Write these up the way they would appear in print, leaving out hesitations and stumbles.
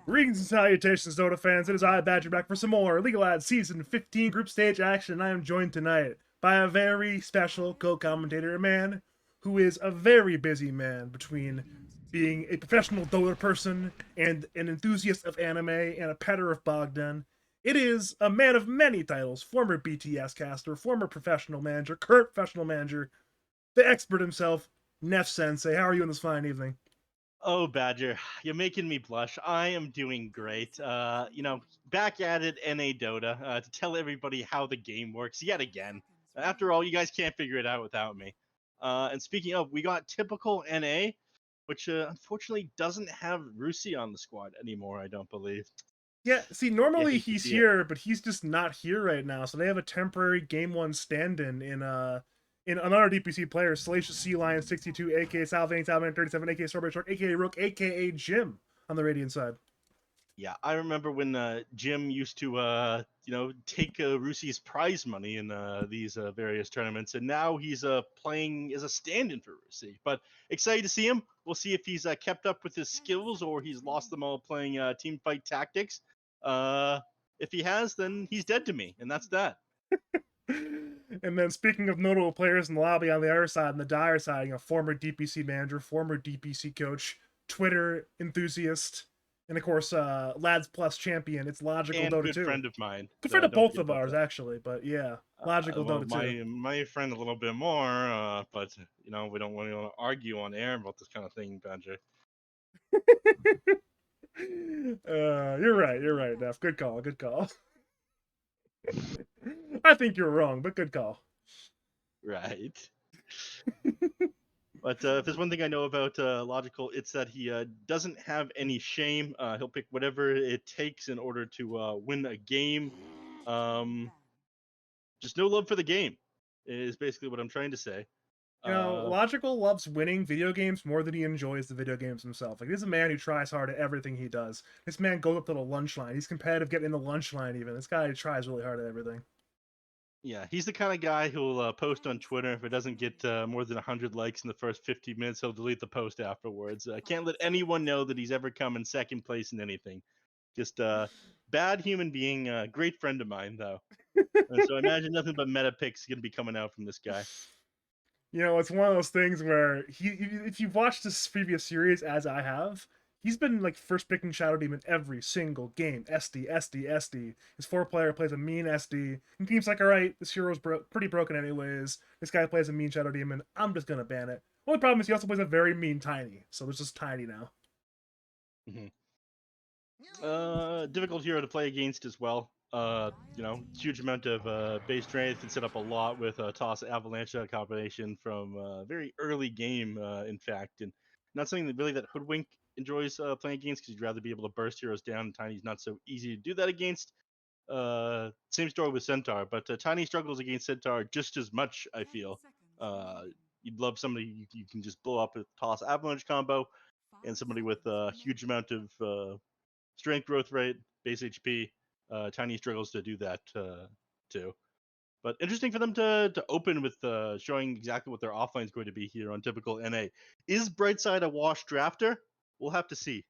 Greetings and salutations, Dota fans. It is I, Badger, back for some more League of Legends Season 15 group stage action, and I am joined tonight by a very special co-commentator, a man who is a very busy man between being a professional Dota person and an enthusiast of anime and a petter of Bogdan. It is a man of many titles, former BTS caster, former professional manager, current professional manager, the expert himself, Nephsensei. How are you on this fine evening? Oh, Badger, you're making me blush. I am doing great. Back at it, NA Dota, to tell everybody how the game works yet again. After all, you guys can't figure it out without me. And speaking of, we got typical NA, which unfortunately doesn't have Rusi on the squad anymore, I don't believe. Yeah, see, You normally hate to he's see it. here, but he's just not here right now. So they have a temporary game one stand-in in another DPC player, Salacious Sea Lion 62, aka Salvane 37, aka Strawberry Shark, aka Rook, aka Jim on the Radiant side. Yeah, I remember when Jim used to, take Rusi's prize money in these various tournaments, and now he's playing as a stand-in for Rusi. But excited to see him. We'll see if he's kept up with his skills or he's lost them all playing team fight tactics. Uh, if he has, then he's dead to me, and that's that. And then speaking of notable players in the lobby on the other side, on the dire side, former DPC manager, former DPC coach, Twitter enthusiast, and of course, Lads Plus champion. It's Logical And Dota good 2. friend of mine. Good friend of Don't both forget of about ours, that. actually, but yeah, Logical Well, Dota 2. my friend a little bit more, but we don't want to argue on air about this kind of thing, Badger. You're right. You're right, Neff. Good call. Good call. I think you're wrong, but good call. Right. But if there's one thing I know about Logical, it's that he doesn't have any shame. He'll pick whatever it takes in order to win a game. Um, just no love for the game is basically what I'm trying to say. Uh, Logical loves winning video games more than he enjoys the video games himself. Like, he's a man who tries hard at everything he does. This man goes up to the lunch line. He's competitive getting in the lunch line, even. This guy tries really hard at everything. yeah, he's the kind of guy who'll post on Twitter. If it doesn't get more than 100 likes in the first 50 minutes, he'll delete the post afterwards. Can't let anyone know that he's ever come in second place in anything. Just bad human being, great friend of mine, though. And so I imagine nothing but meta picks going to be coming out from this guy. It's one of those things where if you've watched this previous series as I have, he's been like first picking Shadow Demon every single game. SD, SD, SD. His four player plays a mean SD, and team's like, all right, this hero's pretty broken anyways. This guy plays a mean Shadow Demon. I'm just gonna ban it. Only problem is he also plays a very mean Tiny, so there's just Tiny now. Mm-hmm. Difficult hero to play against as well. Huge amount of base strength and set up a lot with toss avalanche combination from very early game, in fact, and not something that really that Hoodwink enjoys playing against because he'd rather be able to burst heroes down. And Tiny's not so easy to do that against. Same story with Centaur, but Tiny struggles against Centaur just as much. I feel. Uh, you'd love somebody you can just blow up with toss avalanche combo, and somebody with a huge amount of strength growth rate, base HP. Tiny struggles to do that too. But interesting for them to open with showing exactly what their offline is going to be here on typical NA. Is Brightside a wash drafter? We'll have to see.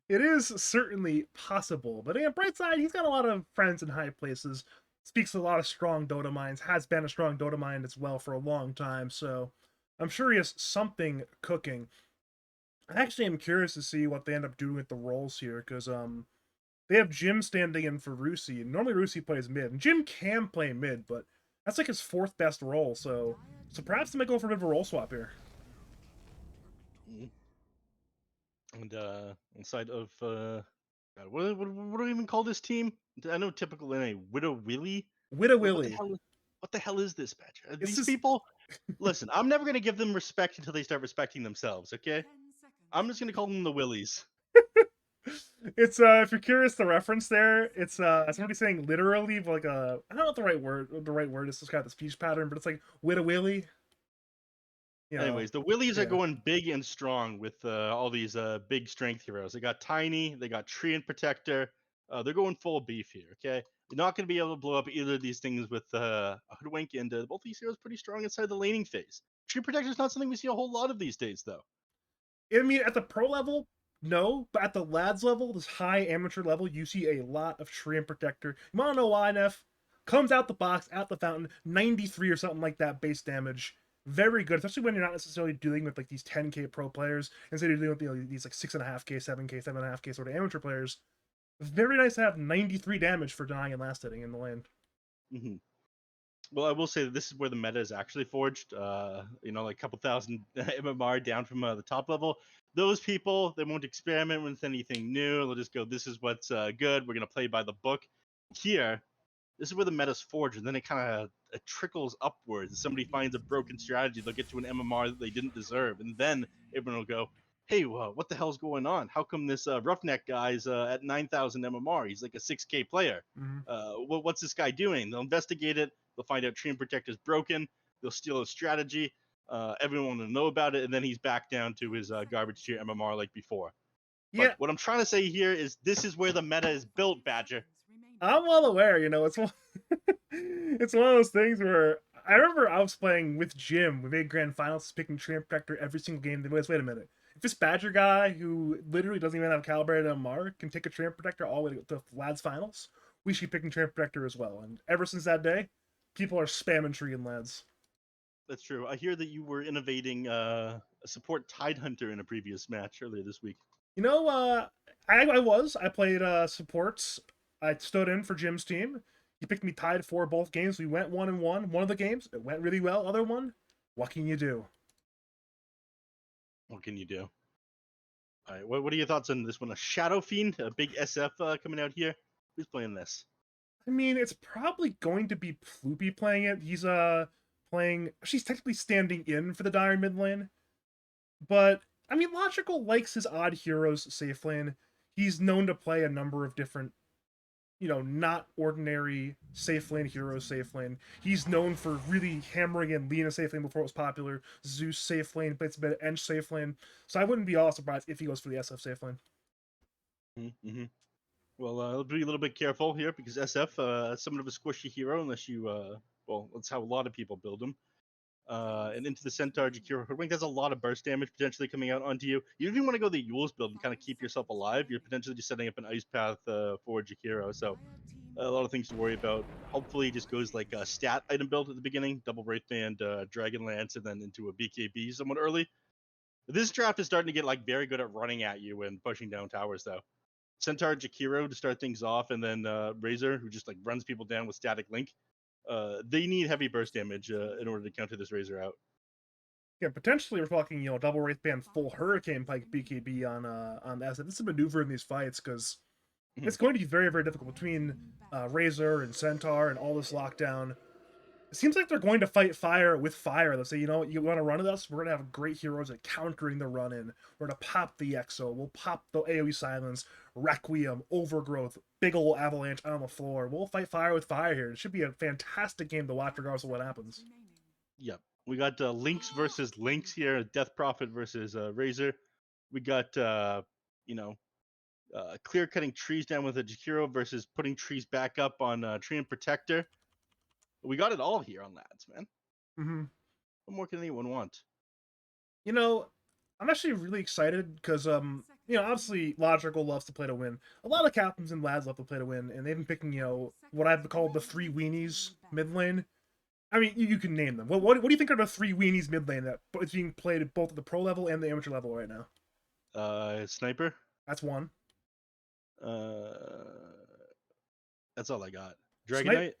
It is certainly possible, but yeah, Brightside, he's got a lot of friends in high places. Speaks to a lot of strong Dota minds. Has been a strong Dota mind as well for a long time, so I'm sure he has something cooking. I actually am curious to see what they end up doing with the roles here, because they have Jim standing in for Rusi, and normally Rusi plays mid. And Jim can play mid, but that's like his fourth best role, so perhaps they might go for a bit of a role swap here. Mm. And inside of what do we even call this team? I know typical NA Wittawili. What the Wittawili. hell? What the hell is this match? It's These just people. Listen, I'm never gonna give them respect until they start respecting themselves. Okay, I'm just gonna call them the Willies. it's if you're curious the reference there, it's somebody saying literally like I don't know what the right word is, this kind of the speech pattern, but it's like witta willy, you know. Anyways, the Willies are Yeah. going big and strong with all these big strength heroes. They got Tiny, they got Treant Protector. They're going full beef here. Okay, you're not going to be able to blow up either of these things with a Hoodwink, and both these heroes pretty strong inside the laning phase. Treant Protector is not something we see a whole lot of these days, though. I mean, at the pro level, No, but at the lads level, this high amateur level, you see a lot of Treant Protector. You wanna know why, Neff? Comes out the box, out the fountain, 93 or something like that base damage. Very good, especially when you're not necessarily dealing with like these 10k pro players, instead you're dealing with these like 6.5k, 7k, 7.5k sort of amateur players. Very nice to have 93 damage for dying and last hitting in the lane. Hmm. Well, I will say that this is where the meta is actually forged. Like a couple thousand MMR down from the top level. Those people, they won't experiment with anything new. They'll just go, this is what's good. We're going to play by the book. Here, this is where the meta's forged, and then it kind of trickles upwards. If somebody finds a broken strategy, they'll get to an MMR that they didn't deserve, and then everyone will go, "Hey, what the hell's going on? How come this roughneck guy's at 9,000 MMR? He's like a 6K player. Mm-hmm. What's this guy doing?" They'll investigate it. They'll find out Treant Protector's broken. They'll steal his strategy. Everyone will know about it, and then he's back down to his garbage tier MMR like before. But Yeah, what I'm trying to say here is this is where the meta is built, Badger. I'm well aware. It's it's one of those things where I remember I was playing with Jim. We made grand finals, picking Treant Protector every single game. They wait a minute. If this Badger guy who literally doesn't even have calibrated MR can take a Treant Protector all the way to lads finals, we should be picking Treant Protector as well. And ever since that day, people are spamming tree and lads. That's true. I hear that you were innovating a support Tide Hunter in a previous match earlier this week. You know, I played supports. I stood in for Jim's team. He picked me tied for both games. We went 1-1. One of the games it went really well. Other one, what can you do? What can you do? All right, what are your thoughts on this one? A Shadow Fiend, a big SF coming out here. Who's playing this? I mean, it's probably going to be Ploopy playing it. He's playing. She's technically standing in for the Dire mid lane, but I mean, Logical likes his odd heroes safe lane. He's known to play a number of different not ordinary safe lane heroes safe lane. He's known for really hammering in Lena safe lane before it was popular. Zeus safe lane, plays a bit of Ench safe lane. So I wouldn't be all surprised if he goes for the SF safe lane. Mm-hmm. Well, I'll be a little bit careful here because SF, somewhat of a squishy hero, unless you, that's how a lot of people build him. And into the Centaur, Jakiro Hoodwink has a lot of burst damage potentially coming out onto you. You even want to go the Yules build and kind of keep yourself alive. You're potentially just setting up an ice path for Jakiro. So a lot of things to worry about. Hopefully, it just goes like a stat item build at the beginning, double Wraith Band, Dragon Lance, and then into a BKB somewhat early. This draft is starting to get like very good at running at you and pushing down towers, though. Centaur, Jakiro to start things off, and then Razor, who just like runs people down with Static Link. They need heavy burst damage in order to counter this Razor out. Yeah, potentially we're talking, double Wraith Band full Hurricane Pike BKB on the asset. This is a maneuver in these fights because it's going to be very, very difficult between Razor and Centaur and all this lockdown. It seems like they're going to fight fire with fire. They'll say, you want to run at us? We're going to have great heroes at countering the run in. We're going to pop the Exo. We'll pop the AoE Silence, Requiem, Overgrowth, big ol' Avalanche on the floor. We'll fight fire with fire here. It should be a fantastic game to watch regardless of what happens. Yep. We got Lynx versus Lynx here, Death Prophet versus Razor. We got, clear cutting trees down with a Jakiro versus putting trees back up on Treant Protector. We got it all here on Lads, man. Mm-hmm. What more can anyone want? I'm actually really excited because obviously Logical loves to play to win. A lot of captains and lads love to play to win, and they've been picking what I've called the three weenies mid lane. I mean, you can name them. What do you think are the three weenies mid lane that is being played at both at the pro level and the amateur level right now? Sniper. That's one. Uh, that's all I got. Dragon Snipe. Knight.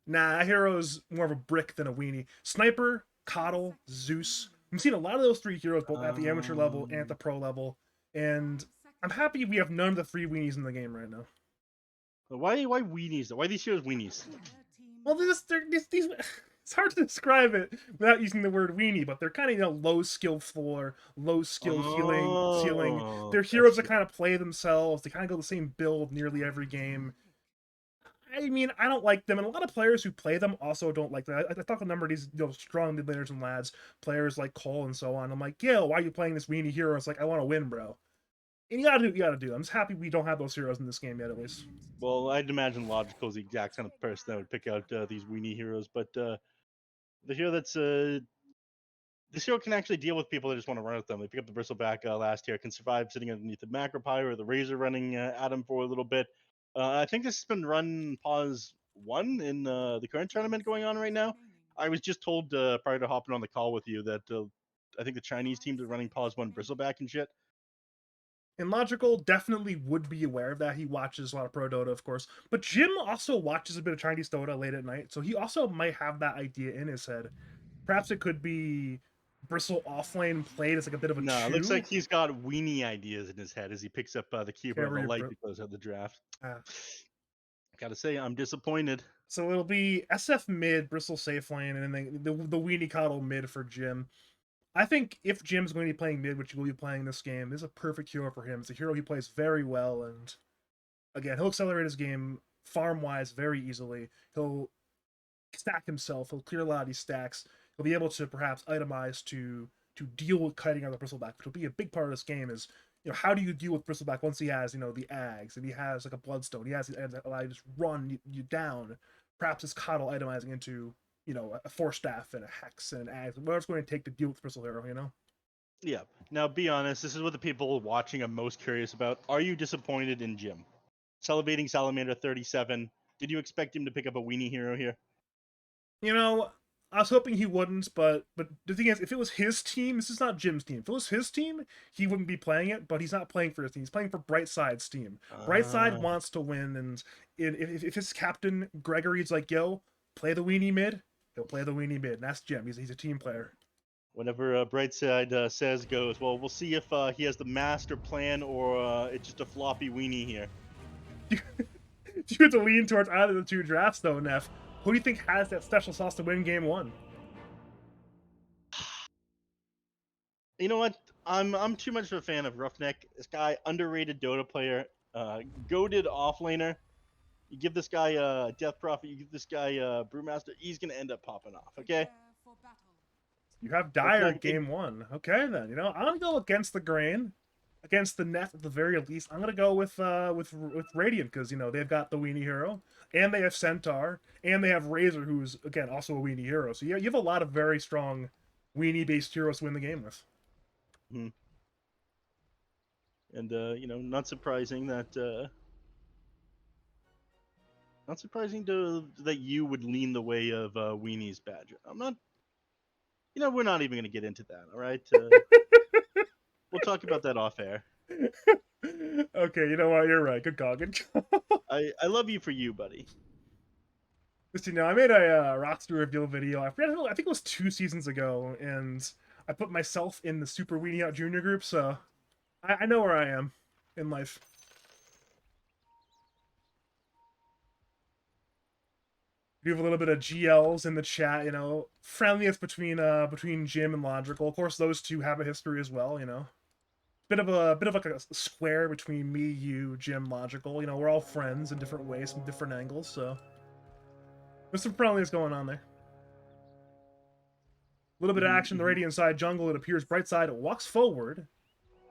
Nah, that hero's more of a brick than a weenie. Sniper, Coddle, Zeus. I'm seeing a lot of those three heroes both at the amateur level and at the pro level, and I'm happy we have none of the three weenies in the game right now. Why weenies? Why these heroes weenies? Well, these it's hard to describe it without using the word weenie, but they're kind of low skill floor, low skill healing ceiling. They're heroes that kind of play themselves. They kind of go the same build nearly every game. I mean, I don't like them, and a lot of players who play them also don't like them. I talk to a number of these strong mid laners and lads, players like Cole and so on. I'm like, yeah, why are you playing this weenie hero? It's like, I want to win, bro. And you gotta do. I'm just happy we don't have those heroes in this game yet, at least. Well, I'd imagine Logical is the exact kind of person that would pick out these weenie heroes, but the hero that's This hero can actually deal with people that just want to run at them. They pick up the bristleback last year, can survive sitting underneath the macro pyre or the razor running at him for a little bit. I think this has been run pause one in the current tournament going on right now. I was just told prior to hopping on the call with you that I think the Chinese teams are running pause one bristleback and shit. And Logical definitely would be aware of that. He watches a lot of Pro Dota, of course. But Jim also watches a bit of Chinese Dota late at night, so he also might have that idea in his head. Perhaps it could be Bristle offlane played as like a bit of a No, it looks chew. like he's got weenie ideas in his head as he picks up the keeper of the Carry light that goes out the draft. uh, Gotta say, I'm disappointed. so it'll be SF mid, Bristle safe lane, and then the Weenie Coddle mid for Jim. I think if Jim's going to be playing mid, which he will be playing this game, this is a perfect hero for him. It's a hero he plays very well, and again, he'll accelerate his game farm wise very easily. He'll stack himself. He'll clear a lot of these stacks. He'll be able to perhaps itemize to deal with kiting on the bristleback, which will be a big part of this game. Is how do you deal with bristleback once he has the ags and he has like a bloodstone. He has the items that allow you to just run you down. Perhaps his coddle itemizing into a force staff and a hex and ags, whatever it's going to take to deal with bristle hero. Yeah. Now, be honest. This is what the people watching are most curious about. Are you disappointed in Jim? Salivating Salamander 37. Did you expect him to pick up a weenie hero here? I was hoping he wouldn't, but the thing is, if it was his team, this is not Jim's team. If it was his team, he wouldn't be playing it. But he's not playing for his team. He's playing for Brightside's team. Brightside Uh, wants to win, and if his captain Gregory's like, "Yo, play the weenie mid," he'll play the weenie mid. And that's Jim. He's a team player. whenever Brightside says goes, well, we'll see if he has the master plan or it's just a floppy weenie here. You have to lean towards either of the two drafts, though, Neff. Who do you think has that special sauce to win game one? You know what? I'm too much of a fan of Roughneck. This guy, underrated Dota player, goaded offlaner. You give this guy Death Prophet, you give this guy Brewmaster, he's gonna end up popping off. Okay. You have Dire Roughneck, game one. Okay, then. I'm gonna go against the grain, against the net at the very least. I'm gonna go with Radiant because they've got the weenie hero, and they have Centaur, and they have Razor, who's again also a weenie hero. So you have a lot of very strong weenie based heroes to win the game with. Mhm. And not surprising that not surprising that you would lean the way of Weenie's Badger. I'm not. We're not even gonna get into that. All right. We'll talk about that off air. Okay, you know what? You're right. Good call. Good call. I love you for you, buddy. I made a roster reveal video. I forget. I think it was 2 seasons ago, and I put myself in the Super Weenie Out Junior group, so I know where I am in life. We have a little bit of GLs in the chat, friendliest between Jim and Logical. Of course, those two have a history as well. Bit of like a square between me, you, Jim, Logical. We're all friends in different ways, from different angles. So there's some friendliness going on there. A little bit of action. The Radiant side jungle. It appears Brightside walks forward.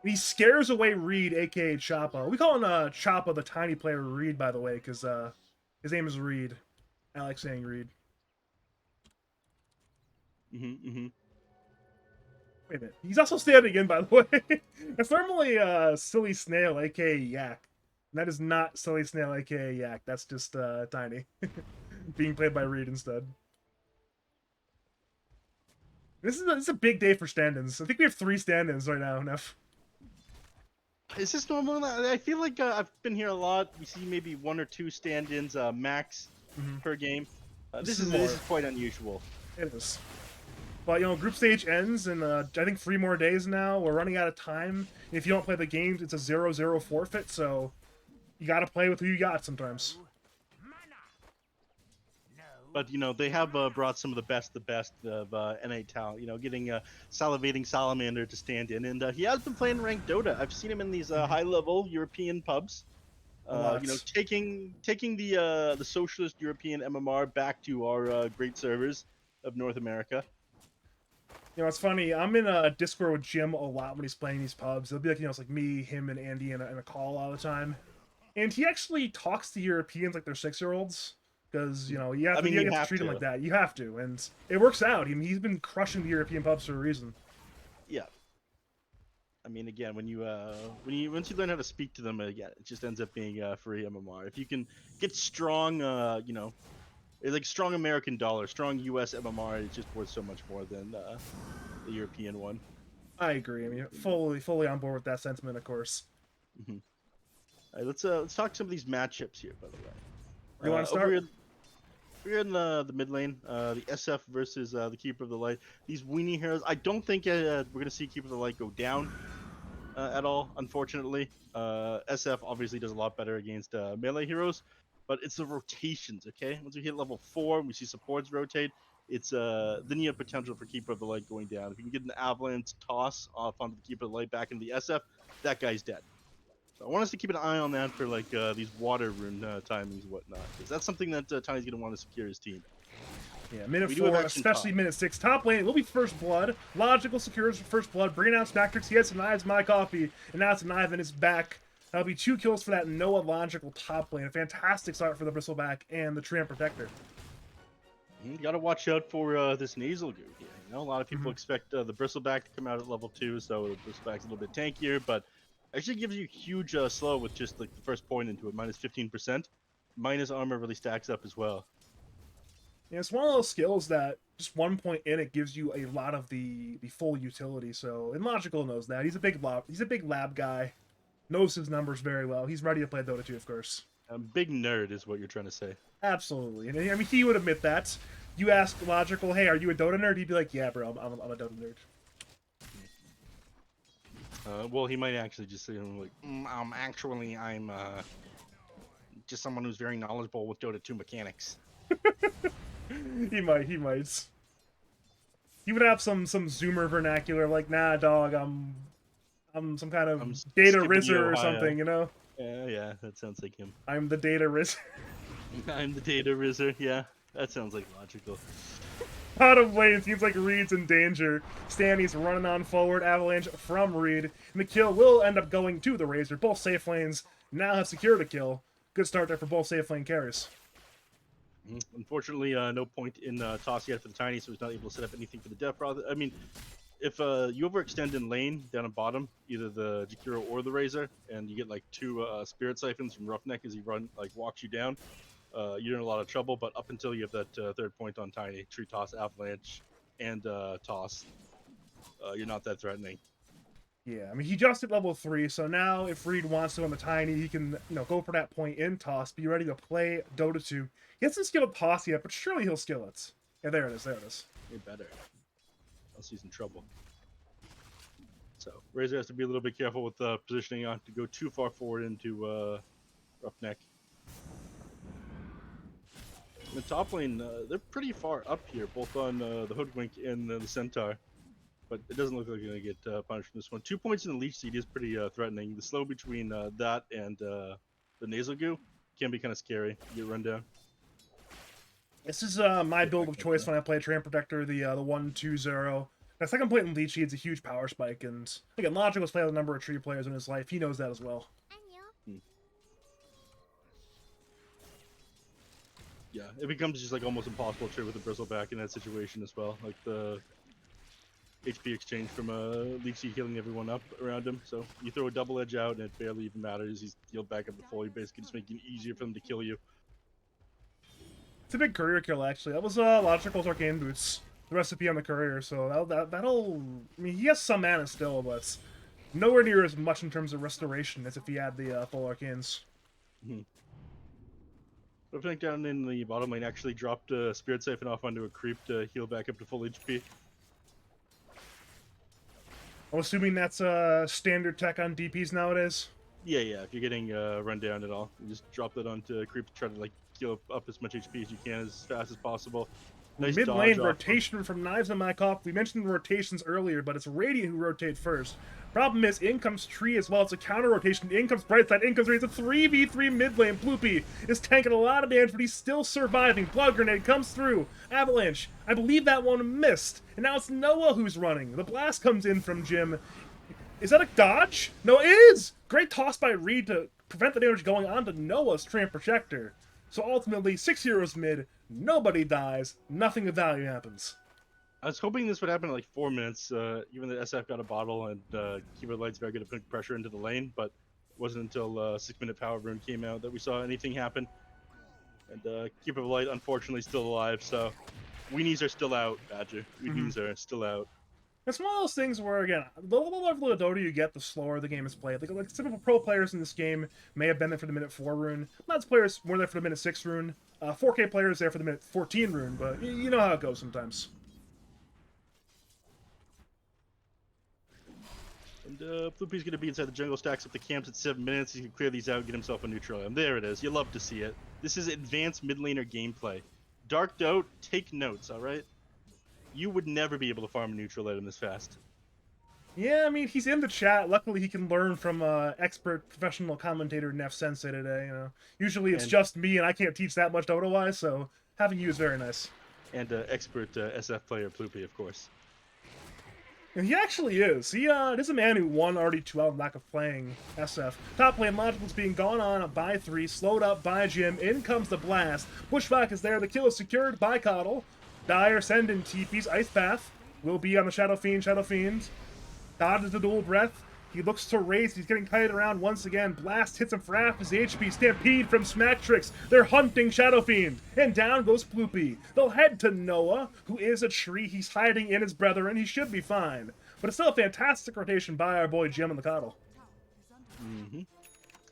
And he scares away Reed, aka Choppa. We call him Choppa, the tiny player Reed, by the way, because his name is Reed. I like saying Reed. Wait a minute. He's also standing in, by the way. That's normally Silly Snail, aka Yak. And that is not Silly Snail, aka Yak. That's just Tiny. Being played by Reed instead. This is a big day for stand-ins. I think we have 3 stand-ins right now, Neff. Is this normal? I feel like I've been here a lot. We see maybe 1 or 2 stand-ins max per game. This is quite unusual. It is. But group stage ends in I think 3 more days now. We're running out of time. If you don't play the games, it's a 0-0 forfeit. So you got to play with who you got sometimes. But they have brought some of the best of NA talent. Getting Salivating Salamander to stand in, and he has been playing ranked Dota. I've seen him in these high-level European pubs. Taking the socialist European MMR back to our great servers of North America. It's funny. I'm in a Discord with Jim a lot when he's playing these pubs. It'll be like, it's like me, him, and Andy in a call all the time. And he actually talks to Europeans like they're 6-year-olds. because you I mean, you you have to have treat him to. like that. You have to, and it works out. I mean, he's been crushing the European pubs for a reason. Yeah. I mean, again, once you learn how to speak to them, yeah, it just ends up being free MMR. If you can get strong, it's like strong American dollar, strong U.S. MMR is just worth so much more than the European one. I agree. I mean, fully on board with that sentiment, of course. Mm-hmm. All right, let's talk some of these matchups here. By the way, You want to over start? here in the mid lane, the SF versus the Keeper of the Light. These weenie heroes. I don't think we're gonna see Keeper of the Light go down at all. Unfortunately, SF obviously does a lot better against melee heroes, but it's the rotations. Okay, once we hit level 4, we see supports rotate. It's then you have potential for Keeper of the Light going down. If you can get an avalanche toss off onto the Keeper of the Light back into the SF, that guy's dead. So I want us to keep an eye on that for like these water rune timings and whatnot, because that's something that Tiny's gonna want to secure his team. Yeah, minute We do have 4, action especially top. minute 6. Top lane will be First Blood. Logical secures First Blood. Bringing out Spectrix. He has denies my coffee, and now it's Knife in his back. That'll be 2 kills for that Noah logical top lane. A fantastic start for the Bristleback and the Treant Protector. You got to watch out for this nasal goo here. You know, a lot of people expect the bristleback to come out at level 2, so the bristleback's a little bit tankier, but actually gives you huge slow with just like the first point into it, minus 15%. Minus armor really stacks up as well. Yeah, it's one of those skills that just 1 point in it gives you a lot of the full utility. So, and Logical knows that. He's a big lab guy. Knows his numbers very well. He's ready to play Dota 2, of course. Big nerd is what you're trying to say. Absolutely. And I mean, he would admit that. You ask Logical, hey, are you a Dota nerd? He'd be like, yeah, bro, I'm a Dota nerd. Well, he might actually just say, like, I'm just someone who's very knowledgeable with Dota 2 mechanics. He might. He would have some Zoomer vernacular, like, nah, dog, I'm some kind of data rizzer or something, you know? Yeah, that sounds like him. I'm the data rizzer. I'm the data rizzer, yeah. That sounds like logical. Bottom lane seems like Reed's in danger. Stanny's running on forward, avalanche from Reed, and the kill will end up going to the Razor. Both safe lanes now have secured a kill. Good start there for both safe lane carries. Unfortunately, no point in toss yet for the Tiny, so he's not able to set up anything for the Death Brother. I mean, if you overextend in lane down at bottom, either the Jakiro or the Razor, and you get like 2 Spirit Siphons from Roughneck as he walks you down, you're in a lot of trouble. But up until you have that 3rd point on Tiny, Tree Toss, Avalanche, and Toss, you're not that threatening. Yeah, I mean, he just hit level 3, so now if Reed wants to on the Tiny, he can, go for that point in Toss, be ready to play Dota 2. He hasn't skilled Toss yet, but surely he'll skill it. Yeah, there it is. You're better. Else he's in trouble. So Razor has to be a little bit careful with positioning on to go too far forward into Roughneck. In the top lane, they're pretty far up here, both on the Hoodwink and the Centaur. But it doesn't look like they're going to get punished from this one. 2 points in the Leech Seed is pretty threatening. The slow between that and the Nasal Goo can be kind of scary. You get run down. This is my build of choice when I play Treant Protector, the 1-2-0. That second point in Leech Seed is a huge power spike, and again, Logic has played with a number of tree players in his life. He knows that as well. Yeah, it becomes just like almost impossible to trade with the Bristleback in that situation as well. Like the HP exchange from Leech Seed healing everyone up around him. So you throw a double edge out and it barely even matters. He's healed back up to full. You're basically just making it easier for them to kill you. It's a big courier kill, actually. That was Logical's Arcane Boots. The recipe on the courier, so that'll... I mean, he has some mana still, but nowhere near as much in terms of restoration as if he had the full Arcanes. I think down in the bottom lane actually dropped a Spirit Siphon off onto a creep to heal back up to full HP. I'm assuming that's standard tech on DPs nowadays. Yeah, if you're getting run down at all, you just drop that onto a creep to try to like heal up as much HP as you can as fast as possible. Nice Mid lane dodge rotation from Knives and Mycop. We mentioned the rotations earlier, but it's Radiant who rotate first. Problem is, in comes Tree as well. It's a counter rotation. In comes Brightside. In comes Radiant. It's a 3v3 mid lane. Bloopy is tanking a lot of damage, but he's still surviving. Blood Grenade comes through. Avalanche. I believe that one missed. And now it's Noah who's running. The blast comes in from Jim. Is that a dodge? No, it is! Great toss by Reed to prevent the damage going on to Noah's Treant Protector. So ultimately, 6 heroes mid, nobody dies, nothing of value happens. I was hoping this would happen in like 4 minutes, given that SF got a bottle and Keyboard Light's very good at putting pressure into the lane, but it wasn't until 6-minute Power Rune came out that we saw anything happen. And Keyboard Light, unfortunately, still alive, so weenies are still out, Badger. Weenies are still out. It's one of those things where, again, the lower level of Dota you get, the slower the game is played. Like typical pro players in this game may have been there for the minute 4 rune. Lots of players were there for the minute 6 rune. 4K players there for the minute 14 rune, but you know how it goes sometimes. And Floopy's going to be inside the jungle, stacks up the camps at 7 minutes. He can clear these out, get himself a neutral item. There it is. You love to see it. This is advanced mid laner gameplay. Dark Dote, take notes, alright? You would never be able to farm a neutral item this fast. Yeah, I mean, he's in the chat. Luckily, he can learn from expert professional commentator Nephsensei today. You know, usually it's just me, and I can't teach that much Dota-wise, so having you is very nice. And expert SF player Ploopy, of course. And he actually is. He is a man who won already 2 out of lack of playing SF. Top lane Logical's being gone on by 3, slowed up by Jim. In comes the blast. Bushwhack is there. The kill is secured by Coddle. Dire send in TP's Ice Path. Will be on the Shadow Fiend. Shadow Fiend dodges the dual breath. He looks to race. He's getting kited around once again. Blast hits him for half his HP. Stampede from Smacktrix. They're hunting Shadow Fiend. And down goes Ploopy. They'll head to Noah, who is a tree. He's hiding in his brethren. He should be fine. But it's still a fantastic rotation by our boy Jim on the Coddle. I'm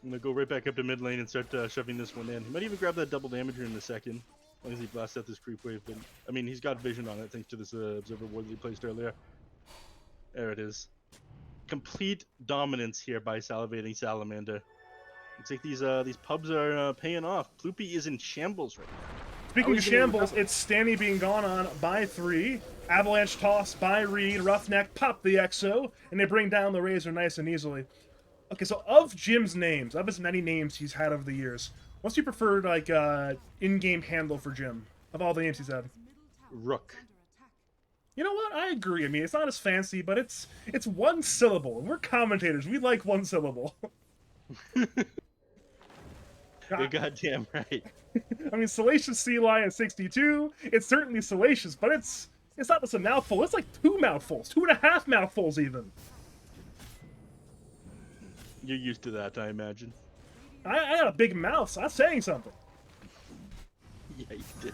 going to go right back up to mid lane and start shoving this one in. He might even grab that double damager in a second. As long as he blasts out this creep wave. But, I mean, he's got vision on it thanks to this observer ward that he placed earlier. There it is. Complete dominance here by Salivating Salamander. Looks like these pubs are paying off. Ploopy is in shambles right now. Speaking of shambles, it's Stanny being gone on by 3. Avalanche toss by Reed. Roughneck pop the Exo. And they bring down the Razor nice and easily. Okay, so of Jim's names, of his many names he's had over the years, what's your preferred, like, in-game handle for Jim? Of all the names he's had? Rook. You know what? I agree. I mean, it's not as fancy, but it's one syllable. And we're commentators. We like one syllable. You're goddamn right. I mean, Salacious Sea Lion 62, it's certainly salacious, but it's not just a mouthful. It's like 2 mouthfuls. 2.5 mouthfuls, even. You're used to that, I imagine. I got a big mouth, so that's saying something. Yeah, you do.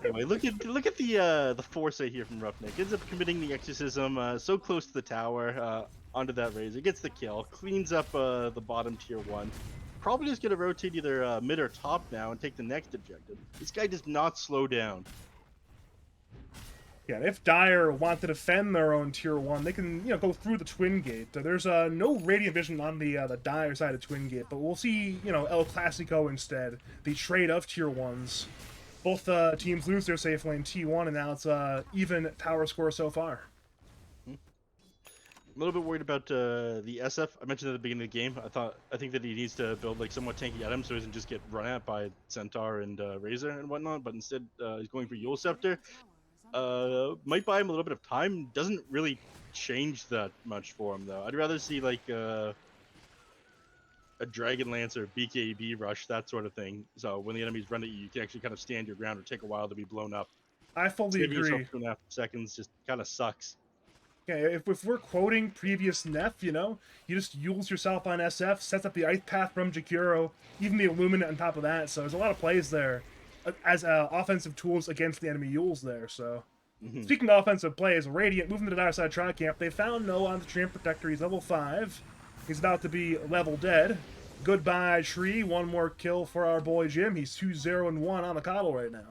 Anyway, look at the foresight here from Roughneck. Ends up committing the exorcism so close to the tower onto that Razor. Gets the kill, cleans up the bottom tier 1. Probably just gonna rotate either mid or top now and take the next objective. This guy does not slow down. Yeah, if Dire want to defend their own tier 1, they can, go through the Twin Gate. There's no Radiant Vision on the Dire side of Twin Gate, but we'll see, El Clasico instead, the trade of tier 1s. Both teams lose their safe lane T1, and now it's even tower score so far. A little bit worried about the SF. I mentioned at the beginning of the game. I think that he needs to build like somewhat tanky items so he doesn't just get run at by Centaur and Razor and whatnot. But instead, he's going for Yule Scepter. Might buy him a little bit of time. Doesn't really change that much for him though. I'd rather see like a Dragon Lancer, BKB rush, that sort of thing. So when the enemies run at you, you can actually kind of stand your ground or take a while to be blown up. I fully agree. Yourself 2.5 seconds just kind of sucks. Okay, if we're quoting previous Neph, you just Yules yourself on SF, sets up the Ice Path from Jakiro, even the Illuminate on top of that. So there's a lot of plays there as offensive tools against the enemy Yules there. So speaking of offensive plays, Radiant moving to the Dire Side Tri-Camp. They found Noah on the Treant Protector. He's level 5. He's about to be level dead. Goodbye, Tree. One more kill for our boy Jim. He's 2-0-1 on the Coddle right now.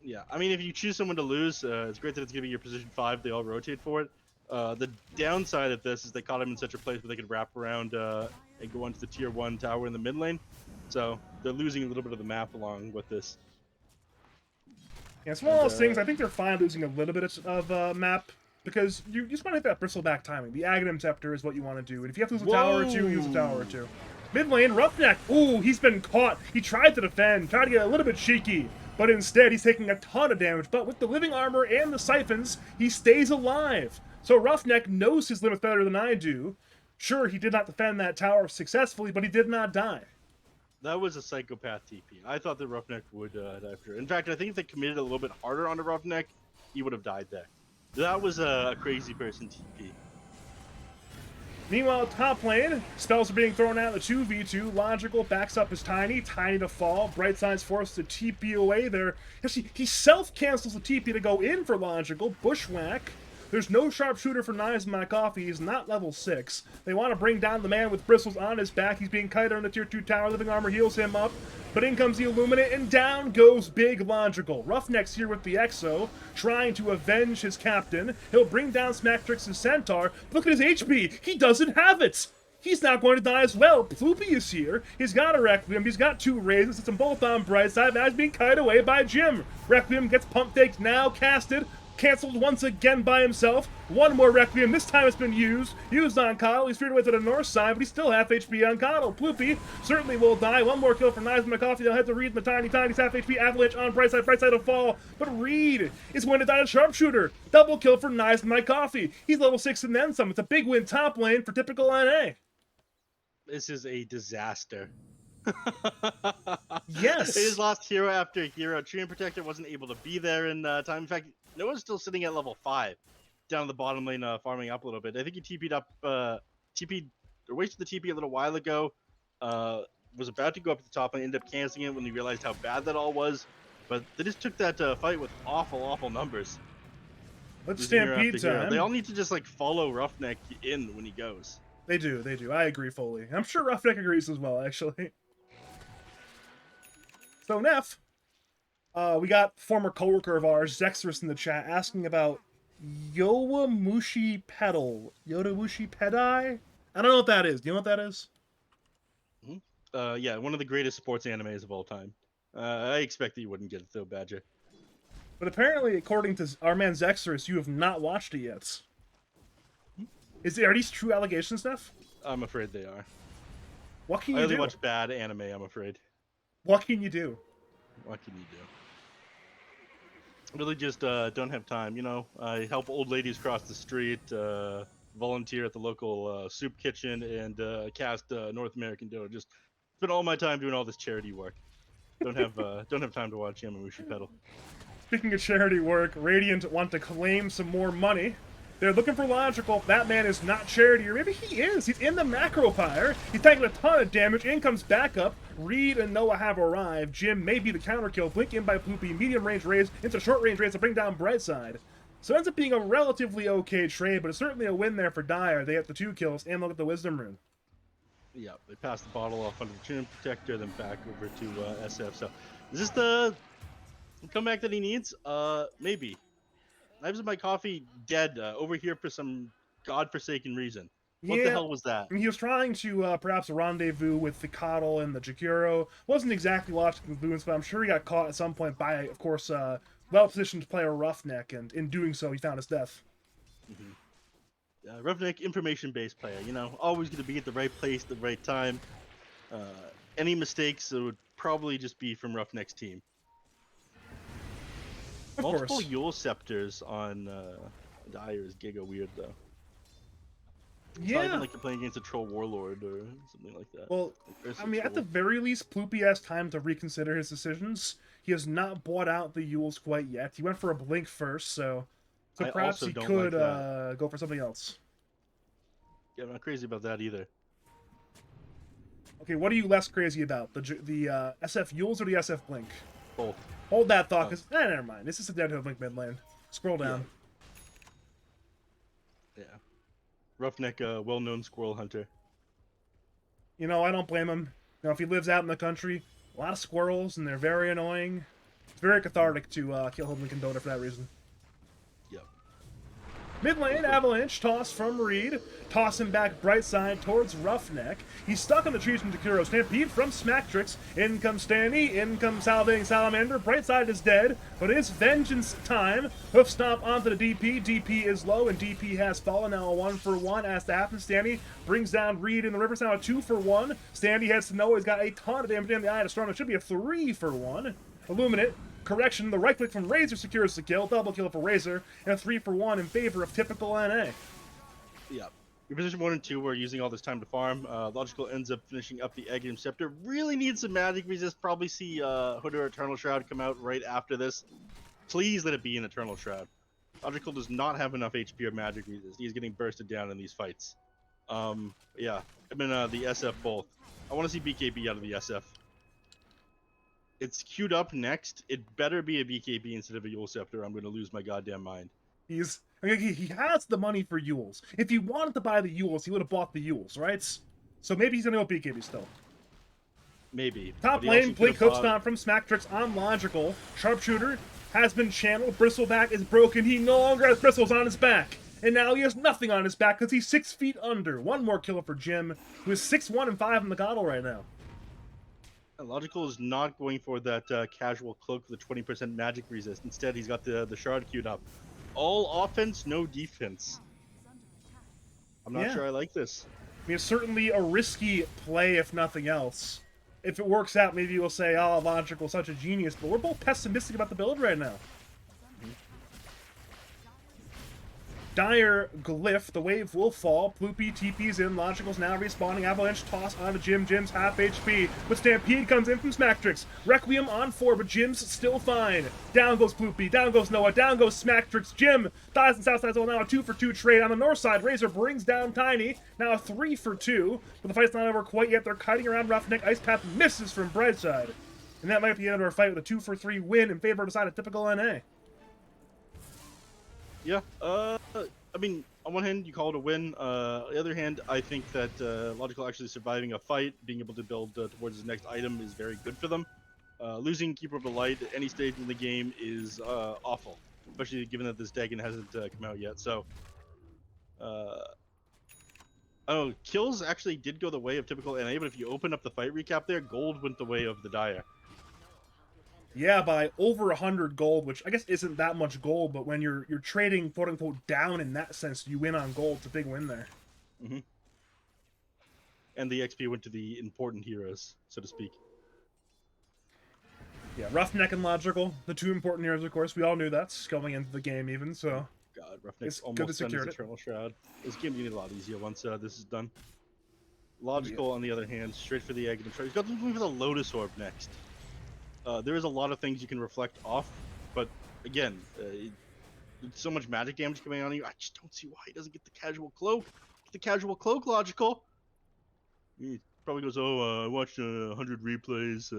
Yeah, I mean, if you choose someone to lose, it's great that it's going to be your position 5. They all rotate for it. The downside of this is they caught him in such a place where they could wrap around and go onto the tier 1 tower in the mid lane. So they're losing a little bit of the map along with this. Yeah, it's one of those things. I think they're fine losing a little bit of map because you just want to hit that bristleback timing. The Aghanim Scepter is what you want to do. And if you have to lose a tower or two, use a tower or two. Mid lane, Roughneck. Ooh, he's been caught. He tried to defend, tried to get a little bit cheeky. But instead, he's taking a ton of damage. But with the living armor and the siphons, he stays alive. So Roughneck knows his limits better than I do. Sure, he did not defend that tower successfully, but he did not die. That was a psychopath TP. I thought the Roughneck would die for. In fact, I think if they committed a little bit harder on the Roughneck, he would have died there. That was a crazy person TP. Meanwhile, top lane, spells are being thrown out. The 2v2. Logical backs up his Tiny. Tiny to fall. Brightside's forced to TP away there. Actually, he self-cancels the TP to go in for Logical. Bushwhack. There's no sharpshooter for Knives My Coffee. He's not level 6. They want to bring down the man with bristles on his back. He's being kited on the tier 2 tower. Living Armor heals him up. But in comes the Illuminate, and down goes Big Logical. Roughneck's here with the Exo, trying to avenge his captain. He'll bring down Smacktrix's Centaur. Look at his HP. He doesn't have it. He's not going to die as well. Ploopy is here. He's got a Requiem. He's got 2 raises. It's them both on Brightside. Now he's being kited away by Jim. Requiem gets pump faked, now casted. Cancelled once again by himself. One more Requiem. This time it's been used. Used on Coddle. He's feared away to the north side, but he's still half HP on Coddle. Ploopy certainly will die. One more kill for Knives My Coffee. They'll head to Reed and the Tiny. Tiny's half HP. Avalanche on Brightside. Brightside will fall. But Reed is going to die to Sharpshooter. Double kill for Knives My Coffee. He's level 6 and then some. It's a big win top lane for typical NA. This is a disaster. Yes. They just lost hero after hero. Treant Protector wasn't able to be there in time. In fact, Noah's still sitting at level 5, down the bottom lane, farming up a little bit. I think he TP'd up, wasted the TP a little while ago. Was about to go up to the top and ended up canceling it when he realized how bad that all was. But they just took that fight with awful numbers. Let's Stampede time. They all need to just like follow Roughneck in when he goes. They do. I agree fully. I'm sure Roughneck agrees as well, actually. So, Neff, we got former coworker of ours, Zexrus, in the chat asking about Yowamushi Pedal. Yodamushi Pedai? I don't know what that is. Do you know what that is? Yeah, one of the greatest sports animes of all time. I expect that you wouldn't get it though, Badger. But apparently, according to our man Zexrus, you have not watched it yet. Are these true allegations, Neff? I'm afraid they are. What can you do? I only watch bad anime, I'm afraid. What can you do? What can you do? Really just don't have time. You know, I help old ladies cross the street, volunteer at the local soup kitchen, and cast North American Dough. Just spend all my time doing all this charity work. Don't have time to watch Yamamushi Pedal. Speaking of charity work, Radiant want to claim some more money. They're looking for Logical. That man is not charity, or maybe he is. He's in the Macro Pyre. He's taking a ton of damage. In comes backup. Reed and Noah have arrived. Jim may be the counter kill. Blink in by Ploopy. Medium range raise into short range raise to bring down Brightside. So it ends up being a relatively okay trade, but it's certainly a win there for Dire. They get the 2 kills and look at the Wisdom Rune. Yeah, they passed the bottle off under the Treant Protector, then back over to SF. So is this the comeback that he needs? Maybe. Knives My Coffee dead over here for some godforsaken reason. What the hell was that? I mean, he was trying to perhaps rendezvous with the Coddle and the Jakiro. Wasn't exactly logical conclusions, but I'm sure he got caught at some point by, of course, well-positioned player Roughneck, and in doing so, he found his death. Roughneck, information-based player. You know, always going to be at the right place at the right time. Any mistakes would probably just be from Roughneck's team. Multiple Yule Scepters on Dire is giga weird, though. It's not even like you're playing against a Troll Warlord or something like that. Well, I mean, at the very least, Ploopy has time to reconsider his decisions. He has not bought out the Yules quite yet. He went for a Blink first, so perhaps he could go for something else. Yeah, I'm not crazy about that either. Okay, what are you less crazy about? The SF Yules or the SF Blink? Both. Hold that thought, because never mind. This is a dead Blink mid lane. Scroll down. Yeah. Roughneck, well-known squirrel hunter. You know, I don't blame him. You know, if he lives out in the country, a lot of squirrels, and they're very annoying. It's very cathartic to kill Hoodlink and Donor for that reason. Yep. Mid lane, Avalanche, toss from Reed. Toss him back Brightside towards Roughneck. He's stuck on the trees from Jakiro. Stampede from Smacktrix. In comes Stanny. In comes Salivating Salamander. Brightside is dead, but it's vengeance time. Hoof stomp onto the DP. DP is low, and DP has fallen. Now a 1-for-1 as to happen. Stanny brings down Reed in the river. Now a 2-for-1. Stanny heads to Noah. He's got a ton of damage in the Eye of Storm. It should be a 3-for-1. Illuminate. Correction, the right click from Razor secures the kill. Double kill for Razor. And a 3-for-1 in favor of typical NA. Yep. Your position 1 and 2 were using all this time to farm. Logical ends up finishing up the Aghanim Scepter. Really needs some magic resist. Probably see Hood or Eternal Shroud come out right after this. Please let it be an Eternal Shroud. Logical does not have enough HP or magic resist. He's getting bursted down in these fights. Yeah, I'm in the SF both. I want to see BKB out of the SF. It's queued up next. It better be a BKB instead of a Yule Scepter. I'm going to lose my goddamn mind. He has the money for Yules. If he wanted to buy the Yules, he would have bought the Yules, right? So maybe he's going to go BKB still. Maybe. Top lane, Blink Hookstop from Smacktrix on Logical. Sharpshooter has been channeled. Bristleback is broken. He no longer has bristles on his back. And now he has nothing on his back because he's 6 feet under. One more kill for Jim, who is 6-1 and 5 in the Goddle right now. Logical is not going for that casual cloak with the 20% magic resist. Instead, he's got the shard queued up. All offense, no defense. I'm not sure I like this. I mean, it's certainly a risky play, if nothing else. If it works out, maybe you'll say, oh, Logical's such a genius, but we're both pessimistic about the build right now. Dire Glyph, the wave will fall. Ploopy TP's in. Logical's now respawning. Avalanche toss onto Jim. Jim's half HP. But Stampede comes in from Smacktrix. Requiem on 4, but Jim's still fine. Down goes Ploopy. Down goes Noah. Down goes Smacktrix. Jim dies in Southside Zone. Now a 2-for-2 trade. On the north side, Razor brings down Tiny. Now a 3-for-2. But the fight's not over quite yet. They're kiting around Roughneck. Ice Path misses from Brightside. And that might be the end of our fight with a 2-for-3 win in favor of the side of typical NA. Yeah, I mean, on one hand, you call it a win. On the other hand, I think that Logical actually surviving a fight, being able to build towards his next item is very good for them. Losing Keeper of the Light at any stage in the game is awful, especially given that this Dagon hasn't come out yet. So, oh, kills actually did go the way of typical NA, but if you open up the fight recap there, gold went the way of the Dire. Yeah, by over 100 gold, which I guess isn't that much gold, but when you're trading quote-unquote down in that sense, you win on gold. It's a big win there. Mm-hmm. And the XP went to the important heroes, so to speak. Yeah, Roughneck and Logical, the two important heroes, of course. We all knew that's going into the game even, so... God, Roughneck's almost done his Eternal Shroud. This game getting a lot easier once this is done. Logical, on the other hand, straight for the Aghanim Shroud. He's got looking for the Lotus Orb next. There is a lot of things you can reflect off, but again, so much magic damage coming on you. I just don't see why he doesn't get the casual cloak. Get the casual cloak, Logical. He probably goes, "Oh, I watched 100 replays.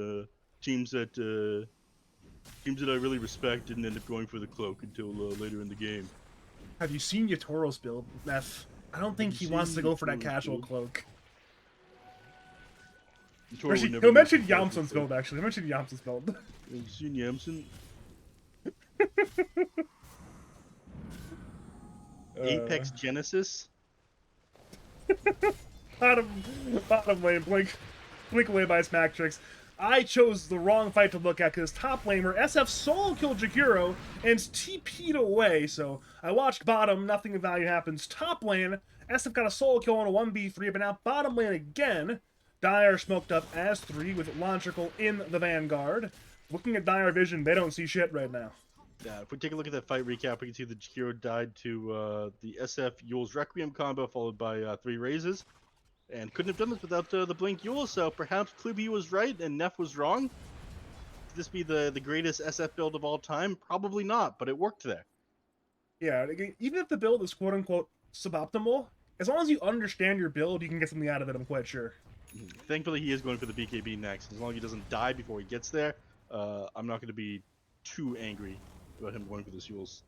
Teams that I really respect didn't end up going for the cloak until later in the game." Have you seen Yatoro's build, Neph? I don't think he wants to go for that casual cloak. He'll mention Yamsun's build, actually. He'll mention Yamsun's build. Have you seen Yamsun? Apex Genesis? bottom lane, blink away by Smacktrix. I chose the wrong fight to look at because top lane where SF solo killed Jakiro and TP'd away, so I watched bottom, nothing of value happens. Top lane, SF got a solo kill on a 1v3, but now bottom lane again. Dire smoked up as 3 with Logical in the Vanguard. Looking at Dire Vision, they don't see shit right now. Yeah, if we take a look at that fight recap, we can see that Jakiro died to the SF Yule's Requiem combo, followed by 3 raises. And couldn't have done this without the Blink Yule, so perhaps Klubi was right and Neff was wrong. Could this be the greatest SF build of all time? Probably not, but it worked there. Yeah, even if the build is quote-unquote suboptimal, as long as you understand your build, you can get something out of it, I'm quite sure. Thankfully, he is going for the BKB next. As long as he doesn't die before he gets there, I'm not going to be too angry about him going for the Yules.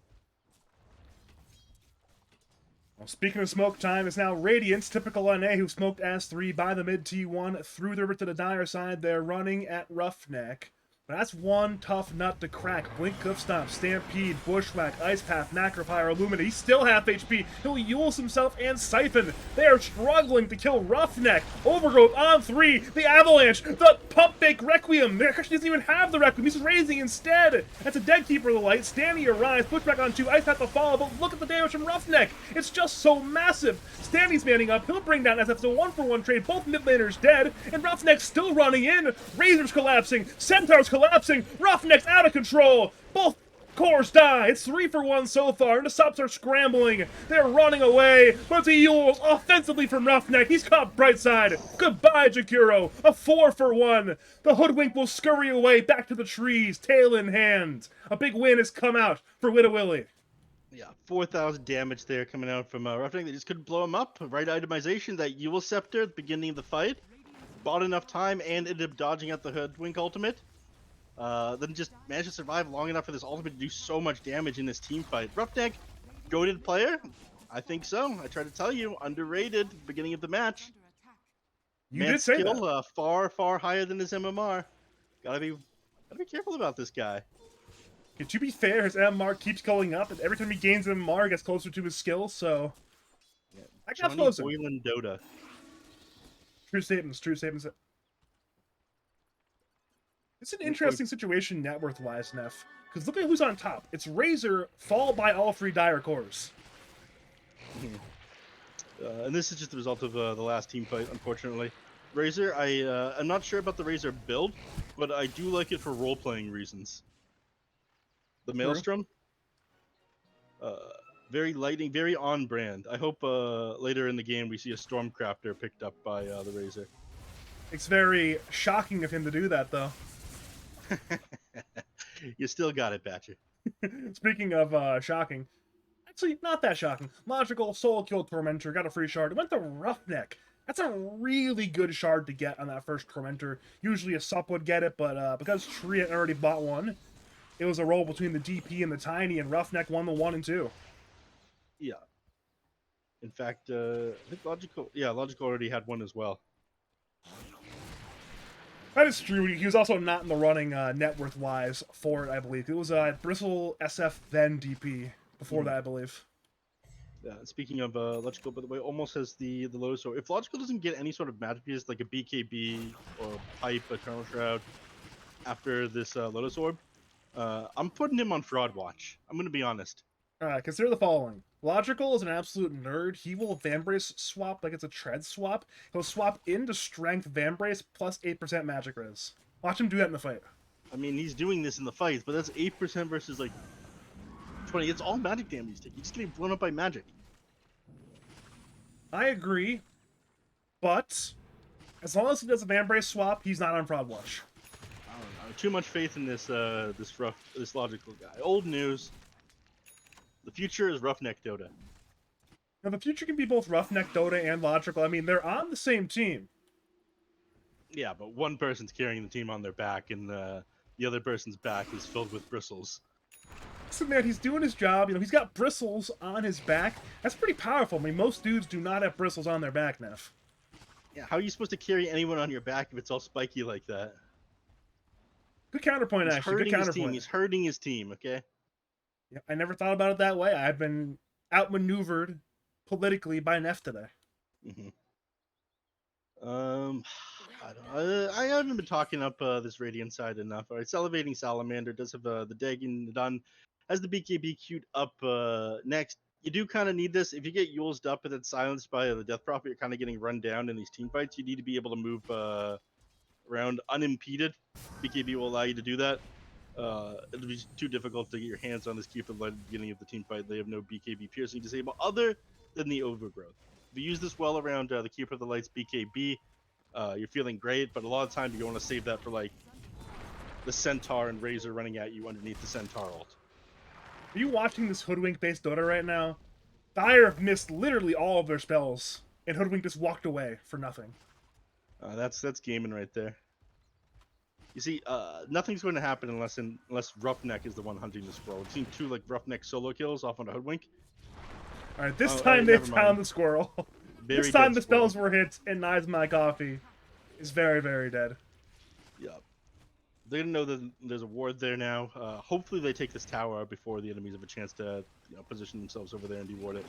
Well, speaking of smoke time, it's now Radiance, typical NA, who smoked as 3 by the mid T1 through the river to the Dire side. They're running at Roughneck. But that's one tough nut to crack. Blink, Cliff Stomp, Stampede, Bushwhack, Ice Path, Macropire, Illumina. He's still half HP. He'll Yules himself and Siphon. They are struggling to kill Roughneck. Overgrowth on 3. The Avalanche. The Pump Fake Requiem. They actually doesn't even have the Requiem. He's raising instead. That's a Dead Keeper of the Light. Stanley arrives. Bushwhack on 2. Ice Path to follow. But look at the damage from Roughneck. It's just so massive. Stanley's manning up. He'll bring down SF. It's a 1-for-1 trade. Both mid laners dead. And Roughneck's still running in. Razor's collapsing. Centaur's collapsing. Roughneck's out of control. Both Cores die. It's 3-for-1 so far, and the subs are scrambling. They're running away, but the Yules offensively from Roughneck. He's caught Brightside. Goodbye, Jakuro. A 4-for-1. The Hoodwink will scurry away back to the trees, tail in hand. A big win has come out for Wittawili. Yeah, 4,000 damage there coming out from Roughneck. They just couldn't blow him up. Right itemization, that Yule Scepter at the beginning of the fight. Bought enough time and ended up dodging out the Hoodwink ultimate. Then just managed to survive long enough for this ultimate to do so much damage in this team fight. Roughneck, goated player? I think so. I tried to tell you, underrated at the beginning of the match. You did say skill, that. far higher than his MMR. Gotta be careful about this guy. Okay, to be fair, his MMR keeps going up, and every time he gains MMR, he gets closer to his skill, so... Yeah. I got Johnny closer. Boylan Dota. True statements, true statements. It's an interesting situation net worth-wise, Neff. Because look at who's on top. It's Razor, followed by all 3 Dire Cores. And this is just the result of the last team fight, unfortunately. Razor, I'm not sure about the Razor build, but I do like it for role-playing reasons. The Maelstrom, very lightning, very on-brand. I hope later in the game we see a Stormcrafter picked up by the Razor. It's very shocking of him to do that, though. You still got it, Batcher. Speaking of shocking, actually, not that shocking. Logical, Soul Kill Tormentor, got a free shard. It went to Roughneck. That's a really good shard to get on that first Tormentor. Usually a sup would get it, but because Tree had already bought one, it was a roll between the DP and the Tiny, and Roughneck won the 1 and 2. Yeah. In fact, I think Logical already had one as well. That is true. He was also not in the running net worth-wise for it, I believe. It was Bristle, SF, then DP before that, I believe. Yeah, speaking of Logical, by the way, almost has the Lotus Orb. If Logical doesn't get any sort of magic piece like a BKB or Pipe, Eternal Shroud, after this Lotus Orb, I'm putting him on Fraud Watch. I'm going to be honest. Consider the following. Logical is an absolute nerd. He will Vambrace swap like it's a Tread swap. He'll swap into Strength Vambrace plus 8% Magic Res. Watch him do that in the fight. I mean, he's doing this in the fights, but that's 8% versus like 20. It's all magic damage he's taking. He's getting blown up by magic. I agree, but as long as he does a Vambrace swap, he's not on Fraud Watch. I don't know. Too much faith in this this Logical guy. Old news. The future is Roughneck Dota. Now, the future can be both Roughneck Dota and Logical. I mean, they're on the same team. Yeah, but one person's carrying the team on their back, and the other person's back is filled with bristles. So, man, he's doing his job. You know, he's got bristles on his back. That's pretty powerful. I mean, most dudes do not have bristles on their back, Neff. Yeah, how are you supposed to carry anyone on your back if it's all spiky like that? Good counterpoint, He's actually. Good counterpoint. He's hurting his team, okay? Yeah, I never thought about it that way. I've been outmaneuvered politically by Neff today. I haven't been talking up this Radiant side enough. All right, Salivating Salamander does have the Dagon done. Has the BKB queued up next. You do kind of need this. If you get Yulesed up and then silenced by the Death Prophet, you're kind of getting run down in these team fights. You need to be able to move around unimpeded. BKB will allow you to do that. It'll be too difficult to get your hands on this Cupid at the beginning of the team fight. They have no BKB piercing disable other than the Overgrowth. If you use this well around the Cupid of the Lights BKB, you're feeling great, but a lot of times you want to save that for like the Centaur and Razor running at you underneath the Centaur ult. Are you watching this Hoodwink-based Dota right now? Dire have missed literally all of their spells, and Hoodwink just walked away for nothing. That's gaming right there. You see, nothing's going to happen unless Roughneck is the one hunting the squirrel. We've seen 2 like Roughneck solo kills off on a Hoodwink. All right, this time they found the squirrel. This time the spells were hit, and Knives My Coffee is very, very dead. Yeah. They're going to know that there's a ward there now. Hopefully they take this tower out before the enemies have a chance to position themselves over there and deward it.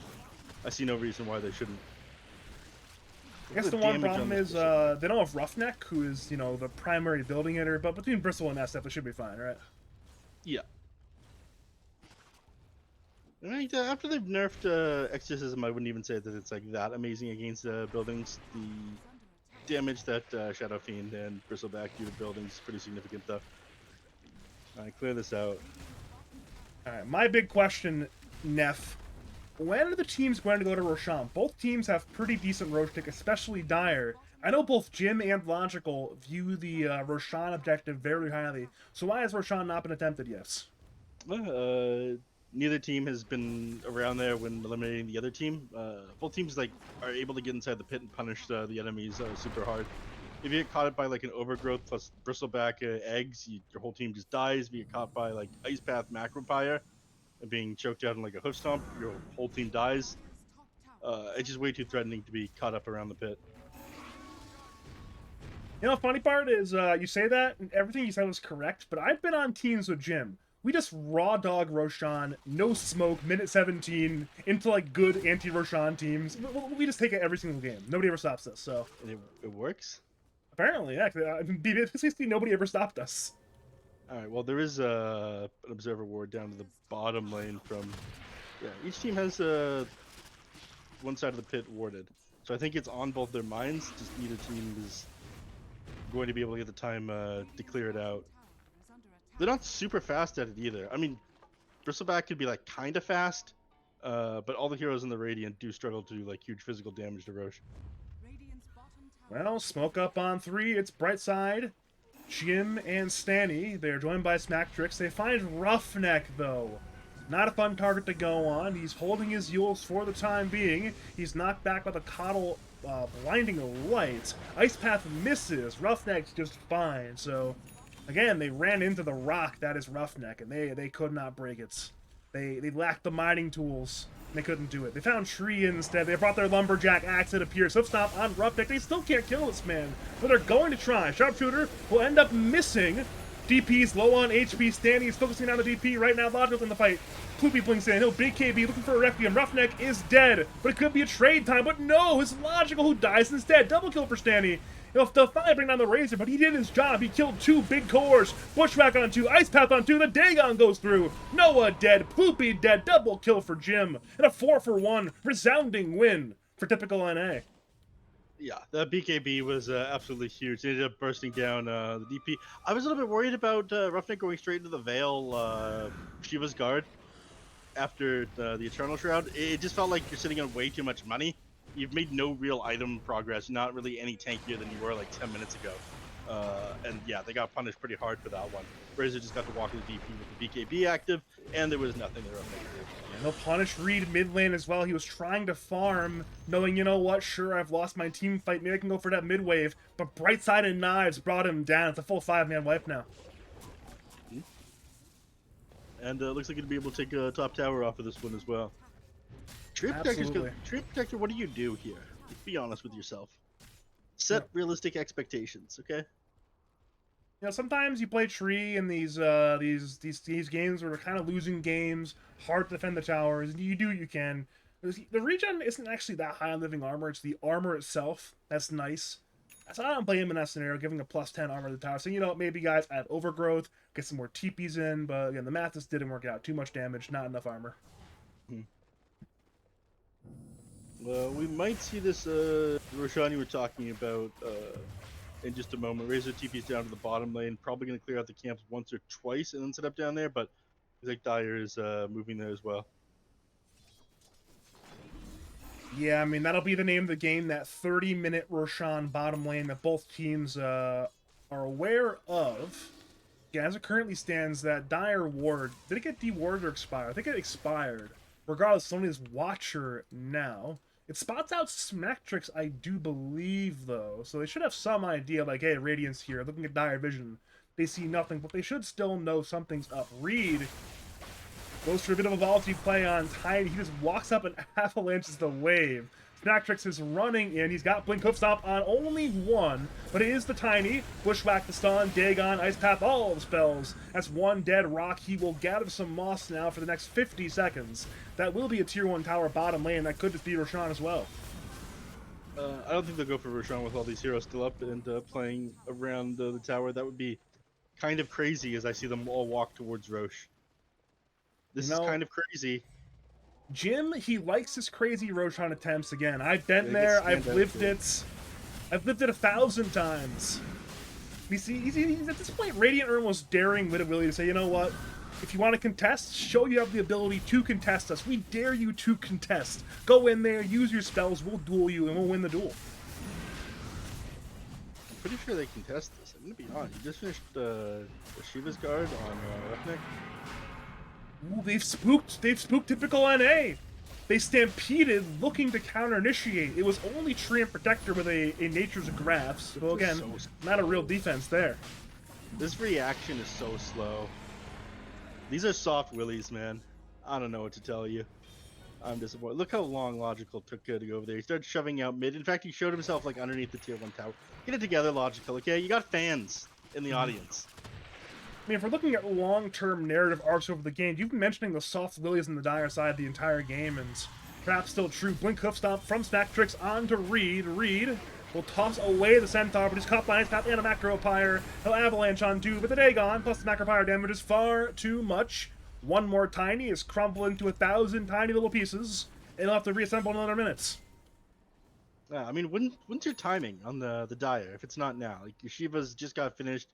I see no reason why they shouldn't. I guess the one problem is they don't have Roughneck, who is, the primary building hitter, but between Bristle and SF, it should be fine, right? Yeah. Right, after they've nerfed Exorcism, I wouldn't even say that it's like that amazing against buildings. The damage that Shadow Fiend and Bristleback do to buildings is pretty significant, though. Alright, clear this out. All right, my big question, Neff. When are the teams going to go to Roshan? Both teams have pretty decent Roche pick, especially Dire. I know both Jim and Logical view the Roshan objective very highly. So why has Roshan not been attempted yet? Neither team has been around there when eliminating the other team. Both teams are able to get inside the pit and punish the enemies super hard. If you get caught by like an overgrowth plus bristleback eggs, your whole team just dies. If you get caught by like ice path macropire and being choked out in like a hoof stomp, your whole team dies. It's just way too threatening to be caught up around the pit. You know, funny part is you say that, and everything you said was correct, but I've been on teams with Jim. We just raw dog Roshan, no smoke, minute 17, into like good anti-Roshan teams. We just take it every single game. Nobody ever stops us, so. And it works? Apparently, yeah. Basically, nobody ever stopped us. Alright, well, there is an observer ward down to the bottom lane from... Yeah, each team has one side of the pit warded. So I think it's on both their minds, just neither team is going to be able to get the time to clear it out. They're not super fast at it either. I mean, Bristleback could be like kind of fast, but all the heroes in the Radiant do struggle to do like huge physical damage to Roche. Well, smoke up on 3. It's Brightside, Jim, and Stanny. They're joined by Smacktrix. They find Roughneck, though. Not a fun target to go on. He's holding his Yules for the time being. He's knocked back by the Coddle blinding light. Ice Path misses. Roughneck's just fine. So, again, they ran into the rock that is Roughneck, and they could not break it. They lacked the mining tools. They couldn't do it. They found Tree instead. They brought their Lumberjack axe, it appears. Hoof Stomp on Roughneck. They still can't kill this man, but they're going to try. Sharpshooter will end up missing. DP's low on HP. Stanley's focusing on the DP right now. Logical's in the fight. Poopy blinks in. He'll Big KB looking for a Requiem. Roughneck is dead, but it could be a trade time. But no, it's Logical who dies instead. Double kill for Stanley. He'll finally bring down the Razor, but he did his job. He killed 2 big cores. Bushwhack on 2, Ice Path on 2. The Dagon goes through. Noah dead. Poopy dead. Double kill for Jim. And a 4-for-1 resounding win for typical NA. Yeah, that BKB was absolutely huge. They ended up bursting down the DP. I was a little bit worried about Roughneck going straight into the Veil Shiva's Guard after the Eternal Shroud. It just felt like you're sitting on way too much money. You've made no real item progress, not really any tankier than you were like 10 minutes ago. And yeah, they got punished pretty hard for that one. Razor just got to walk in the DP with the BKB active, and there was nothing there. And he'll punish Reed mid lane as well. He was trying to farm, knowing, you know what, sure, I've lost my team fight. Maybe I can go for that mid wave. But Brightside and Knives brought him down. It's a full 5-man wipe now. And looks like he'll be able to take a top tower off of this one as well. Tree Protector, what do you do here? Be honest with yourself. Set realistic expectations, okay? You know, sometimes you play Tree in these games where we're kind of losing games, hard to defend the towers, and you do what you can. The regen isn't actually that high on living armor, it's the armor itself that's nice. So I don't blame him in that scenario, giving a +10 armor to the tower. So, you know, maybe guys add Overgrowth, get some more TPs in, but again, the math just didn't work out. Too much damage, not enough armor. Well, we might see this Roshan you were talking about in just a moment. Razor TP's down to the bottom lane, probably going to clear out the camps once or twice and then set up down there, but I think Dire is moving there as well. Yeah, I mean, that'll be the name of the game, that 30-minute Roshan bottom lane that both teams are aware of. Yeah, as it currently stands, that Dire ward, did it get dewarded or expire? I think it expired. Regardless, somebody's Watcher now. It spots out Smacktrix, I do believe, though. So they should have some idea, like, hey, Radiant's here. Looking at Dire Vision, they see nothing, but they should still know something's up. Reed goes for a bit of a ballsy play on Tiny. He just walks up and avalanches the wave. Smacktrix is running in. He's got Blink Hoof Stomp on only 1, but it is the Tiny. Bushwhack the stun, Dagon, Ice Path, all the spells. That's 1 dead rock. He will gather some moss now for the next 50 seconds. That will be a tier 1 tower bottom lane. That could just be Roshan as well. I don't think they'll go for Roshan with all these heroes still up and playing around the tower. That would be kind of crazy as I see them all walk towards Roche. This is kind of crazy. Jim, he likes his crazy Roshan attempts again. I've been there. I've lived it. I've lived it 1,000 times. We see, he's at this point, Radiant are almost daring Wittawili to say, you know what? If you want to contest, show you have the ability to contest us. We dare you to contest. Go in there, use your spells, we'll duel you, and we'll win the duel. I'm pretty sure they contest this. I'm gonna be honest. You just finished Shiva's guard on Roughneck. Ooh, they've spooked typical NA. They stampeded looking to counter-initiate. It was only Tree and Protector with a Nature's Grasp. So again, not a real defense there. This reaction is so slow. These are soft willies, man. I don't know what to tell you. I'm disappointed. Look how long Logical took to go over there. He started shoving out mid. In fact, he showed himself like underneath the tier 1 tower. Get it together, Logical, okay? You got fans in the audience. I mean, if we're looking at long-term narrative arcs over the game, you've been mentioning the soft lilies in the dire side the entire game, and perhaps still true. Blink Hoof Stomp from Snacktrix onto Reed. Reed will toss away the Centaur, but he's caught by Ice Path and a Macro Pyre. He'll Avalanche on two, but the Dagon, plus the Macro Pyre damage is far too much. One more Tiny is crumpled into 1,000 tiny little pieces, and he'll have to reassemble in another minutes. Yeah, I mean, when's your timing on the Dire, if it's not now? Like, Yeshiva's just got finished.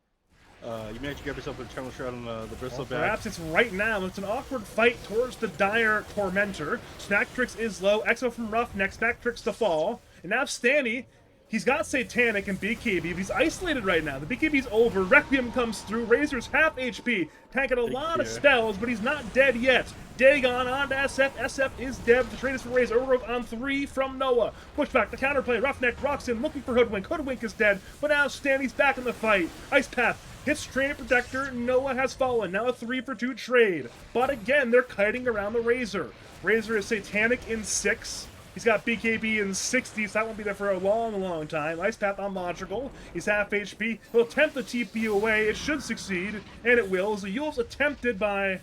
You managed to grab yourself an Eternal Shroud on the Bristleback. Well, perhaps it's right now. It's an awkward fight towards the Dire Tormentor. Snacktrix is low. Exo from Roughneck. Snacktrix to fall. And now Stanny, he's got Satanic and BKB, but he's isolated right now. The BKB's over. Requiem comes through. Razor's half HP. Tanking a lot of spells, but he's not dead yet. Dagon on to SF. SF is dead. The trade is for Razor. Overgrowth on 3 from Noah. Pushback, the counterplay. Roughneck rocks in, looking for Hoodwink. Hoodwink is dead, but now Stanny's back in the fight. Ice Path hits Trade Protector. Noah has fallen. Now a 3-for-2 trade. But again, they're kiting around the Razor. Razor is Satanic in 6. He's got BKB in 60, so that won't be there for a long, long time. Ice Path on Logical. He's half HP. He'll attempt the TP away. It should succeed, and it will. The Yule's attempted by...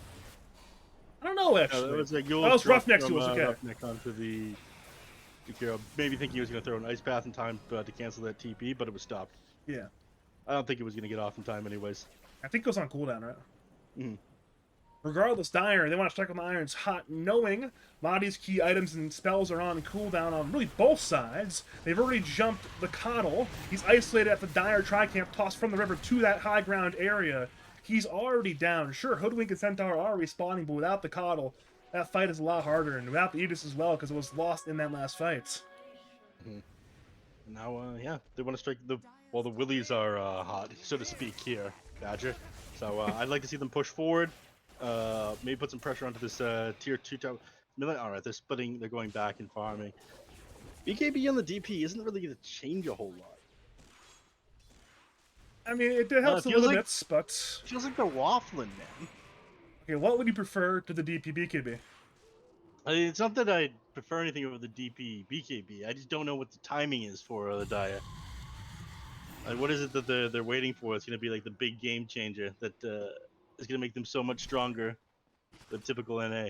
I don't know, actually. That was a Yule. That was Roughneck's Yule's, okay. Roughneck onto the Akira. Maybe thinking he was going to throw an Ice Path in time to cancel that TP, but it was stopped. Yeah. I don't think it was going to get off in time anyways. I think it goes on cooldown, right? Mm-hmm. Regardless, Dire, they want to strike when the iron's hot, knowing Mahdi's key items and spells are on cooldown on really both sides. They've already jumped the Coddle. He's isolated at the Dire Tricamp, tossed from the river to that high ground area. He's already down. Sure, Hoodwink and Centaur are respawning, but without the Coddle, that fight is a lot harder, and without the Aegis as well, because it was lost in that last fight. Mm-hmm. Now, yeah, they want to strike the... Well, the Willies are hot, so to speak, here, Badger. So I'd like to see them push forward. Maybe put some pressure onto this tier 2 tower. Alright, they're splitting, they're going back and farming. BKB on the DP isn't really going to change a whole lot. I mean, it helps a little bit, but... Feels like they're waffling, man. Okay, what would you prefer to the DP BKB? I mean, it's not that I prefer anything over the DP BKB, I just don't know what the timing is for the Dire. Like, what is it that they're waiting for? It's going to be like the big game changer that is going to make them so much stronger than typical NA.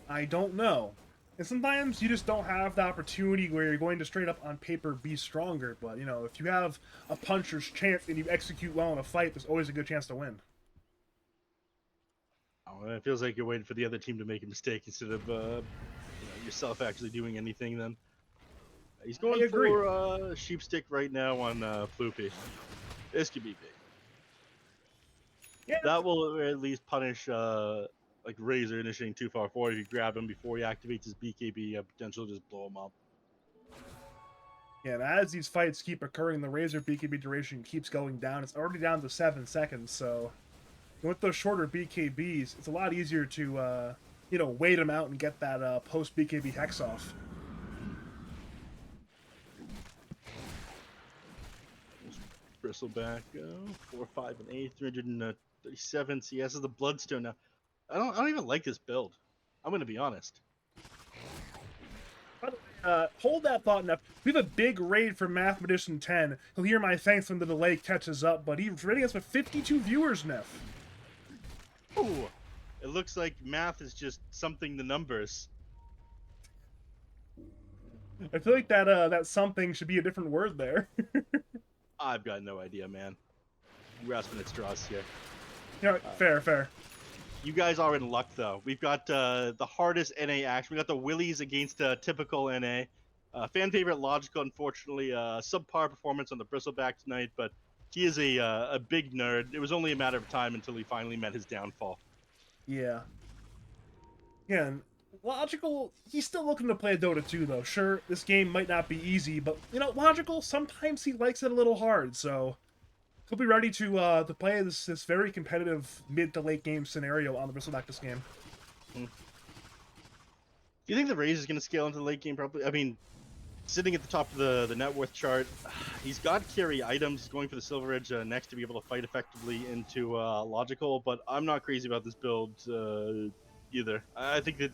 I don't know. And sometimes you just don't have the opportunity where you're going to straight up on paper be stronger. But, you know, if you have a puncher's chance and you execute well in a fight, there's always a good chance to win. Oh, it feels like you're waiting for the other team to make a mistake instead of yourself actually doing anything then. He's going for Sheep Stick right now on Floopy. This could be big. Yeah. That will at least punish like Razor initiating too far forward. If you grab him before he activates his BKB, potential to just blow him up. Yeah, and as these fights keep occurring, the Razor BKB duration keeps going down. It's already down to 7 seconds, so with those shorter BKBs, it's a lot easier to wait them out and get that post BKB hex off. Bristleback, 4, 5, and 8, 337 CS is the Bloodstone now. I don't even like this build. I'm gonna be honest. Hold that thought enough. We have a big raid for Mathematician 10. He'll hear my thanks when the delay catches up, but he's rating us with 52 viewers, Neff. Oh, it looks like math is just something the numbers. I feel like that something should be a different word there. I've got no idea, man. You're grasping at straws here. Yeah, fair. You guys are in luck, though. We've got the hardest NA action. We got the Willies against typical NA. Fan favorite Logical, unfortunately, subpar performance on the Bristleback tonight, but he is a big nerd. It was only a matter of time until he finally met his downfall. Yeah. Yeah, and Logical, he's still looking to play Dota 2, though. Sure, this game might not be easy, but, Logical, sometimes he likes it a little hard, so he'll be ready to play this very competitive mid to late game scenario on the Bristleback this game. Do you think the Raze is going to scale into the late game? Probably. I mean, sitting at the top of the net worth chart, he's got carry items. He's going for the Silver Edge next to be able to fight effectively into Logical, but I'm not crazy about this build either. I think that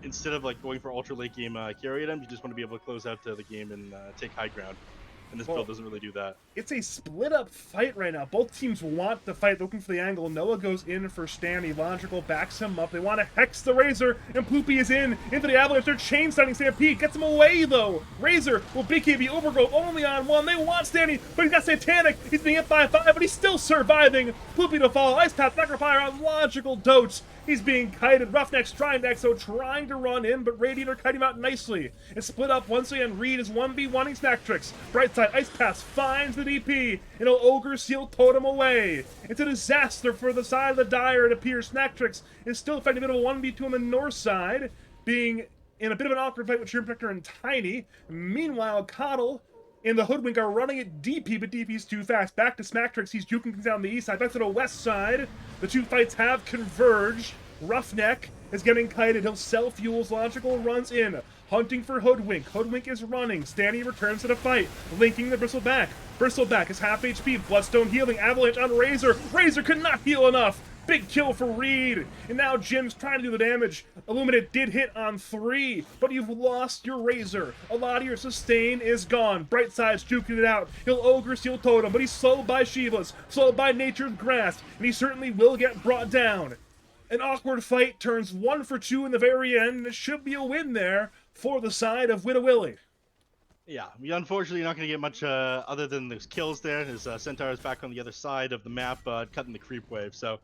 instead of like going for ultra late game carry items, you just want to be able to close out the game and take high ground. And this build doesn't really do that. It's a split-up fight right now. Both teams want the fight, looking for the angle. Noah goes in for Stanny. Logical backs him up. They want to hex the Razor, and Poopy is into the Avalanche. They're chain-stunning Stampede. Gets him away, though. Razor will Big KB overgrowth only on one. They want Stanny, but he's got Satanic. He's being hit by 5, but he's still surviving. Poopy to fall. Ice Path, Necropire on Logical Dotes. He's being kited. Roughnecks trying to exo, trying to run in, but Radiator kiting him out nicely. It's split up once again. Reed is 1v1ing Snack Tricks. Brightside Ice Pass finds the DP, and he'll Ogre Seal Totem away. It's a disaster for the side of the Dire, it appears. Snack Tricks is still fighting a bit of a 1v2 on the north side, being in a bit of an awkward fight with Shrimp Protector and Tiny. Meanwhile, Coddle and the Hoodwink are running at DP, but DP's too fast. Back to Smack Tricks, he's juking things down the east side. Back to the west side. The two fights have converged. Roughneck is getting kited. He'll sell fuels. Logical runs in. Hunting for Hoodwink. Hoodwink is running. Stanny returns to the fight. Linking the Bristleback. Bristleback is half HP. Bloodstone healing. Avalanche on Razor. Razor could not heal enough. Big kill for Reed. And now Jim's trying to do the damage. Illuminate did hit on 3, but you've lost your Razor. A lot of your sustain is gone. Brightside's juking it out. He'll Ogre Seal Totem, but he's slowed by Shivas, slowed by Nature's Grasp, and he certainly will get brought down. An awkward fight turns 1 for 2 in the very end, and it should be a win there for the side of Wittawili. Yeah, unfortunately, you're not going to get much other than those kills there. His Centaur is back on the other side of the map, cutting the creep wave. So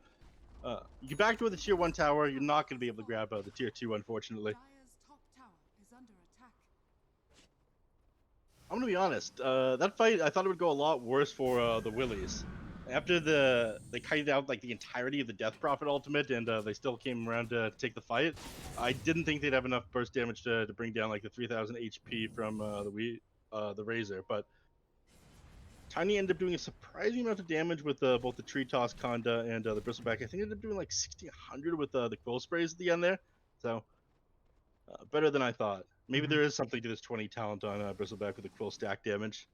you get back to the tier 1 tower. You're not going to be able to grab the tier 2, unfortunately. I'm going to be honest. That fight, I thought it would go a lot worse for the Willies. After they kited out like the entirety of the Death Prophet ultimate, and they still came around to take the fight, I didn't think they'd have enough burst damage to bring down like the 3,000 HP from the Razor. But Tiny ended up doing a surprising amount of damage with both the Tree Toss Conda and the Bristleback. I think it ended up doing like 1,600 with the Quill Sprays at the end there. So better than I thought. Maybe there is something to this 20 talent on Bristleback with the Quill stack damage.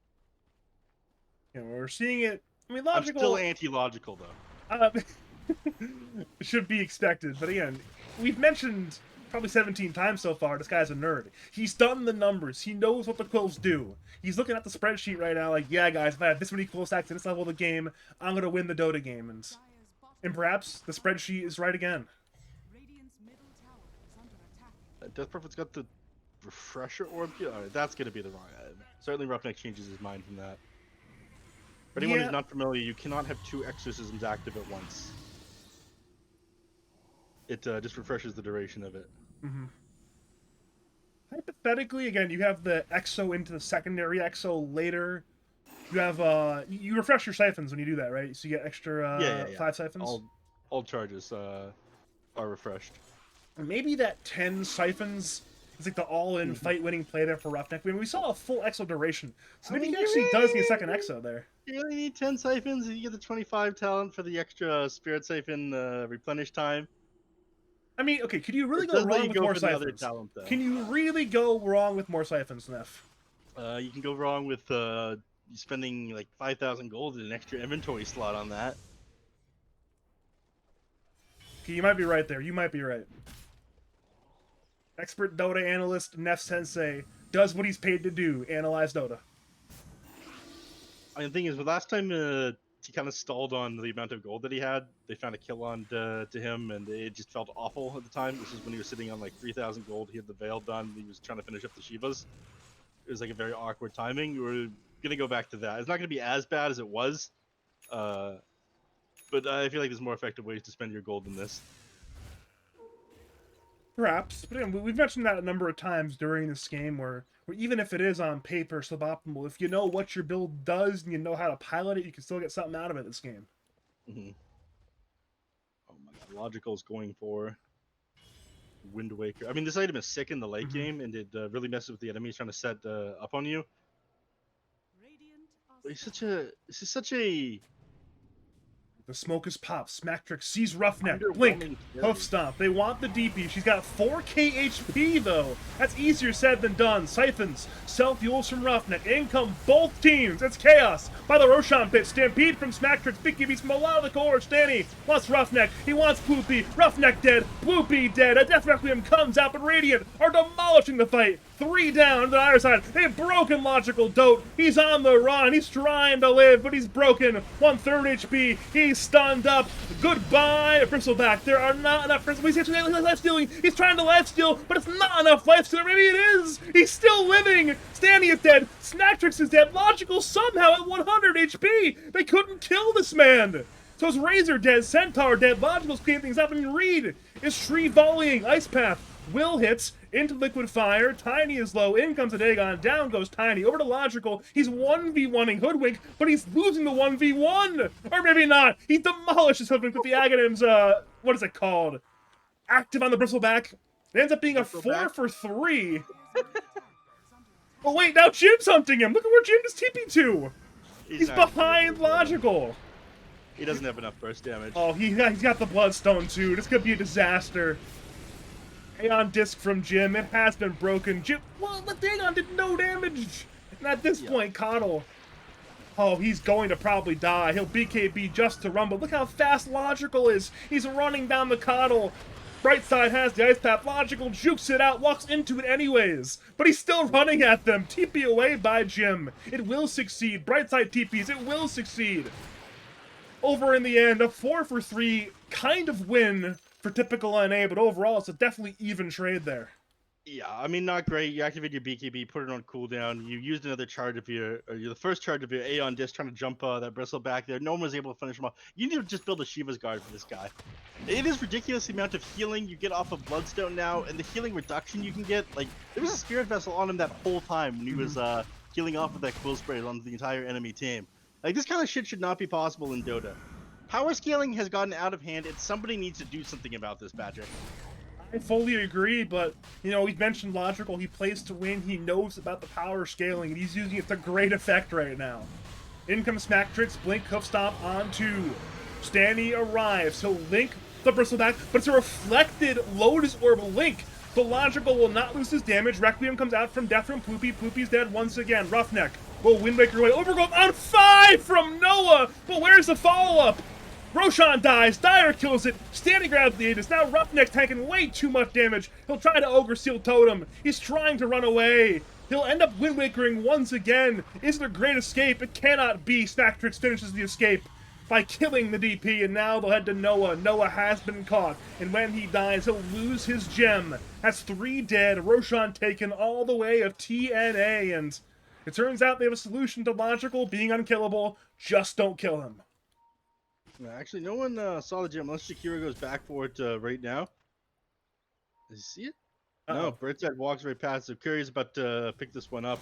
Yeah, we're seeing it. I mean, Logical... I'm still anti-logical, though. Should be expected, but again, we've mentioned probably 17 times so far, this guy's a nerd. He's done the numbers. He knows what the quills do. He's looking at the spreadsheet right now like, yeah, guys, if I have this many quill stacks at this level of the game, I'm going to win the Dota game. And perhaps the spreadsheet is right again. Death Prophet's got the Refresher Orb. Alright, that's going to be the wrong item. Certainly Roughneck changes his mind from that. For anyone who's not familiar, you cannot have 2 exorcisms active at once. It just refreshes the duration of it. Hypothetically, again, you have the exo into the secondary exo later. You have you refresh your siphons when you do that, right? So you get extra 5 siphons. All charges are refreshed. Maybe that 10 siphons is like the all-in fight-winning play there for Roughneck. I mean, we saw a full exo duration, so maybe he actually does need a second exo there. You really need 10 siphons, and you get the 25 talent for the extra Spirit Siphon replenish time. I mean, okay, could you really go wrong with more siphons? Talent, can you really go wrong with more siphons, Neff? You can go wrong with spending like 5,000 gold in an extra inventory slot on that. Okay, you might be right there. You might be right. Expert Dota analyst Nephsensei does what he's paid to do, analyze Dota. I mean, the thing is, the last time he kind of stalled on the amount of gold that he had, they found a kill on to him, and it just felt awful at the time. This is when he was sitting on like 3,000 gold. He had the Veil done. He was trying to finish up the Shivas. It was like a very awkward timing. We're going to go back to that. It's not going to be as bad as it was, but I feel like there's more effective ways to spend your gold than this. Perhaps, but again, we've mentioned that a number of times during this game where even if it is on paper suboptimal, if you know what your build does and you know how to pilot it, you can still get something out of it this game. Mm-hmm. Oh my god, Logical's going for Wind Waker. I mean, this item is sick in the late game, and it really messes with the enemies trying to set up on you. But this is such a The smoke is popped. Smacktrix sees Roughneck. Blink. underwhelming Hoof carry. stomp. They want the DP. She's got 4k HP though. That's easier said than done. Siphons. Self-fuels from Roughneck. In come both teams. It's chaos. By the Roshan pit. Stampede from Smacktrix. Vicky beats from a lot of the core. Stanny wants Roughneck. He wants Bloopy. Roughneck dead. Bloopy dead. A Death Requiem comes out, but Radiant are demolishing the fight. 3 down to the other side. A broken Logical Dote. He's on the run. He's trying to live, but he's broken. 1/3 HP. He's stunned up. Goodbye, Bristleback. There are not enough Bristleback. He's actually life stealing. He's trying to life steal, but it's not enough life steal. Maybe it is. He's still living. Stanny is dead. Snacktrix is dead. Logical somehow at 100 HP. They couldn't kill this man. So is Razor dead. Centaur dead. Logical's cleaning things up. And Reed is Shri volleying. Ice Path. Will hits into Liquid Fire. Tiny is low. In comes a Dagon. Down goes Tiny. Over to Logical. He's 1v1ing Hoodwink, but he's losing the 1v1. Or maybe not. He demolishes Hoodwink with the Aghanim's, what is it called? Active on the Bristleback. It ends up being a 4 for 3. Oh wait, now Jim's hunting him. Look at where Jim is TP to. He's behind Logical. He doesn't have enough burst damage. Oh, he's got the Bloodstone too. This could be a disaster. Aeon Disc from Jim. It has been broken. Jim, well, the Aeon did no damage. And at this point, Coddle, oh, he's going to probably die. He'll BKB just to run, but look how fast Logical is. He's running down the Coddle. Brightside has the Ice Path. Logical jukes it out, walks into it anyways. But he's still running at them. TP away by Jim. It will succeed. Brightside TPs. It will succeed. Over in the end, a 4 for 3 kind of win for typical NA, but overall it's a definitely even trade there. Yeah, I mean, not great. You activate your BKB, put it on cooldown. You used another charge of your, or the first charge of your Aeon Disc trying to jump that Bristle back there. No one was able to finish him off. You need to just build a Shiva's Guard for this guy. It is ridiculous the amount of healing you get off of Bloodstone now, and the healing reduction you can get. Like, there was a Spirit Vessel on him that whole time when he was healing off of that Quill Spray on the entire enemy team. Like, this kind of shit should not be possible in Dota. Power scaling has gotten out of hand, and somebody needs to do something about this, Patrick. I fully agree, but, you know, we mentioned Logical. He plays to win. He knows about the power scaling, and he's using it to great effect right now. In comes Smacktrix. Blink, Hoof Stomp onto Stanny arrives. He'll link the Bristleback, but it's a reflected Lotus Orb link. The Logical will not lose his damage. Requiem comes out from death from Poopy. Poopy's dead once again. Roughneck will Wind Waker away. Overgrowth on 5 from Noah, but where's the follow-up? Roshan dies, Dyer kills it, Stanny grabs the Aegis, now Roughneck's tanking way too much damage. He'll try to Ogre Seal Totem, he's trying to run away. He'll end up Wind Wakering once again. Is it a great escape? It cannot be. Smacktrix finishes the escape by killing the DP, and now they'll head to Noah. Noah has been caught, and when he dies, he'll lose his gem. That's 3 dead, Roshan taken all the way of TNA, and it turns out they have a solution to Logical being unkillable. Just don't kill him. Actually, no one saw the gem unless Shakira goes back for it right now. Does he see it? No, Brightside walks right past. So Curry's about to pick this one up.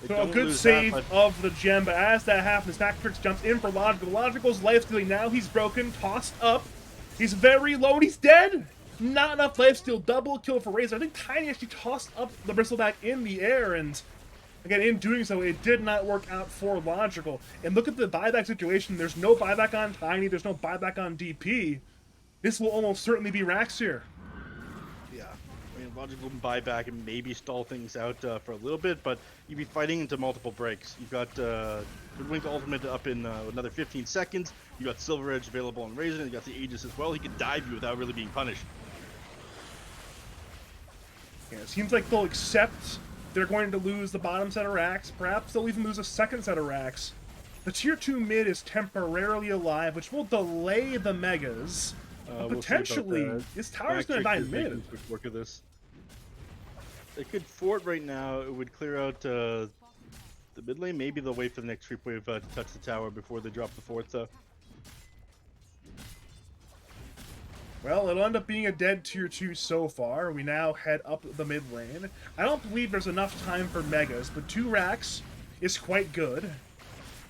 So a good save of the gem, but as that happens, Smacktrix jumps in for Logical. Logical's life stealing now. He's broken, tossed up. He's very low, and he's dead. Not enough life steal. Double kill for Razor. I think Tiny actually tossed up the Bristleback in the air, and again, in doing so, it did not work out for Logical. And look at the buyback situation. There's no buyback on Tiny. There's no buyback on DP. This will almost certainly be Rax here. Yeah. I mean, Logical can buy back and maybe stall things out for a little bit, but you'd be fighting into multiple breaks. You've got Wink Ultimate up in another 15 seconds. You got Silver Edge available on Razor, and you got the Aegis as well. He can dive you without really being punished. Yeah, it seems like they'll accept they're going to lose the bottom set of racks. Perhaps they'll even lose a second set of racks. The tier 2 mid is temporarily alive, which will delay the megas. But potentially, this tower's going to die in mid. Quick work of this. They could fort right now. It would clear out the mid lane. Maybe they'll wait for the next creep wave to touch the tower before they drop the fort, though. Well, it'll end up being a dead tier 2 so far. We now head up the mid lane. I don't believe there's enough time for megas, but 2 racks is quite good.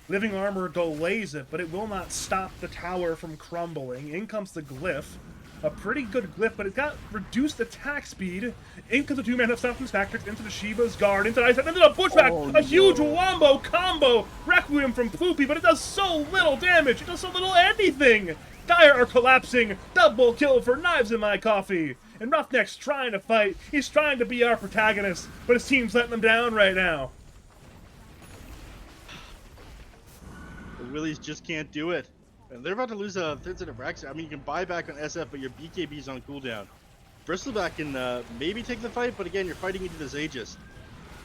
Living Armor delays it, but it will not stop the tower from crumbling. In comes the Glyph. A pretty good Glyph, but it's got reduced attack speed. In comes the 2-man of Substance Factor into the Shiva's Guard, into the Ice, into the Pushback! Oh, a huge no. wombo combo! Requiem from Poopy, but it does so little damage! It does so little anything! Dire are collapsing! Double kill for Knives in My Coffee! And Roughneck's trying to fight. He's trying to be our protagonist, but his team's letting him down right now. The Willies just can't do it. And they're about to lose a third set of racks. I mean, you can buy back on SF, but your BKB's on cooldown. Bristleback can maybe take the fight, but again, you're fighting into this Aegis.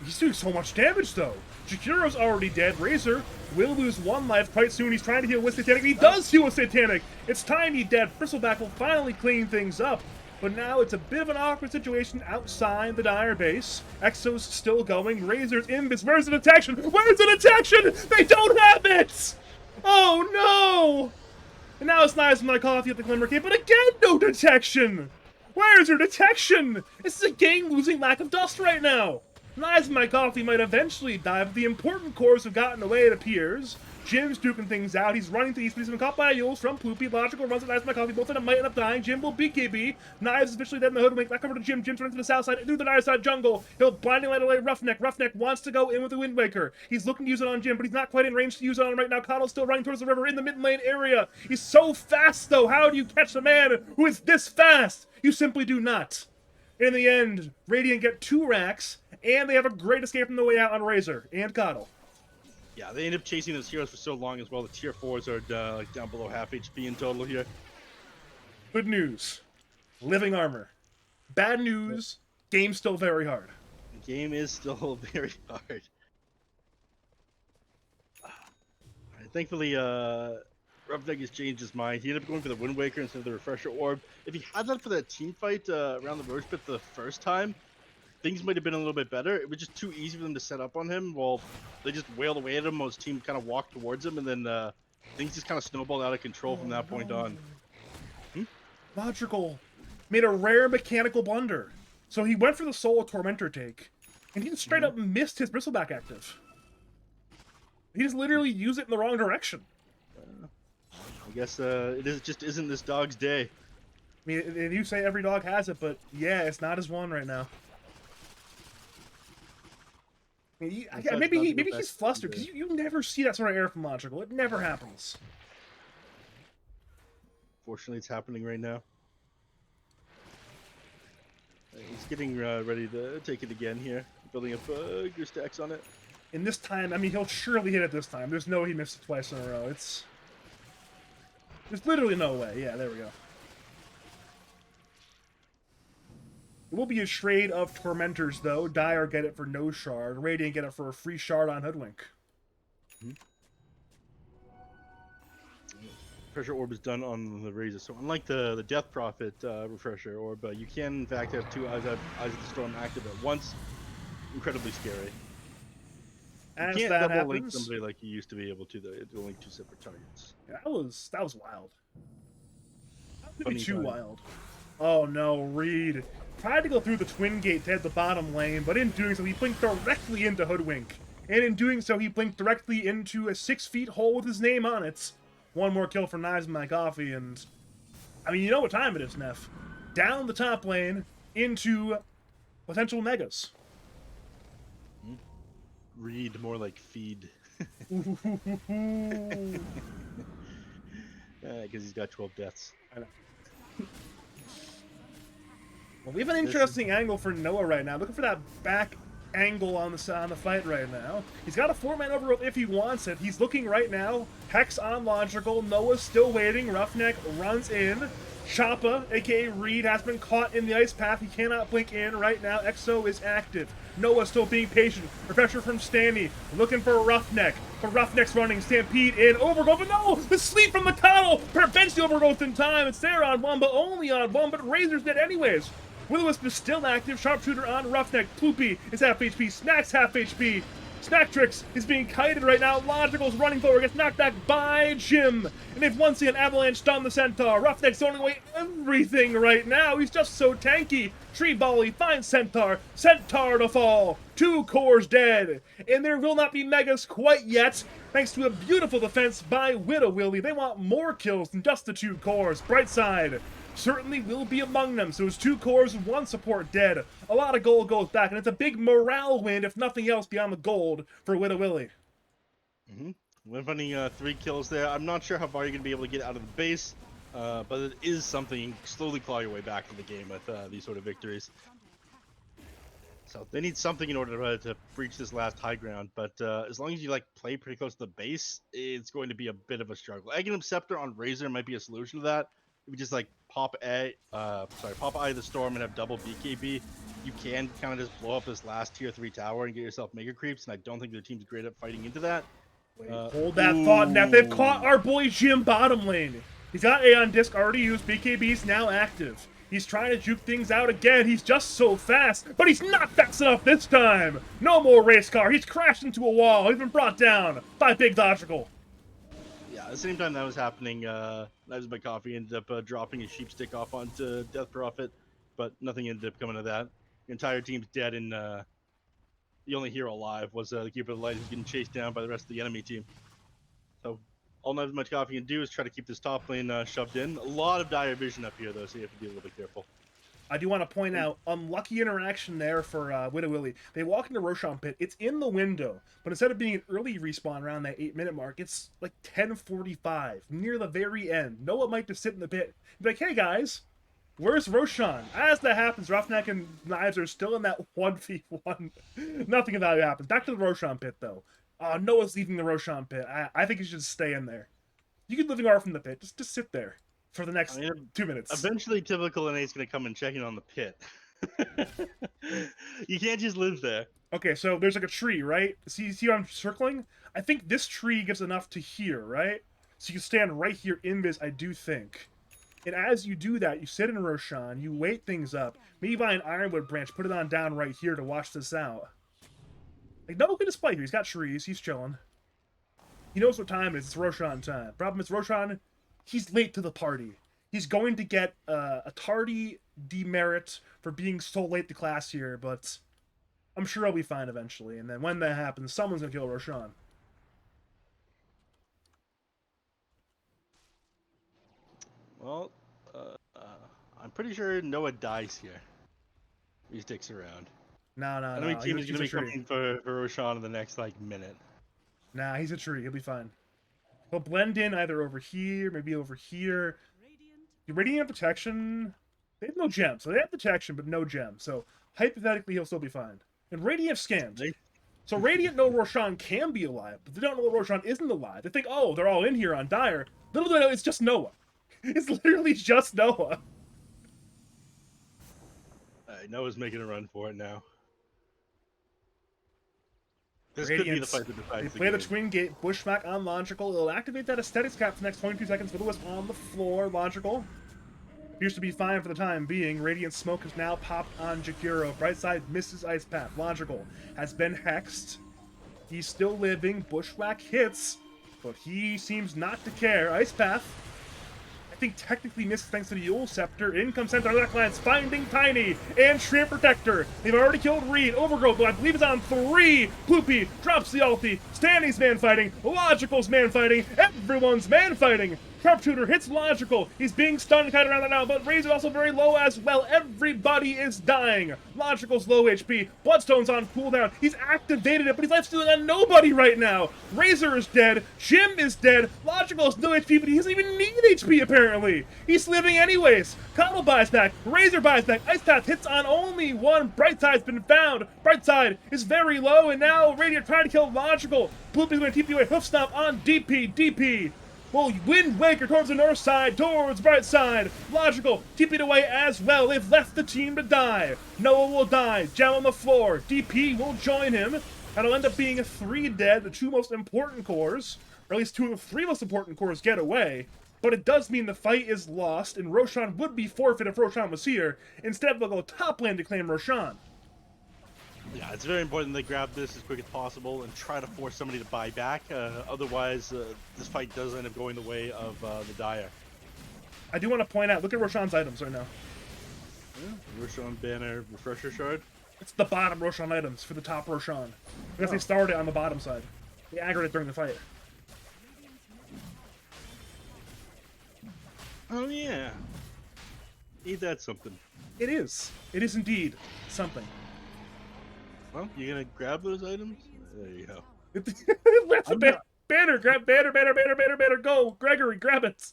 He's doing so much damage, though. Jakiro's already dead. Razor will lose 1 life quite soon. He's trying to heal with Satanic. He does heal with Satanic. It's Tiny dead. Bristleback will finally clean things up. But now it's a bit of an awkward situation outside the Dire base. Exo's still going. Razor's in this. Where's the detection? Where's the detection? They don't have it! Oh, no! And now it's Knives in My Coffee at the Glimmer Cape, but again, no detection! Where's your detection? This is a game-losing lack of dust right now. Knives in My Coffee might eventually die, but the important cores have gotten away, it appears. Jim's duking things out. He's running to East, but he's been caught by Yules from Poopy. Logical runs at Knives in My Coffee. Both of them might end up dying. Jim will BKB. Knives is officially dead in the hood. Back over to Jim. Jim's running to the south side, through the Dire side jungle. He'll blinding light away Roughneck. Roughneck wants to go in with the Wind Waker. He's looking to use it on Jim, but he's not quite in range to use it on him right now. Coddle's still running towards the river in the mid lane area. He's so fast, though. How do you catch a man who is this fast? You simply do not. In the end, Radiant get 2 racks, and they have a great escape from the way out on Razor and Coddle. Yeah, they end up chasing those heroes for so long as well. The tier 4s are like down below half HP in total here. Good news. Living Armor. Bad news. Game's still very hard. The game is still very hard. Thankfully, Roughneck has changed his mind. He ended up going for the Wind Waker instead of the Refresher Orb. If he had that for that team fight around the Roach Pit the first time, things might have been a little bit better. It was just too easy for them to set up on him. Well, they just wailed away at him while his team kind of walked towards him, and then things just kind of snowballed out of control from that point on. Logical made a rare mechanical blunder. So he went for the Soul Tormentor take, and he just straight up missed his Bristleback active. He just literally used it in the wrong direction. I guess just isn't this dog's day. I mean, you say every dog has it, but yeah, it's not his one right now. I mean, maybe he's flustered, because you never see that sort of air from Logical. It never happens. Fortunately, it's happening right now. He's getting ready to take it again here. Building up good stacks on it. And this time, I mean, he'll surely hit it this time. There's no way he missed it twice in a row. There's literally no way. Yeah, there we go. It will be a trade of Tormentors, though. Dire get it for no shard. Radiant get it for a free shard on Hoodwink. Pressure Orb is done on the Razor, so unlike the Death Prophet Refresher Orb, you can in fact have 2 Eyes of the Storm active at once. Incredibly scary. As you can't that double link happens, somebody like you used to be able to, though. It will link 2 separate targets. yeah, that was wild. That would be Funny too time. wild. Oh no, Reed tried to go through the Twin Gate to head the bottom lane, but in doing so, he blinked directly into Hoodwink. And in doing so, he blinked directly into a 6-foot hole with his name on it. 1 more kill for Knives in My Coffee, and I mean, you know what time it is, Neff. Down the top lane into potential megas. Read more like feed. Because he's got 12 deaths. I know. Well, we have an interesting angle for Noah right now. Looking for that back angle on the fight right now. He's got a 4-man overgrowth if he wants it. He's looking right now. Hex on Logical. Noah's still waiting. Roughneck runs in. Choppa, aka Reed, has been caught in the ice path. He cannot blink in right now. Exo is active. Noah still being patient. Refresher from Stanley. Looking for Roughneck. But Roughneck's running. Stampede in. Overgrowth. But no! The sleep from the Coddle prevents the overgrowth in time. It's there on 1, but only on 1. But Razor's dead anyways. Will-O-Wisp is still active. Sharpshooter on Roughneck. Poopy is half HP. Snack's half HP. Snactrix is being kited right now. Logical's running forward, gets knocked back by Jim. And they've once again avalanched on the Centaur. Roughneck's throwing away everything right now. He's just so tanky. Tree Volley finds Centaur. Centaur to fall. 2 cores dead. And there will not be Megas quite yet, thanks to a beautiful defense by Wittawili. They want more kills than just the 2 cores. Brightside certainly will be among them. So it's 2 cores and 1 support dead. A lot of gold goes back, and it's a big morale win, if nothing else, beyond the gold for Wittawili. We're finding 3 kills there. I'm not sure how far you're going to be able to get out of the base, but it is something. You can slowly claw your way back in the game with these sort of victories. So they need something in order to breach this last high ground, but as long as you play pretty close to the base, it's going to be a bit of a struggle. Aghanim Scepter on Razor might be a solution to that. If you just pop Eye of the Storm and have double BKB, you can kind of just blow up this last tier 3 tower and get yourself mega creeps, and I don't think their team's great at fighting into that. Hold that thought, Nep. They've caught our boy Jim bottom lane. He's got Aeon Disc already used. BKB's now active. He's trying to juke things out again. He's just so fast, but he's not fast enough this time. No more race car. He's crashed into a wall. He's been brought down by Big Logical. Yeah, at the same time that was happening, Knives by Coffee ended up dropping his sheep stick off onto Death Prophet, but nothing ended up coming of that. The entire team's dead, and the only hero alive was the Keeper of the Light, who's getting chased down by the rest of the enemy team. So all Knives by Coffee can do is try to keep this top lane shoved in. A lot of dire vision up here, though, so you have to be a little bit careful. I do want to point out, unlucky interaction there for Wittawili. They walk into Roshan Pit. It's in the window, but instead of being an early respawn around that 8-minute mark, it's 10:45, near the very end. Noah might just sit in the pit and be like, hey guys, where's Roshan? As that happens, Roughneck and Knives are still in that 1v1. Nothing of value happens. Back to the Roshan Pit, though. Noah's leaving the Roshan Pit. I think he should stay in there. You can living R from the pit. Just sit there for the next 2 minutes. Eventually, typical NA's going to come and check in on the pit. You can't just live there. Okay, so there's a tree, right? See how I'm circling? I think this tree gives enough to here, right? So you can stand right here in this, I do think. And as you do that, you sit in Roshan, you wait things up, maybe buy an Ironwood branch, put it on down right here to watch this out. No good display here. He's got trees, he's chilling. He knows what time it is. It's Roshan time. Problem is, Roshan, he's late to the party. He's going to get a tardy demerit for being so late to class here, but I'm sure he'll be fine eventually. And then when that happens, someone's going to kill Roshan. Well, I'm pretty sure Noah dies here. He sticks around. No. Enemy team is going to be coming for Roshan in the next minute. Nah, he's a tree. He'll be fine. He'll blend in either over here, maybe over here. The Radiant protection, they have no gem. So they have protection, but no gem. So hypothetically, he'll still be fine. And Radiant scanned. So Radiant know Roshan can be alive, but they don't know that Roshan isn't alive. They think, oh, they're all in here on Dire. Little do they know, it's just Noah. It's literally just Noah. Noah's making a run for it now. This Radiance, could be the fight that decides they play the Twin Gate, Bushwhack on Logical. It'll activate that Aesthetics cap for the next 22 seconds. Widow is on the floor. Logical appears to be fine for the time being. Radiant Smoke has now popped on Jakiro. Brightside misses Ice Path. Logical has been hexed. He's still living. Bushwhack hits, but he seems not to care. Ice Path, I think, technically missed thanks to the Yule Scepter. In comes Centaur Lance, finding Tiny and Shrimp Protector. They've already killed Reed. Overgrowth, who I believe is on 3. Poopy drops the ulti. Stanley's man fighting. Logical's man fighting. Everyone's man fighting. Sharpshooter hits Logical. He's being stunned kind of around that now, but Razor's also very low as well. Everybody is dying. Logical's low HP. Bloodstone's on cooldown. He's activated it, but he's left stealing on nobody right now. Razor is dead. Jim is dead. Logical is no HP, but he doesn't even need HP apparently. He's living anyways. Coddle buys back. Razor buys back. Ice Path hits on only one. Brightside's been found. Brightside is very low, and now Radiant trying to kill Logical. Bloopy's going to TP away. Hoof Stomp on DP. Will Wind Waker towards the north side, towards Brightside. Logical, TP'd away as well. They've left the team to die. Noah will die. Gem on the floor. DP will join him. And it'll end up being 3 dead. The 2 most important cores, or at least 2 of the 3 most important cores, get away. But it does mean the fight is lost, and Roshan would be forfeit if Roshan was here. Instead, they'll go top lane to claim Roshan. Yeah, it's very important they grab this as quick as possible and try to force somebody to buy back. Otherwise, this fight does end up going the way of the Dire. I do want to point out, look at Roshan's items right now. Yeah, Roshan banner, refresher shard. It's the bottom Roshan items for the top Roshan. Because they started on the bottom side. They aggroed it during the fight. Oh yeah. Ain't that something? It is. It is indeed something. Well, you gonna grab those items? There you go. That's a banner! Grab banner, banner, banner, banner, banner, go! Gregory, grab it!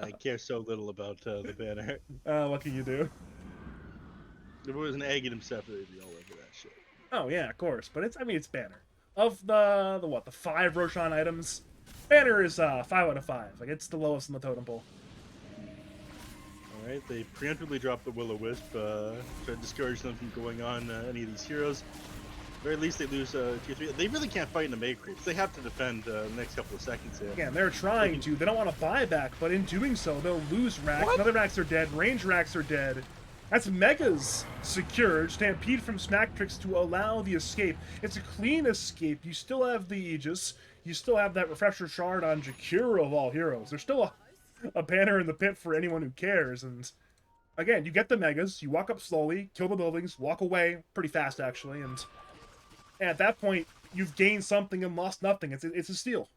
I care so little about the banner. What can you do? If it was an egg in himself, they'd be all over that shit. Oh yeah, of course. But it's, I mean, it's banner. Of the 5 Roshan items, banner is 5 out of 5. Like, it's the lowest in the totem pole. Alright, they preemptively dropped the Will-O-Wisp, try to discourage them from going on any of these heroes. At the very least, they lose tier 3. They really can't fight in the Mega Creeps. They have to defend the next couple of seconds here. Again, they're trying to. They don't want to buy back, but in doing so, they'll lose racks. What? Other racks are dead. Range racks are dead. That's Megas secured. Stampede from Smacktrix to allow the escape. It's a clean escape. You still have the Aegis. You still have that Refresher Shard on Jakiro of all heroes. There's still a banner in the pit for anyone who cares. And again, you get the Megas. You walk up slowly, kill the buildings, walk away pretty fast, actually. And at that point, you've gained something and lost nothing. It's a steal.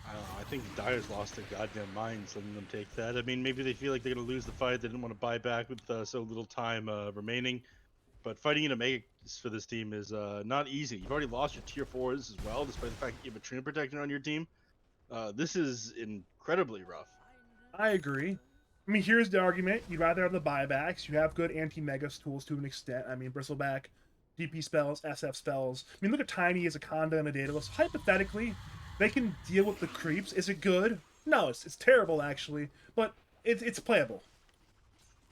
I don't know, I think Dire's lost their goddamn minds letting them take that. I mean, maybe they feel like they're going to lose the fight. They didn't want to buy back with so little time remaining. But fighting in a Mega for this team is not easy. You've already lost your tier 4s as well, despite the fact that you have a Trina Protector on your team. This is incredibly rough. I agree. I mean, here's the argument. You'd rather have the buybacks. You have good anti-Megas tools to an extent. I mean, Bristleback, DP spells, SF spells. I mean, look at Tiny as a Conda and a Daedalus. Hypothetically, they can deal with the creeps. Is it good? No, it's terrible, actually. But it's playable.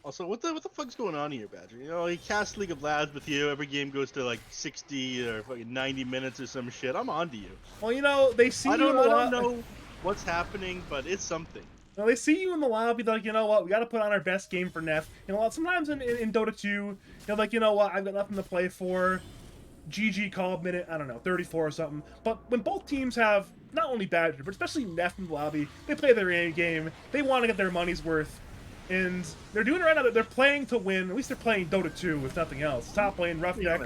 Also, what the fuck's going on here, Badger? You know, he casts League of Labs with you. Every game goes to like 60 or fucking 90 minutes or some shit. I'm on to you. Well, you know, they see I you in the don't know what's happening, but it's something. Well, they see you in the lobby, they're like, you know what, we got to put on our best game for Neph. You know what, sometimes in Dota 2, they're like, you know what, I've got nothing to play for. GG call minute, I don't know, 34 or something. But when both teams have, not only Badger, but especially Neph in the lobby, they play their game, they want to get their money's worth. And they're doing it right now, they're playing to win. At least they're playing Dota 2, if nothing else. Top lane, rough deck.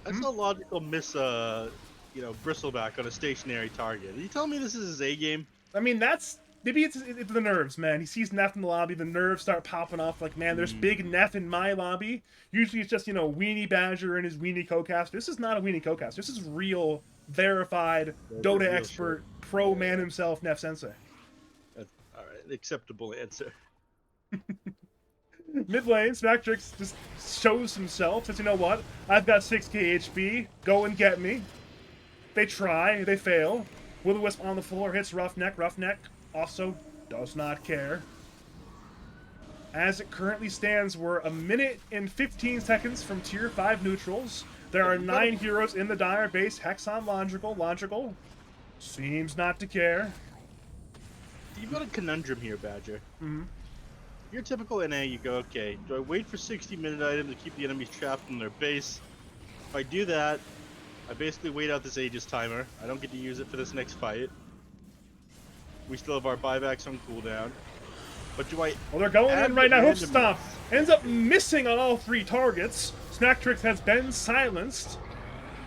That's a logical miss, you know, Bristleback on a stationary target. Are you telling me this is his A game? I mean, that's... Maybe it's the nerves, man. He sees Neff in the lobby, the nerves start popping off. Like, man, there's big Neff in my lobby. Usually it's just, you know, Weenie Badger and his Weenie co-cast. This is not a Weenie co-cast. This is real, verified, Dota expert, pro man himself, Nephsensei. That's, all right, acceptable answer. Mid lane, Smacktrix just shows himself, says, you know what? I've got 6k HP. Go and get me. They try. They fail. Will-O-Wisp on the floor, hits Roughneck. Roughneck also does not care. As it currently stands, we're a minute and 15 seconds from tier 5 neutrals. There are 9 heroes in the Dire base. Hexon Logical seems not to care. You've got a conundrum here, Badger. Your typical NA, you go, okay, do I wait for 60-minute item to keep the enemies trapped in their base? If I do that, I basically wait out this Aegis timer. I don't get to use it for this next fight. We still have our buybacks on cooldown. But do I... Well, they're going in right now. Hoof Stomp ends up missing on all 3 targets. Smacktrix has been silenced.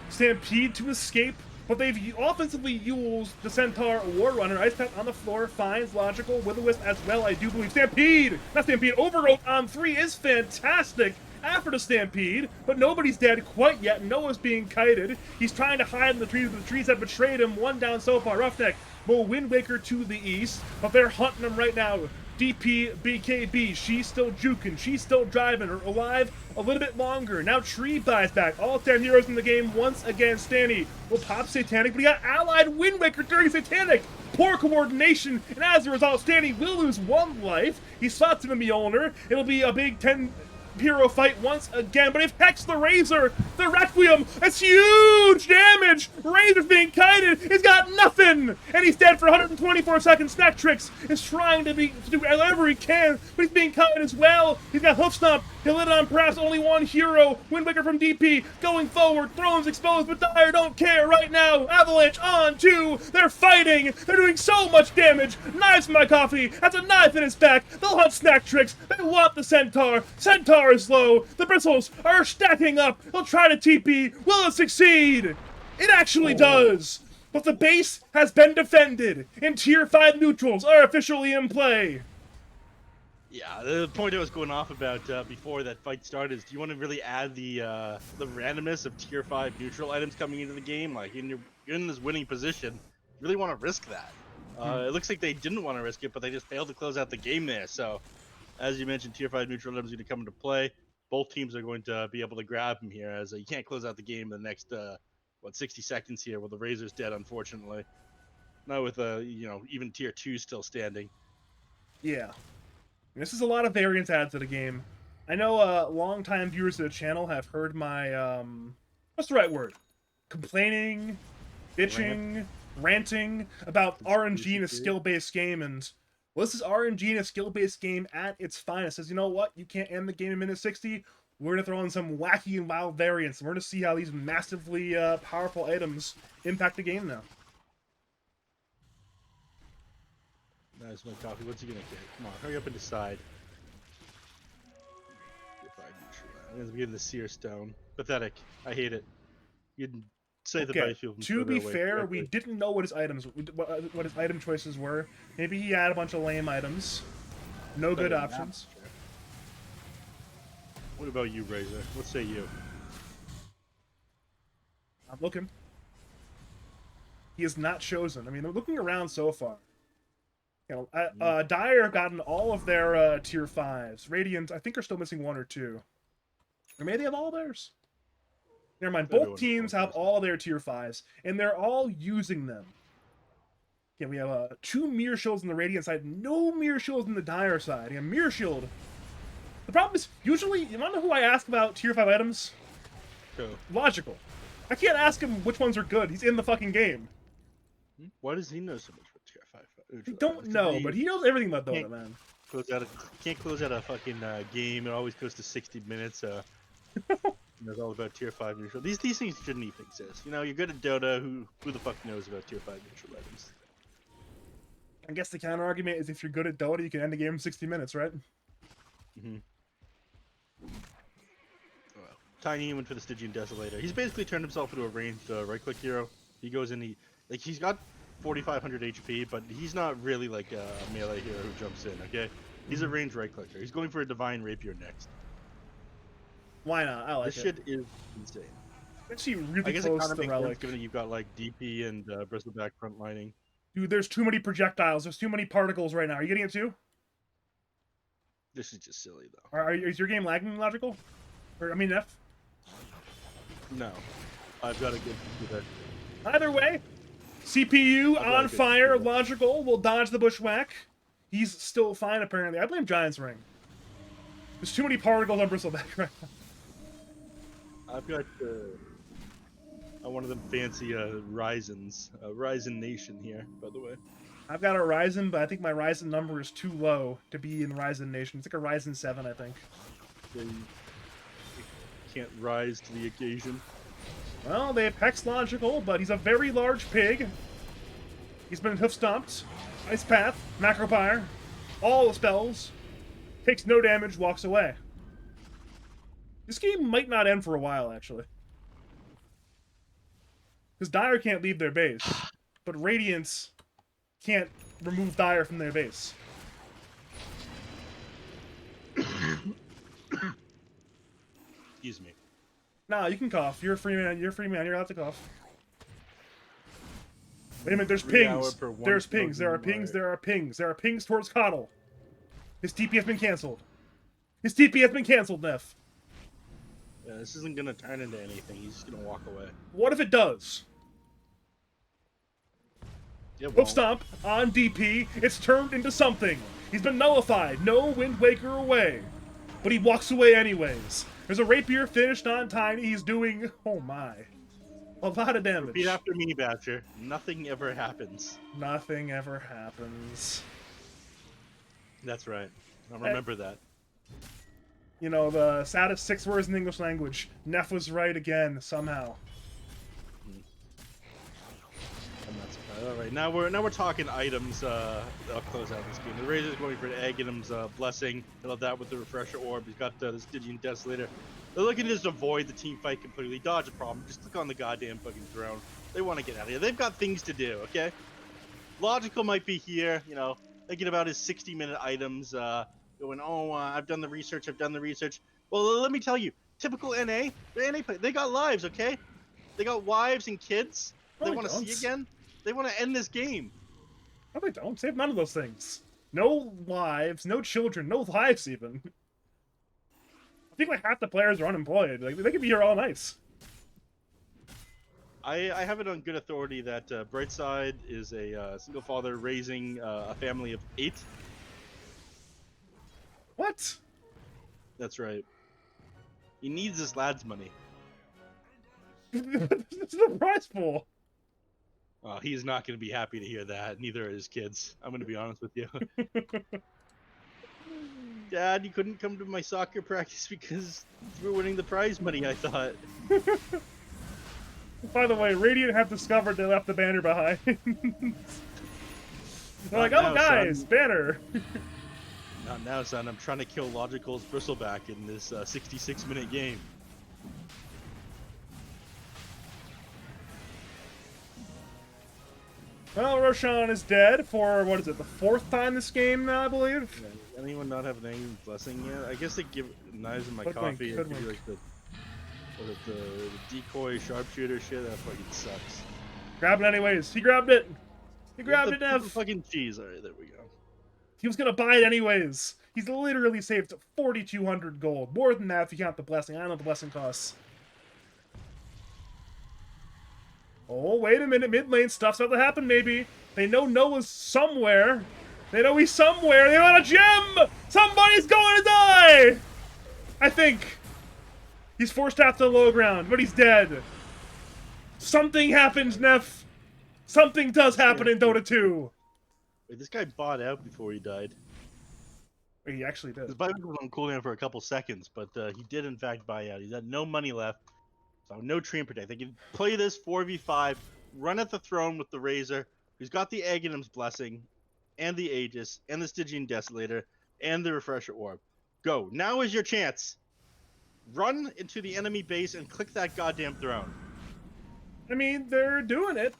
Stampede to escape, but they've offensively used the Centaur War Runner. Ice Pack on the floor, finds Logical, Will-O-Wisp as well, I do believe. Stampede! Not Stampede, Overgrowth on 3 is fantastic after the Stampede, but nobody's dead quite yet. Noah's being kited. He's trying to hide in the trees, but the trees have betrayed him. 1 down so far. Roughneck will Wind Waker to the east, but they're hunting him right now. DP, BKB, she's still juking, she's still driving, her alive a little bit longer. Now Tree buys back, all 10 heroes in the game once again. Stanny will pop Satanic, but he got allied Wind Waker during Satanic. Poor coordination, and as a result, Stanny will lose 1 life. He slots in a Mjolnir. It'll be a big 10 hero fight once again, but if Hex the Razor, the Requiem, that's huge damage! Razor's being kited, he's got nothing! And he's dead for 124 seconds. Snack Tricks is trying to do whatever he can, but he's being kited as well. He's got Hoof Stomp, he'll hit on perhaps only one hero. Windbreaker from DP, going forward, Thrones exposed, but Dire don't care right now. Avalanche on 2, they're fighting, they're doing so much damage. Knives in my coffee, that's a knife in his back. They'll hunt Snack Tricks, they want the Centaur. Centaur is low, the bristles are stacking up. He'll try to TP, will it succeed? It actually does! But the base has been defended, and Tier 5 neutrals are officially in play. Yeah, the point I was going off about before that fight started is, do you want to really add the randomness of Tier 5 neutral items coming into the game? Like, you're in this winning position, you really want to risk that. It looks like they didn't want to risk it, but they just failed to close out the game there. So, as you mentioned, Tier 5 neutral items are going to come into play. Both teams are going to be able to grab them here, as you can't close out the game in the next 60 seconds here. Well, the Razor's dead, unfortunately. Not with even Tier 2 still standing. Yeah. This is a lot of variance added to the game. I know long-time viewers of the channel have heard my, what's the right word? Complaining, bitching, ranting about RNG in a skill-based game, and well, this is RNG in a skill-based game at its finest. It says, you know what? You can't end the game in minute 60. We're going to throw in some wacky and wild variants. We're going to see how these massively powerful items impact the game now. Nice, my coffee. What's he gonna get? Come on, hurry up and decide. I'm gonna give the Seer Stone. Pathetic. I hate it. You'd say the battlefield. To be fair, we didn't know what his item choices were. Maybe he had a bunch of lame items. No good options. What about you, Razor? What say you? I'm looking. He is not chosen. I mean, looking around so far. You know, Dire have gotten all of their tier 5s. Radiant, I think, are still missing 1 or 2. Or maybe they have all theirs. Never mind. Both teams have all their tier 5s, and they're all using them. Yeah, we have 2 Mirror Shields on the Radiant side, no Mirror Shields on the Dire side. Yeah, Mirror Shield. The problem is, usually, you want to know who I ask about tier 5 items? Who? Logical. I can't ask him which ones are good. He's in the fucking game. Why does he know so much about tier 5? I don't know, but he knows everything about Dota, man. Can't close out a fucking game. It always goes to 60 minutes. It's all about tier 5 neutral. These things shouldn't even exist. You know, you're good at Dota. Who the fuck knows about tier 5 neutral items? I guess the counter argument is if you're good at Dota, you can end the game in 60 minutes, right? Mm-hmm. Well, Tiny Human for the Stygian Desolator. He's basically turned himself into a ranged right-click hero. He goes in, he's got 4,500 HP, but he's not really like a melee hero who jumps in, okay? He's a ranged right-clicker. He's going for a Divine Rapier next. Why not? I like this shit is insane. Actually, really I guess close it kind of to makes Relic. sense given that you've got like DP and bristleback frontlining. Dude, there's too many projectiles. There's too many particles right now. Are you getting it too? This is just silly though. Is your game lagging, Logical? Or I mean, F? No, I've got a good computer. Either way, CPU on fire. Logical will dodge the bushwhack. He's still fine apparently. I blame Giant's Ring. There's too many particles on bristleback right now. I've got one of them fancy Ryzens, Ryzen Nation here, by the way. I've got a Ryzen, but I think my Ryzen number is too low to be in Ryzen Nation. It's like a Ryzen 7, I think. They can't rise to the occasion. Well, they have Hex Logical, but he's a very large pig. He's been hoof stomped. Ice Path, Macropire, all the spells. Takes no damage, walks away. This game might not end for a while, actually. Because Dire can't leave their base, but Radiance can't remove Dire from their base. Excuse me. Nah, you can cough. You're a free man. You're a free man. You're allowed to cough. Wait a minute. There's pings. There's pings. There are pings. There are pings. There are pings towards Coddle. His TP has been canceled. His TP has been canceled, Neff. Yeah, this isn't gonna turn into anything. He's just gonna walk away. What if it does? Hoof Stomp on DP. It's turned into something. He's been nullified. No Wind Waker away. but he walks away anyways. There's a rapier finished on Tiny. He's doing, oh my, a lot of damage. Repeat after me, Batcher. Nothing ever happens. Nothing ever happens. That's right. I'll remember that. You know, the saddest 6 words in the English language. Neff was right again, somehow. I'm not surprised. All right, now we're talking items. I'll close out this game. The Razor's going for the egg and him's blessing. I love that with the refresher orb. He's got the Stygian Desolator. They're looking to just avoid the team fight completely, dodge a problem. Just click on the goddamn fucking throne. They want to get out of here. They've got things to do. Okay. Logical might be here. You know, thinking about his 60-minute items. Going, oh, I've done the research. Well, let me tell you, typical NA. They got lives. Okay. They got wives and kids. They want to see again. They want to end this game. No, they don't. They have none of those things. No wives, no children, no lives even. I think like half the players are unemployed. Like they could be here all night. I have it on good authority that Brightside is a single father raising a family of 8. What? That's right. He needs this lad's money. This is a prize pool. He's not going to be happy to hear that. Neither are his kids. I'm going to be honest with you. Dad, you couldn't come to my soccer practice because we're winning the prize money, I thought. By the way, Radiant have discovered they left the banner behind. They're like, oh, guys, son. Banner. Not now, son. I'm trying to kill Logical's Bristleback in this 66-minute game. Well, Roshan is dead for, what is it, the 4th time this game now, I believe? Yeah, anyone not have an angry blessing yet? I guess they give knives in my coffee. It could be like the decoy sharpshooter shit. That fucking sucks. Grab it anyways. He grabbed it. He grabbed it, Nev. Fucking cheese. All right, there we go. He was gonna buy it anyways. He's literally saved 4,200 gold. More than that if you count the blessing. I don't know what the blessing costs. Oh, wait a minute. Mid lane stuff's about to happen, maybe. They know Noah's somewhere. They know he's somewhere. They want a gem! Somebody's going to die! I think. He's forced out to the low ground, but he's dead. Something happens, Neff. Something does happen in Dota 2. Wait, this guy bought out before he died. He actually did. His buyback was on cooldown for a couple seconds, but he did in fact buy out. He had no money left. So no Treant Protect. They can play this 4v5, run at the throne with the Razor, who's got the Aghanim's Blessing, and the Aegis, and the Stygian Desolator, and the Refresher Orb. Go. Now is your chance. Run into the enemy base and click that goddamn throne. I mean, they're doing it.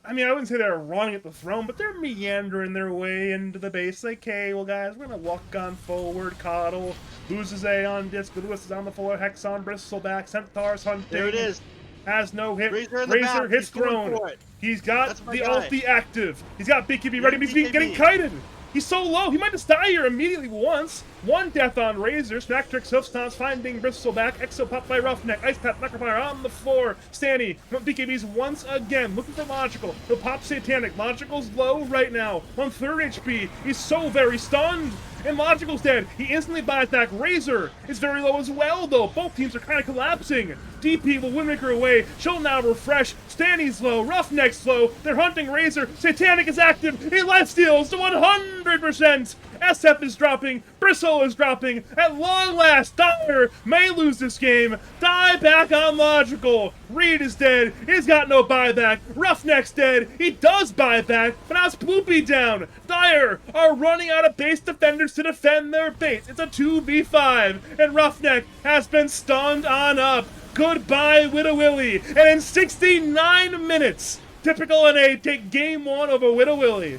I wouldn't say they're running at the throne, but they're meandering their way into the base. Like, okay, well, guys, we're gonna walk on forward, coddle. Loses A on disc, Lewis is on the floor, Hex on Bristleback, Centaur's hunting. There it is. Has no hit. Razor hits throne. He's got the ulti active. He's got BKB ready, but he's getting kited. He's so low, he might just die here immediately once. 1 death on Razor, Smack Tricks, Hoof Stomps, finding Bristleback, Exo Pop by Roughneck, Ice Path, Necrofire on the floor. Stanny, BKBs once again, looking for Logical. He'll pop Satanic. Logical's low right now, 1/3 HP. He's so very stunned. And Logical's dead. He instantly buys back. Razor is very low as well, though. Both teams are kind of collapsing. DP will Windmaker away. She'll now refresh. Stanny's low. Roughneck's low. They're hunting Razor. Satanic is active. He lifesteals to 100%. SF is dropping. Bristle is dropping. At long last, Dyer may lose this game. Die back on Logical. Reed is dead. He's got no buyback. Roughneck's dead. He does buyback, but now it's Bloopy down. Dyer are running out of base defenders to defend their base. It's a 2v5, and Roughneck has been stunned on up. Goodbye, Wittawili. And in 69 minutes, typical NA take game 1 over Wittawili.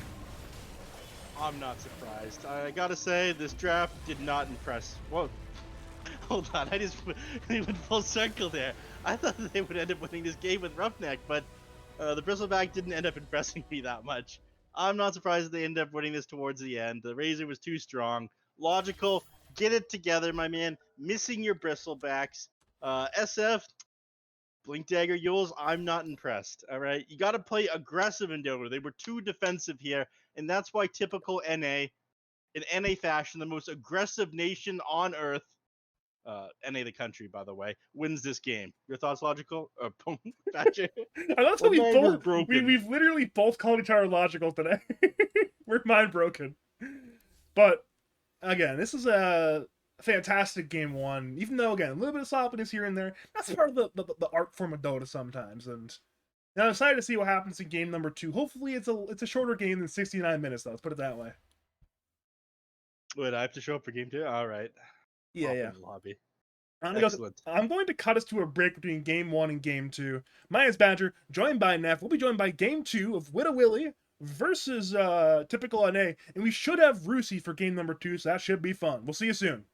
I'm not surprised. I gotta say, this draft did not impress. Whoa. Hold on, I went full circle there. I thought they would end up winning this game with Roughneck, but the Bristleback didn't end up impressing me that much. I'm not surprised they ended up winning this towards the end. The Razor was too strong. Logical, get it together, my man. Missing your Bristlebacks. SF, Blink Dagger Yules, I'm not impressed. All right, you got to play aggressive in Dota. They were too defensive here, and that's why typical NA in NA fashion, the most aggressive nation on Earth, NA the country, by the way, wins this game. Your thoughts logical? Patrick? I love how My mind is broken. we've literally both called each other logical today. We're mind broken. But again, this is a fantastic game one. Even though again, a little bit of sloppiness here and there. That's part of the art form of Dota sometimes. And now I'm excited to see what happens in game number two. Hopefully, it's a shorter game than 69 minutes though. Let's put it that way. Wait, I have to show up for game two? All right. Yeah, Hop yeah. in the lobby. I'm gonna, Excellent. I'm going to cut us to a break between game one and game two. My name is Badger, joined by Neff. We'll be joined by game two of Wittawili versus typical NA, and we should have Rusi for game number two, so that should be fun. We'll see you soon.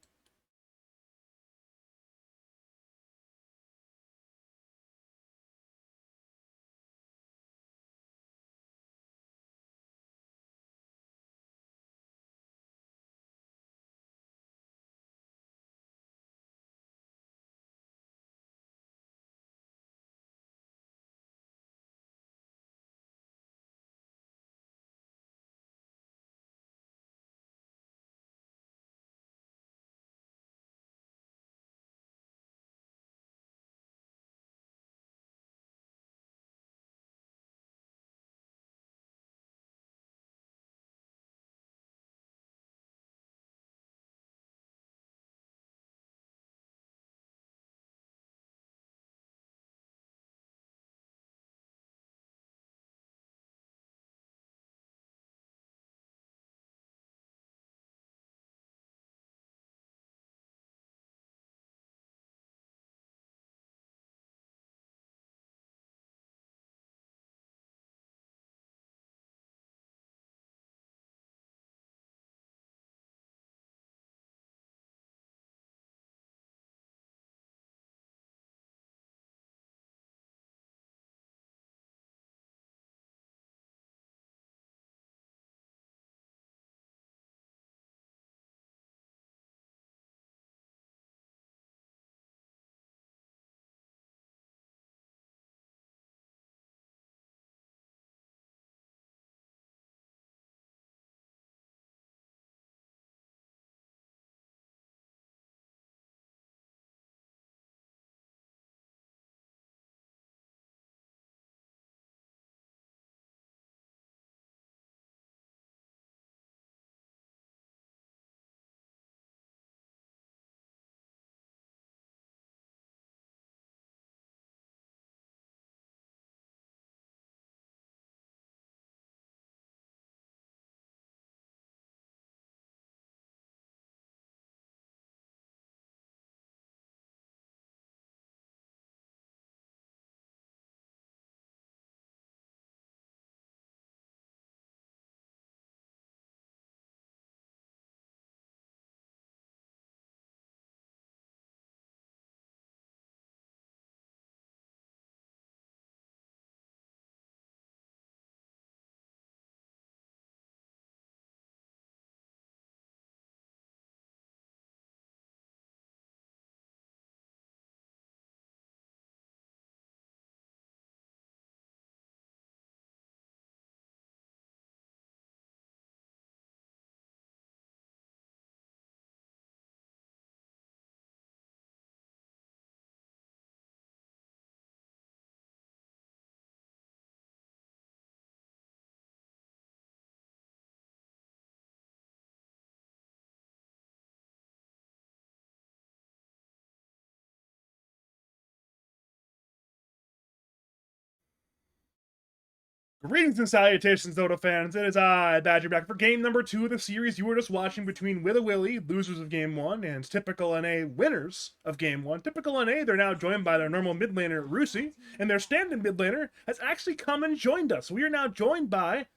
Greetings and salutations, Dota fans. It is I, Badger, back for game number two of the series you were just watching between Wittawili, losers of game one, and Typical NA, winners of game one. Typical NA, they're now joined by their normal mid laner, Rusi, and their stand-in mid laner has actually come and joined us. We are now joined by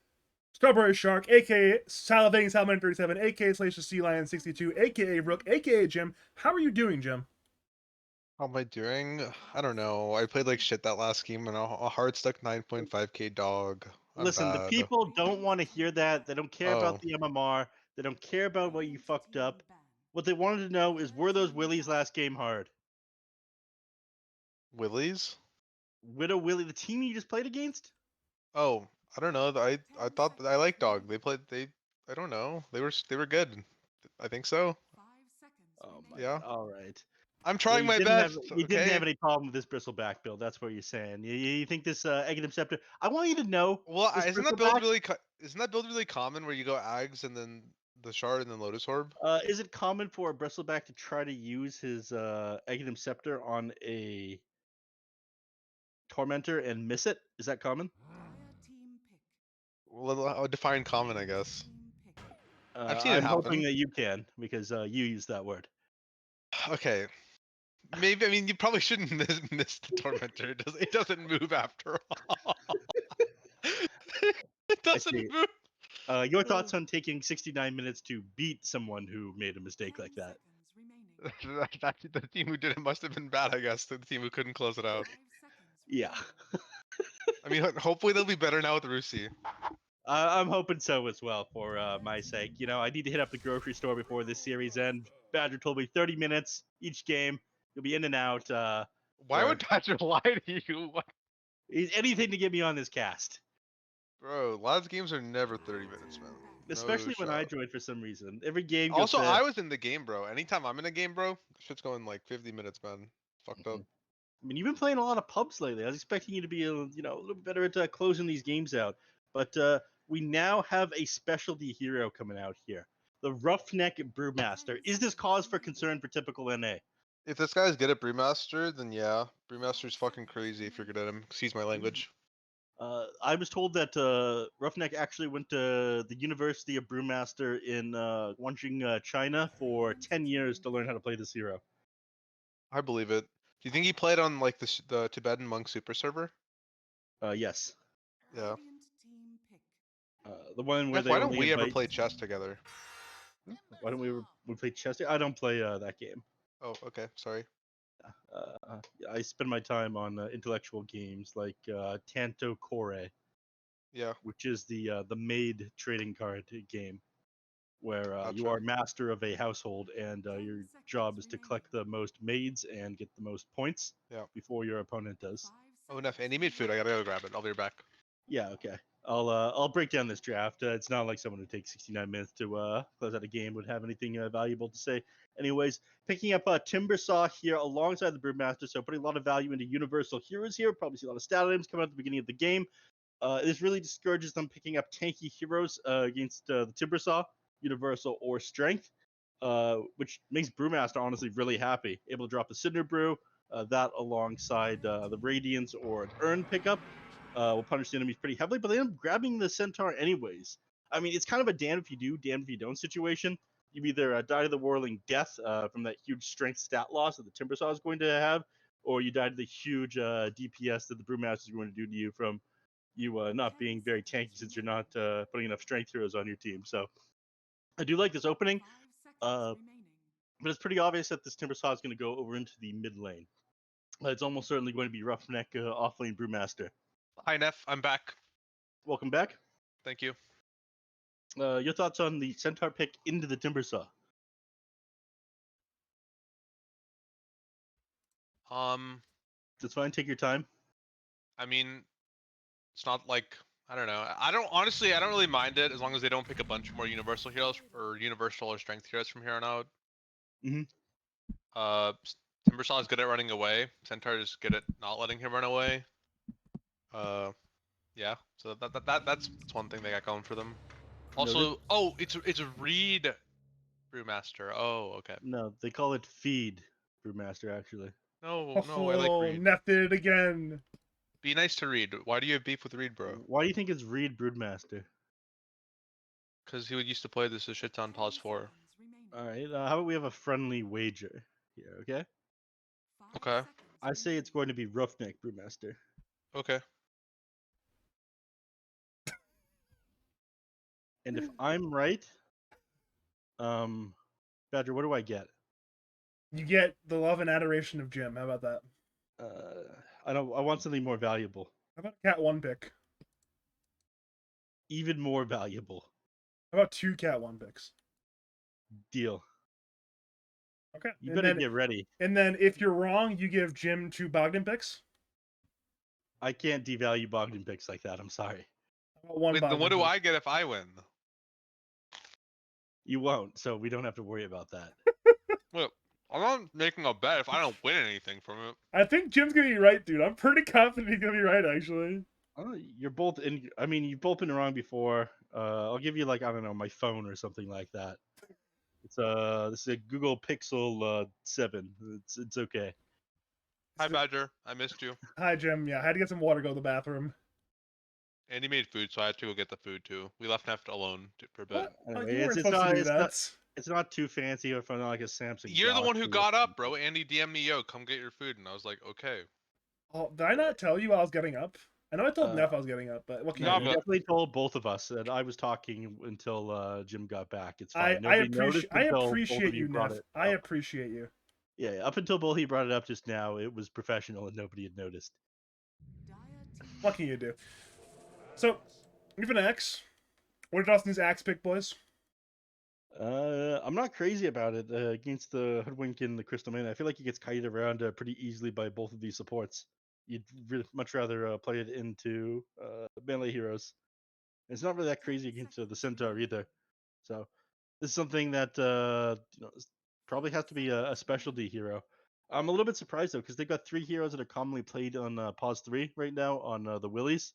Strawberry Shark, aka Salivating Salamander 37, aka Slash the Sea Lion 62, aka Rook, aka Jim. How are you doing, Jim? How am I doing? I don't know. I played like shit that last game and a hard stuck 9.5k dog. I'm Listen, the bad. people don't want to hear that. They don't care about Oh, the MMR. They don't care about what you fucked up. What they wanted to know is, were those Willies last game hard? Willies? Wittawili, the team you just played against? Oh, I don't know. I thought I like dog. They played I don't know. They were good. I think so. Oh my. Yeah. All right. I'm So trying my best. you didn't Okay. have any problem with this bristleback build. That's what you're saying. You think this Egg Scepter? I want you to know Well, this isn't that build bristleback. really isn't that build really common where you go Ags and then the shard and then Lotus Orb? Is it common for a bristleback to try to use his Egg Scepter on a Tormentor and miss it? Is that common? Well, I would define common, I guess. I've seen it I'm hoping happen. that you can because you use that word. Okay. Maybe, I mean, you probably shouldn't miss the Tormentor. It doesn't move after all. It I doesn't see. move. Your thoughts on taking 69 minutes to beat someone who made a mistake like that? The team who did it must have been bad, I guess. The team who couldn't close it out. Yeah. I mean, hopefully they'll be better now with Rusi. I'm hoping so as well for my sake. You know, I need to hit up the grocery store before this series ends. Badger told me 30 minutes each game. You'll be in and out. Why for would Thatcher lie to you? What? anything to get me on this cast, Bro, lads games are never 30 minutes, man. No especially when I shot. joined for some reason. Every game goes Also, to. I was in the game, bro. Anytime I'm in a game, bro, shit's going like 50 minutes, man. Fucked up. I mean, you've been playing a lot of pubs lately. I was expecting you to be, a little bit better at closing these games out. But we now have a specialty hero coming out here, the Roughneck Brewmaster. Is this cause for concern for typical NA? If this guy's good at Brewmaster, then yeah. Brewmaster's fucking crazy if you're good at him. Excuse my language. I was told that Roughneck actually went to the University of Brewmaster in Guangxing, China, for 10 years to learn how to play this hero. I believe it. Do you think he played on like the Tibetan monk super server? Yes. Yeah. The one where Jeff, they why don't only we ever invite. play chess together? Why don't we play chess? I don't play that game. Oh, okay. Sorry. I spend my time on intellectual games like Tanto Core, Yeah. which is the maid trading card game, where you Gotcha. are master of a household and your job is to collect the most maids and get the most points Yeah. before your opponent does. Oh, Neff, and he made food. I gotta go grab it. I'll be right back. Yeah, okay. I'll break down this draft. It's not like someone who takes 69 minutes to close out a game would have anything valuable to say. Anyways, picking up Timbersaw here alongside the Brewmaster, so putting a lot of value into universal heroes here. Probably see a lot of stat items coming out at the beginning of the game. This really discourages them picking up tanky heroes against the Timbersaw, universal or strength, which makes Brewmaster honestly really happy. Able to drop the Cinder Brew, that alongside the Radiance or an Urn pickup. Will punish the enemies pretty heavily, but they end up grabbing the Centaur anyways. I mean, it's kind of a damned if you do, damned if you don't situation. You either die to the Whirling Death from that huge strength stat loss that the Timbersaw is going to have, or you die to the huge DPS that the Brewmaster is going to do to you from you not being very tanky since you're not putting enough strength heroes on your team. So I do like this opening, but it's pretty obvious that this Timbersaw is going to go over into the mid lane. It's almost certainly going to be Roughneck offlane Brewmaster. Hi, Neff. I'm back. Welcome back. Thank you. Your thoughts on the Centaur pick into the Timbersaw? That's fine. Take your time. I mean, it's not like I don't know. I don't really mind it as long as they don't pick a bunch more universal heroes or universal or strength heroes from here on out. Mhm. Timbersaw is good at running away. Centaur is good at not letting him run away. Yeah. So that's one thing they got going for them. Also, oh, it's a Reed Brewmaster. Oh, okay. No, they call it Feed Brewmaster actually. No, I like Reed. Neff did it again. Be nice to Reed. Why do you have beef with Reed, bro? Why do you think it's Reed Brewmaster? Because he would used to play this a shit ton pause 4. All right. How about we have a friendly wager here? Okay. Okay. I say it's going to be Roughneck Brewmaster. Okay. And if I'm right, Badger, what do I get? You get the love and adoration of Jim. How about that? I want something more valuable. How about a Cat 1 pick? Even more valuable. How about 2 Cat 1 picks? Deal. Okay. You better get ready. And then if you're wrong, you give Jim 2 Bogdan picks? I can't devalue Bogdan picks like that. I'm sorry. How about 1 Wait, then Bogdan what do pick? I get if I win? You won't, so we don't have to worry about that. Look, I'm not making a bet if I don't win anything from it. I think Jim's gonna be right, dude. I'm pretty confident he's gonna be right, actually. You're both in. I mean, you've both been wrong before. I'll give you like I don't know my phone or something like that. This is a Google Pixel 7. It's okay. Hi, Badger. I missed you. Hi, Jim. Yeah, I had to get some water, go to the bathroom. Andy made food, so I had to go get the food too. We left Neft alone for a bit. What? Oh, Anyway, you weren't it's supposed to do it's that. not it's not too fancy or not like a Samsung. You're the one who Galaxy or got up, something. bro. Andy DM'd me, yo, come get your food, and I was like, okay. Oh, did I not tell you I was getting up? I know I told Uh, Neff I was getting up, but what can No, you You do? but- definitely told both of us that I was talking until Jim got back. It's I fine. Nobody appreciate noticed until both appreciate of you you, brought Neff. it I up. appreciate you. Yeah, up until both of you brought it up just now, it was professional and nobody had noticed. What can you do? So, we have an axe. What are Dustin's axe pick, boys? I'm not crazy about it against the Hoodwink and the Crystal Man. I feel like he gets kited around pretty easily by both of these supports. You'd much rather play it into melee heroes. It's not really that crazy against the Centaur either. So this is something that probably has to be a specialty hero. I'm a little bit surprised though because they've got 3 heroes that are commonly played on Pause 3 right now on the Willies.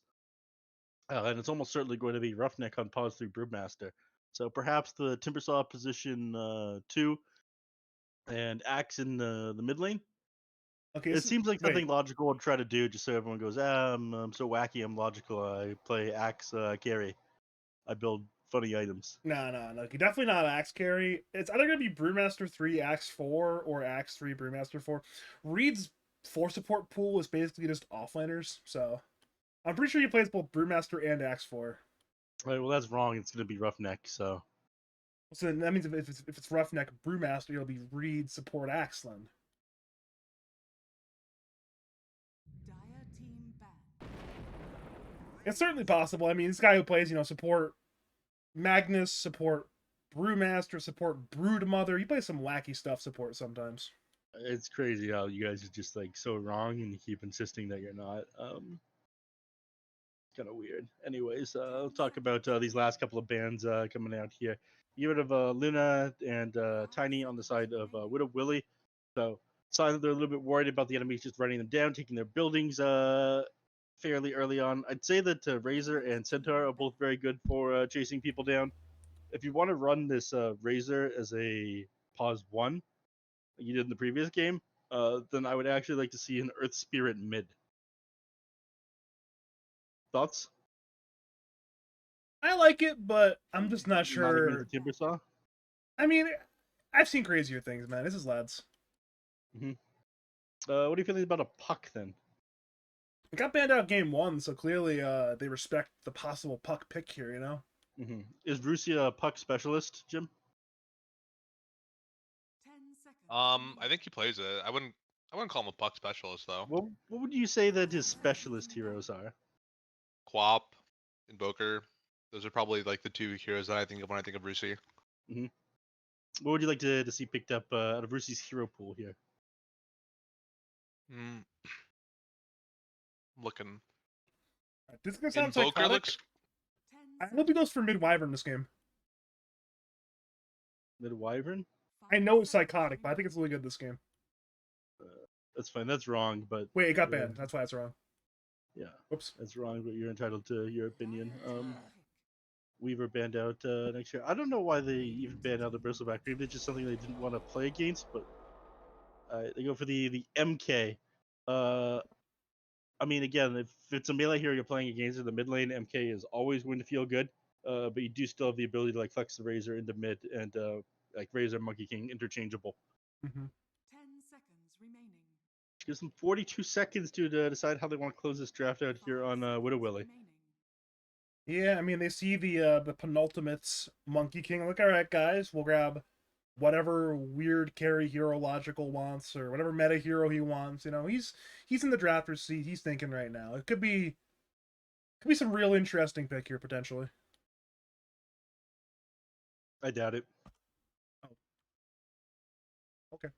And it's almost certainly going to be Roughneck on Pause 3 Brewmaster. So perhaps the Timbersaw position 2 and Axe in the mid lane. Okay, It seems like something wait. logical to try to do just so everyone goes, I'm so wacky, I'm logical. I play Axe carry. I build funny items. No. Definitely not axe carry. It's either gonna be Brewmaster 3, Axe 4, or Axe 3, Brewmaster 4. Reed's 4 support pool is basically just offlaners, so I'm pretty sure he plays both Brewmaster and Axe 4. Right, well, that's wrong. It's going to be Roughneck, so. So that means if it's Roughneck Brewmaster, it'll be Reed support Axe then. It's certainly possible. I mean, this guy who plays, support Magnus, support Brewmaster, support Broodmother. He plays some wacky stuff support sometimes. It's crazy how you guys are just like so wrong and you keep insisting that you're not. Kind of weird. Anyways, I'll talk about these last couple of bands coming out here. You would have Luna and Tiny on the side of Wittawili. So, sign that they're a little bit worried about the enemies just running them down, taking their buildings fairly early on. I'd say that Razor and Centaur are both very good for chasing people down. If you want to run this Razor as a pause 1, like you did in the previous game, then I would actually like to see an Earth Spirit mid. Thoughts? I like it, but I'm just not Not sure. against the Timbersaw? I mean, I've seen crazier things, man. This is lads. Mm-hmm. What do you feel about a Puck then? It got banned out game 1, so clearly they respect the possible Puck pick here, you know? Mm-hmm. Is Rusia a Puck specialist, Jim? I think he plays it. I wouldn't call him a puck specialist though. What would you say that his specialist heroes are? Quap, Invoker. Those are probably like the 2 heroes that I think of when I think of Rusi. Mm-hmm. What would you like to see picked up out of Rusi's hero pool here? Looking. This is gonna sound Invoker psychotic. looks. I hope he goes for mid Wyvern this game. Mid Wyvern? I know it's psychotic, but I think it's really good this game. That's fine. That's wrong, but Wait, it got banned. That's why it's wrong. yeah, Whoops. that's wrong. But you're entitled to your opinion. Weaver banned out next year. I don't know why they even banned out the Bristleback. Maybe it's just something they didn't want to play against, but they go for the MK. I mean, again, if it's a melee hero you're playing against in the mid lane, MK is always going to feel good. But you do still have the ability to like flex the Razor into mid and like Razor, Monkey King, interchangeable. Mm-hmm. 10 seconds remaining. Gives them 42 seconds to decide how they want to close this draft out here on Wittawili. Yeah, I mean, they see the penultimate's Monkey King. Like, all right, guys, we'll grab whatever weird carry hero logical wants or whatever meta hero he wants. You know, he's in the drafter's seat. He's thinking right now. It could be some real interesting pick here potentially. I doubt it. Oh. Okay.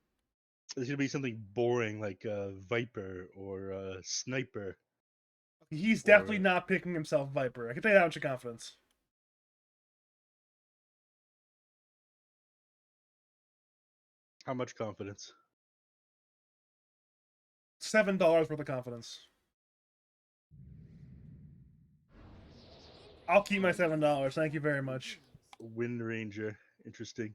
There's gonna be something boring like Viper or Sniper. He's definitely not picking himself Viper. I can tell you that with confidence. How much confidence? $7 worth of confidence. I'll keep my $7. Thank you very much. Wind Ranger. Interesting.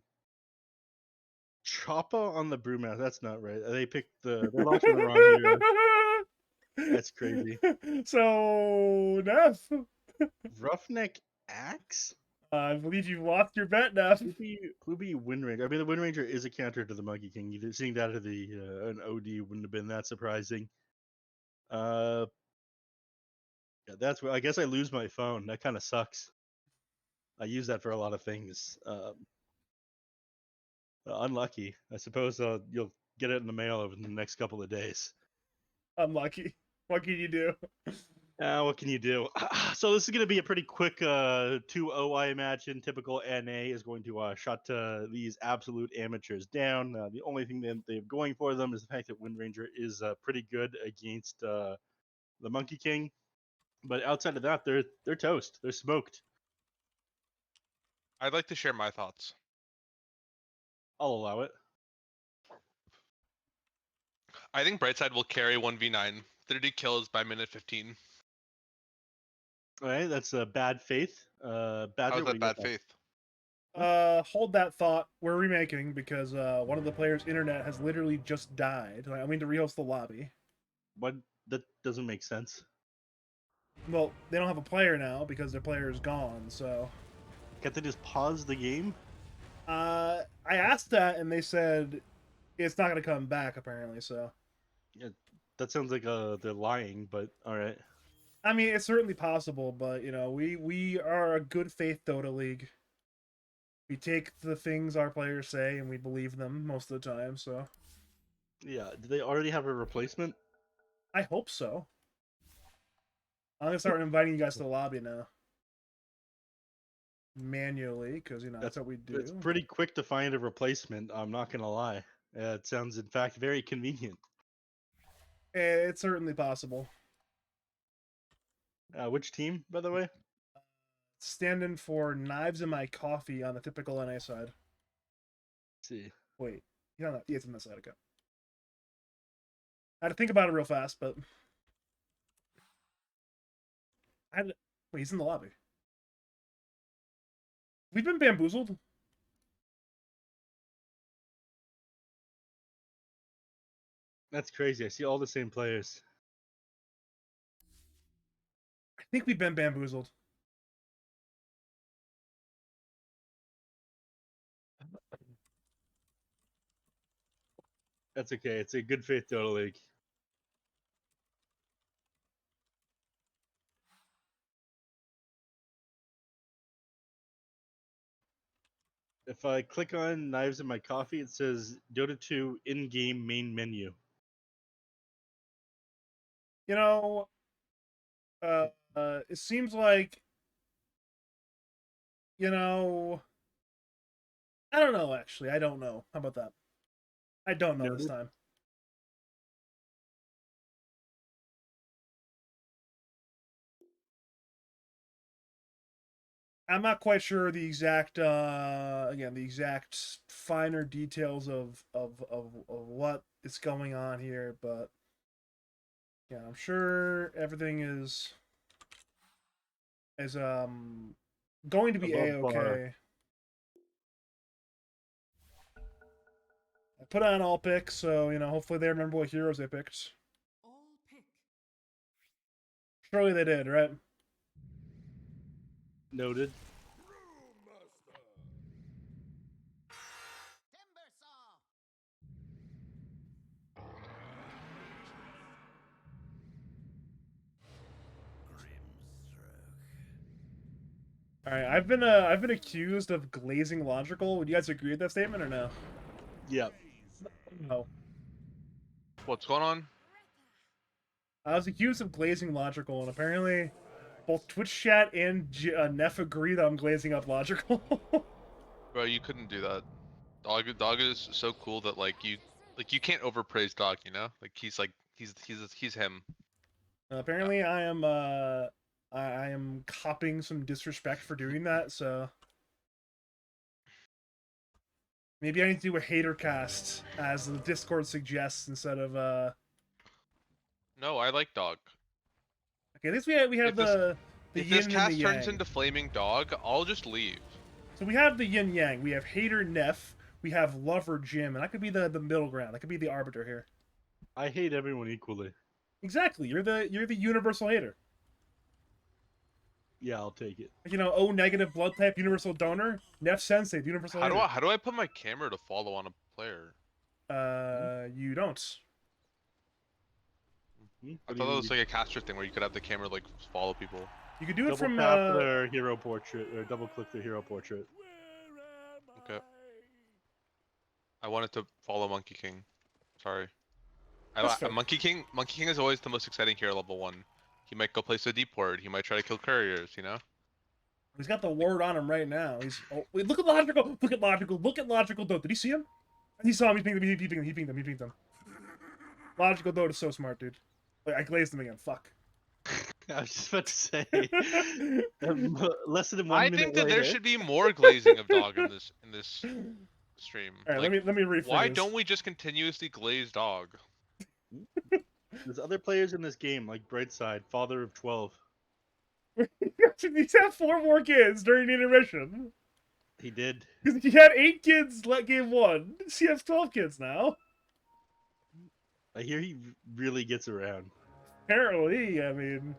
Choppa on the Brewmaster. That's not right. They picked the. They lost on the wrong hero. That's crazy. So, Neff, Roughneck Axe? I believe you've lost your bet, Neff. Who'd be Wind Ranger? I mean, the Wind Ranger is a counter to the Monkey King. Seeing that at the an OD wouldn't have been that surprising. Yeah, that's where I guess I lose my phone. That kind of sucks. I use that for a lot of things. Unlucky. I suppose you'll get it in the mail over the next couple of days. Unlucky. What can you do? What can you do? So this is going to be a pretty quick 2-0, I imagine. Typical NA is going to shut these absolute amateurs down. The only thing that they have going for them is the fact that Wind Ranger is pretty good against the Monkey King. But outside of that, they're toast. They're smoked. I'd like to share my thoughts. I'll allow it. I think Brightside will carry 1v9, 30 kills by minute 15. All right, that's bad faith. Badger, How's what do that you bad got? faith? Hold that thought. We're remaking because one of the players' internet has literally just died. I mean to rehost the lobby. What? That doesn't make sense. Well, they don't have a player now because their player is gone. So, Can't they just pause the game? I asked that and they said it's not going to come back apparently. So, Yeah, that sounds like they're lying, but all right. I mean, it's certainly possible, but you know, we are a good faith Dota league. We take the things our players say and we believe them most of the time. So, Yeah, do they already have a replacement? I hope so. I'm gonna start inviting you guys to the lobby now. Manually, because you know that's what we do. It's pretty quick to find a replacement. I'm not gonna lie. It sounds, in fact, very convenient. It's certainly possible. Which team, by the way? Standing for knives in my coffee on the typical NA side. Let's see. Wait, yeah, it's on that side. Okay. I had to think about it real fast, but wait, he's in the lobby. We've been bamboozled. That's crazy. I see all the same players. I think we've been bamboozled. That's okay. It's a good faith Dota league. If I click on knives in my coffee, it says Dota 2 in-game main menu. You know, it seems like, you know, I don't know. Actually, I don't know. How about that? I don't know this time. I'm not quite sure the exact the exact finer details of what is going on here, but yeah, I'm sure everything is going to be Above par. A-okay. I put on all picks, so you know, hopefully they remember what heroes they picked. All pick. Surely they did, right? Noted. All right, I've been accused of glazing logical. Would you guys agree with that statement or no? Yeah. Oh, What's going on? I was accused of glazing logical, and apparently both Twitch chat and Neff agree that I'm glazing up logical. Bro, you couldn't do that. Dog is so cool that you can't overpraise Dog, you know? He's him. Apparently, I am copping some disrespect for doing that. So Maybe I need to do a hater cast, as the Discord suggests, instead of No, I like dog. Okay, at least we have If this the if yin this and the cast yang. turns into flaming dog, I'll just leave. So we have the yin yang. We have hater Neff. We have lover Jim, and I could be the middle ground. I could be the arbiter here. I hate everyone equally. Exactly. You're the universal hater. Yeah, I'll take it. You know, O negative blood type universal donor. Nephsensei, the universal hater. How do I put my camera to follow on a player? You don't. I thought that was like a caster thing where you could have the camera like follow people. You could do it double from tap their hero portrait, or double click their hero portrait. Okay. I wanted to follow Monkey King. Sorry. That's fair. Monkey King is always the most exciting hero level 1. He might go place a deep ward. He might try to kill couriers, you know? He's got the word on him right now. He's wait, look at logical. Look at logical. Look at logical Dote. Did he see him? He saw him. He pinged him. He pinged him. Logical Dote is so smart, dude. Wait, I glazed him again. Fuck. I was just about to say, less than 1 I minute think that later. there should be more glazing of dog in this stream. All right, Like, let me rephrase. why don't we just continuously glaze dog? There's other players in this game, like Brightside, father of 12. He's had 4 more kids during the intermission. He did. He had 8 kids game 1. He has 12 kids now. I hear he really gets around. Apparently, I mean,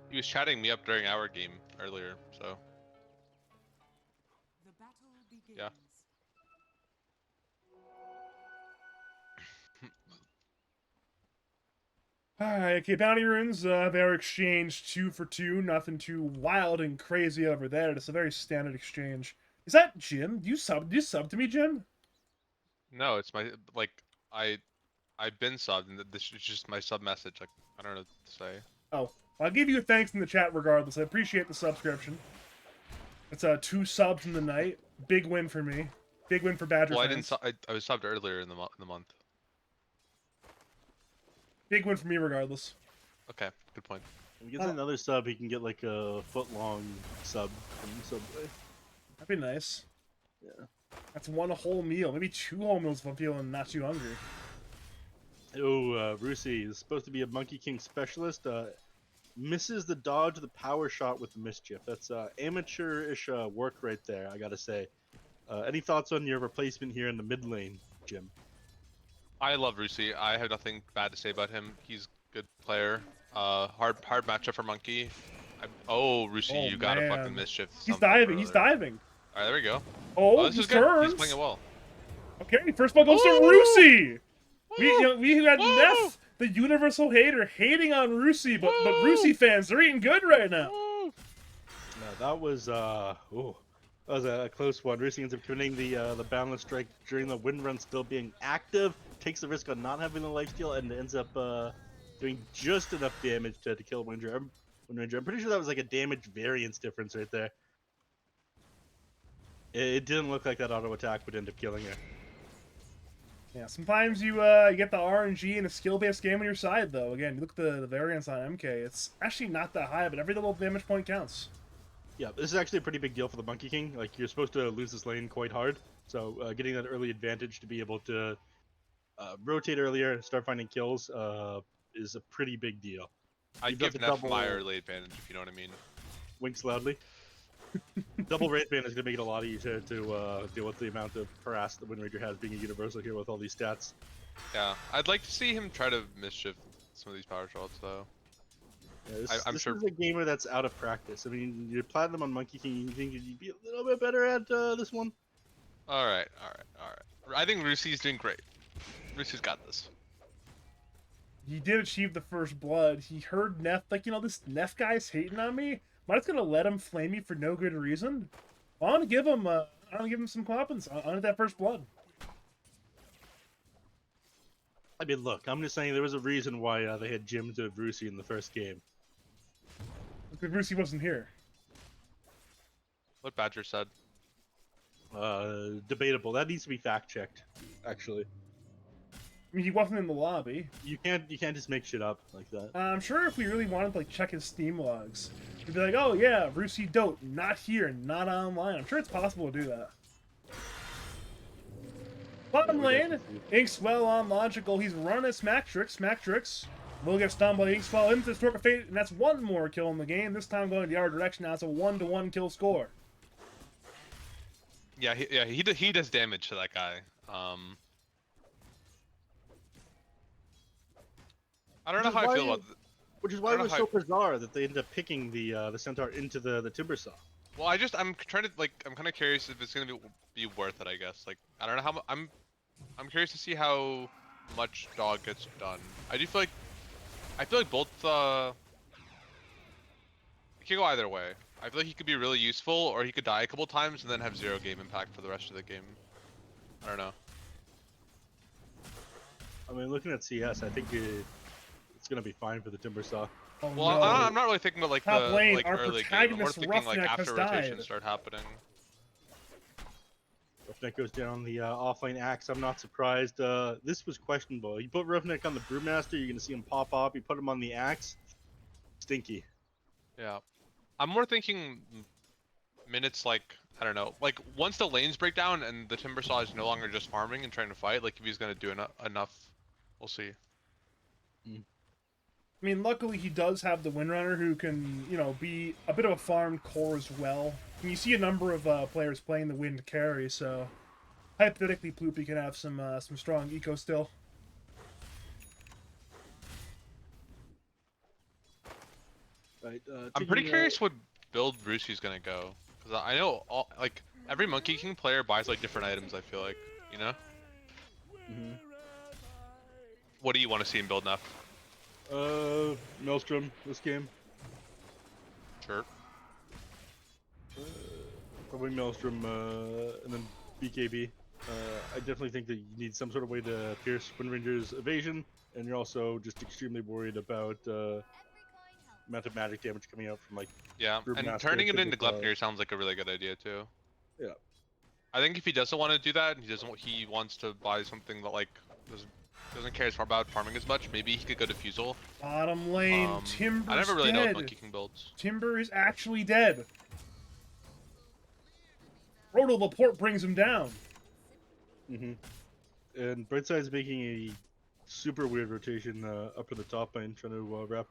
He was chatting me up during our game earlier, so The battle begins. Yeah. alright, okay, bounty runes, they're exchanged 2 for 2, nothing too wild and crazy over there. It's a very standard exchange. Is that Jim? Do you sub to me, Jim? no, it's my like I've been subbed and this is just my sub message. Like I don't know what to say. Oh, I'll give you a thanks in the chat regardless. I appreciate the subscription. It's 2 subs in the night. Big win for me. Big win for Badger Well, fans. I was subbed earlier in the month. Big win for me regardless. Okay, good point. If he gets another sub, he can get like a foot-long sub from Subway. That'd be nice. Yeah. That's 1 whole meal. Maybe 2 whole meals if I'm feeling not too hungry. Oh, Rusi is supposed to be a Monkey King specialist. Misses the dodge of the power shot with the mischief. That's amateurish work right there, I gotta say. Any thoughts on your replacement here in the mid lane, Jim? I love Rusi. I have nothing bad to say about him. He's a good player. Hard matchup for Monkey. Oh, Rusi, Oh, you got a man. fucking mischief. He's diving. He's diving. Alright, there we go. Oh, This he is good. turns. He's playing it well. Okay, first ball goes to Woo! Rusi. We had Woo! Neff, the universal hater, hating on Rusi, but Woo! Rusi fans, they're eating good right now. Woo! No, that was that was a close one. Rusi ends up committing the balance strike during the wind run still being active. Takes the risk on not having the lifesteal and ends up doing just enough damage to kill Windranger. I'm pretty sure that was like a damage variance difference right there. It didn't look like that auto attack would end up killing her. Yeah, sometimes you get the RNG in a skill-based game on your side, though. Again, you look at the variance on MK. It's actually not that high, but every little damage point counts. Yeah, this is actually a pretty big deal for the Monkey King. Like, you're supposed to lose this lane quite hard, so getting that early advantage to be able to rotate earlier, start finding kills, is a pretty big deal. I'd You've got give the Neff double- my early advantage, if you know what I mean. Winks loudly. Double Wraith Band is going to make it a lot easier to deal with the amount of harass the Wind Ranger has being a universal here with all these stats. Yeah, I'd like to see him try to mischief some of these power shots, though. Yeah, this I'm this sure- is a gamer that's out of practice. I mean, you're platinum on Monkey King, you think you'd be a little bit better at this one? Alright. I think Rusi's doing great. Rusi's got this. He did achieve the first blood. He heard Neff, like, you know, this Neff guy's hating on me. Am I just gonna let him flame me for no good reason? I want to give him some weapons on that first blood. I mean, look, I'm just saying there was a reason why they had Jim to Brucey in the first game. Because Brucey wasn't here. What Badger said. Debatable. That needs to be fact checked, actually. I mean, he wasn't in the lobby. You can't just make shit up like that. I'm sure if we really wanted to, like, check his Steam logs, we'd be like, oh yeah, Brucey Dote, not here, not online. I'm sure it's possible to do that. Bottom we lane, definitely Inkswell on logical. He's running a Smacktrix. Smacktrix will get stunned by Inkswell into the Stroke of Fate, and that's one more kill in the game. This time going the other direction now. It's a 1-to-1 kill score. Yeah, he does damage to that guy. I don't know how I feel about. Which is I why don't it know was how so bizarre that they ended up picking the Centaur into the Timbersaw. Well, I'm trying to like I'm kind of curious if it's gonna be worth it. I guess like I don't know how I'm curious to see how much dog gets done. I feel like both it could go either way. I feel like he could be really useful, or he could die a couple times and then have 0 game impact for the rest of the game. I don't know. I mean, looking at CS, I think it's gonna be fine for the Timbersaw. Oh, Well, no. I'm not really thinking about like Top the lane, like our early game. I'm more protagonist thinking like Roughneck after has rotations died. start happening. Roughneck goes down the offlane axe. I'm not surprised. This was questionable. You put Roughneck on the Brewmaster, you're gonna see him pop up. You put him on the axe, stinky. Yeah, I'm more thinking minutes like I don't know, like once the lanes break down and the Timbersaw is no longer just farming and trying to fight, like if he's gonna do enough, we'll see. I mean, luckily he does have the Windrunner who can, you know, be a bit of a farm core as well. And you see a number of players playing the Wind carry, so hypothetically Ploopy can have some strong eco still. Right. I'm pretty curious what build Brucey's gonna go, because I know like every Monkey King player buys like different items. I feel like, you know. Mm-hmm. What do you want to see him build, Neff? Maelstrom this game. Sure. Probably Maelstrom, and then BKB. I definitely think that you need some sort of way to pierce Windranger's evasion, and you're also just extremely worried about amount of magic damage coming out from like. Yeah, and Brewmaster turning it to into the, Gleipnir sounds like a really good idea too. Yeah. I think if he doesn't want to do that, and he wants to buy something that like doesn't care as far about farming as much, maybe he could go to Fusel. Bottom lane, Timber's I never really know what dead. Monkey King builds. Timber is actually dead. Roto Laporte brings him down. Mm-hmm. And Brightside's making a super weird rotation up to the top lane, trying to wrap.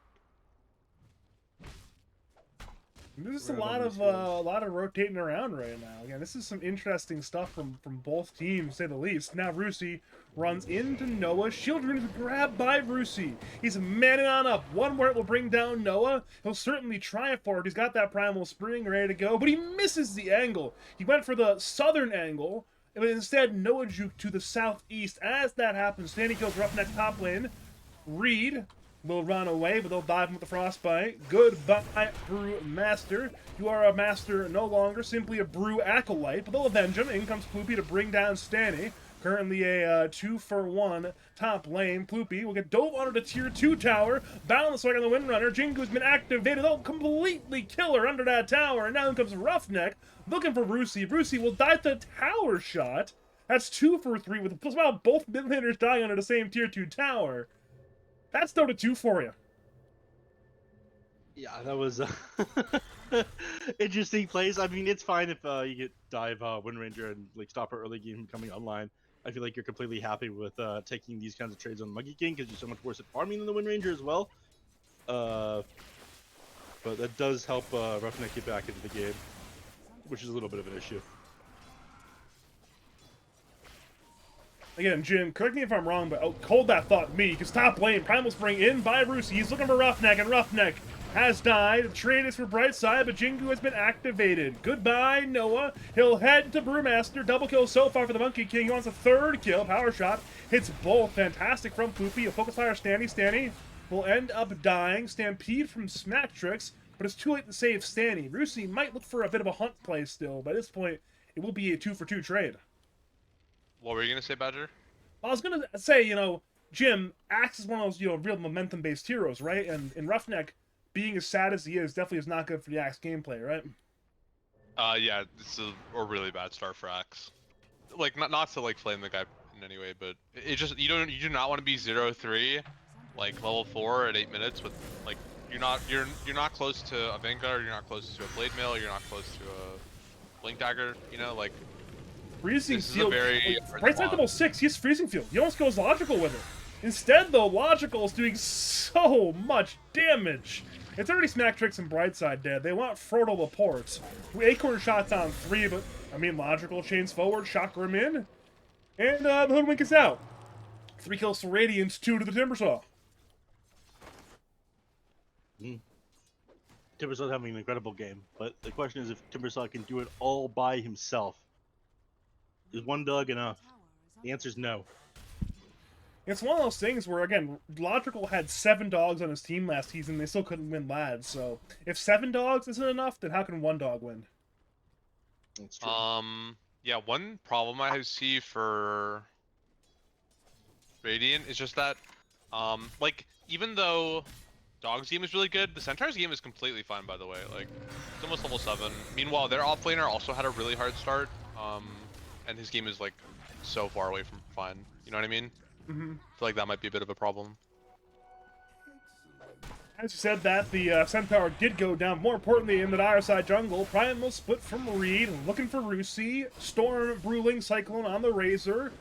This is a Right lot on of rotating around right now. Again, this is some interesting stuff from both teams, to say the least. Now Rusi runs into Noah. Shieldred is grabbed by Rusi. He's manning on up. One more hit will bring down Noah. He'll certainly try for it. He's got that Primal Spring ready to go, but he misses the angle. He went for the southern angle, but instead Noah juked to the southeast. As that happens, Stanley kills Roughneck top lane. Reed will run away, but they'll dive him with the Frostbite. Goodbye, Brew Master. You are a master no longer, simply a Brew Acolyte, but they'll avenge him. In comes Ploopy to bring down Stanny. Currently a 2-for-1 top lane. Ploopy will get dove under the tier 2 tower. Balance like on the Windrunner. Jingu's been activated. They'll completely kill her under that tower. And now in comes Roughneck looking for Brucey. Brucey will die to tower shot. That's 2 for 3 with plus well, both mid laners dying under the same tier 2 tower. That's Dota 2 for you. Yeah, that was interesting plays. I mean, it's fine if you get dive Windranger and like stop her early game from coming online. I feel like you're completely happy with taking these kinds of trades on Monkey King because you're so much worse at farming than the Windranger as well. But that does help Roughneck get back into the game, which is a little bit of an issue. Again, Jim, correct me if I'm wrong, but hold that thought me, because top lane, Primal Spring in by Brucey. He's looking for Roughneck, and Roughneck has died. The trade is for Brightside, but Jingu has been activated. Goodbye, Noah. He'll head to Brewmaster. Double kill so far for the Monkey King. He wants a third kill. Power shot hits both. Fantastic from Poopy. A focus fire Stanny. Stanny will end up dying. Stampede from Smacktrix, but it's too late to save Stanny. Brucey might look for a bit of a hunt play still. By this point, it will be a 2-for-2 trade. What were you gonna say, Badger? I was gonna say, you know, Jim, Axe is one of those, you know, real momentum-based heroes, right? And Roughneck, being as sad as he is, definitely is not good for the Axe gameplay, right? Yeah, this is a really bad start for Axe. Like, not to like flame the guy in any way, but it just you do not want to be 0-3, like level 4 at 8 minutes with like you're not close to a Vanguard, you're not close to a Blade Mail, you're not close to a Blink Dagger, you know, like Freezing This is a Field. very hard Right side spot. double 6, he has Freezing Field. He almost goes Logical with it. Instead, though, Logical is doing so much damage. It's already Smack Tricks and Brightside dead. They want Frodo Laporte. Acorn shots on 3, but, I mean, Logical chains forward, Chakra him in, and the Hoodwink is out. 3 kills for Radiance, 2 to the Timbersaw. Timbersaw's having an incredible game, but the question is if Timbersaw can do it all by himself. Is one dog enough? The answer is no. It's one of those things where, again, Logical had 7 dogs on his team last season. They still couldn't win lads. So if 7 dogs isn't enough, then how can 1 dog win? That's true. Yeah, one problem I see for Radiant is just that, like, even though Dog's game is really good, the Centaur's game is completely fine, by the way. Like, it's almost level 7. Meanwhile, their offlaner also had a really hard start, and his game is, like, so far away from fine. You know what I mean? Mm-hmm. I feel like that might be a bit of a problem. As you said that, the Centaur did go down. More importantly, in the dire side jungle, Primal split from Reed, looking for Rusi. Storm, Bruling, Cyclone on the Razor.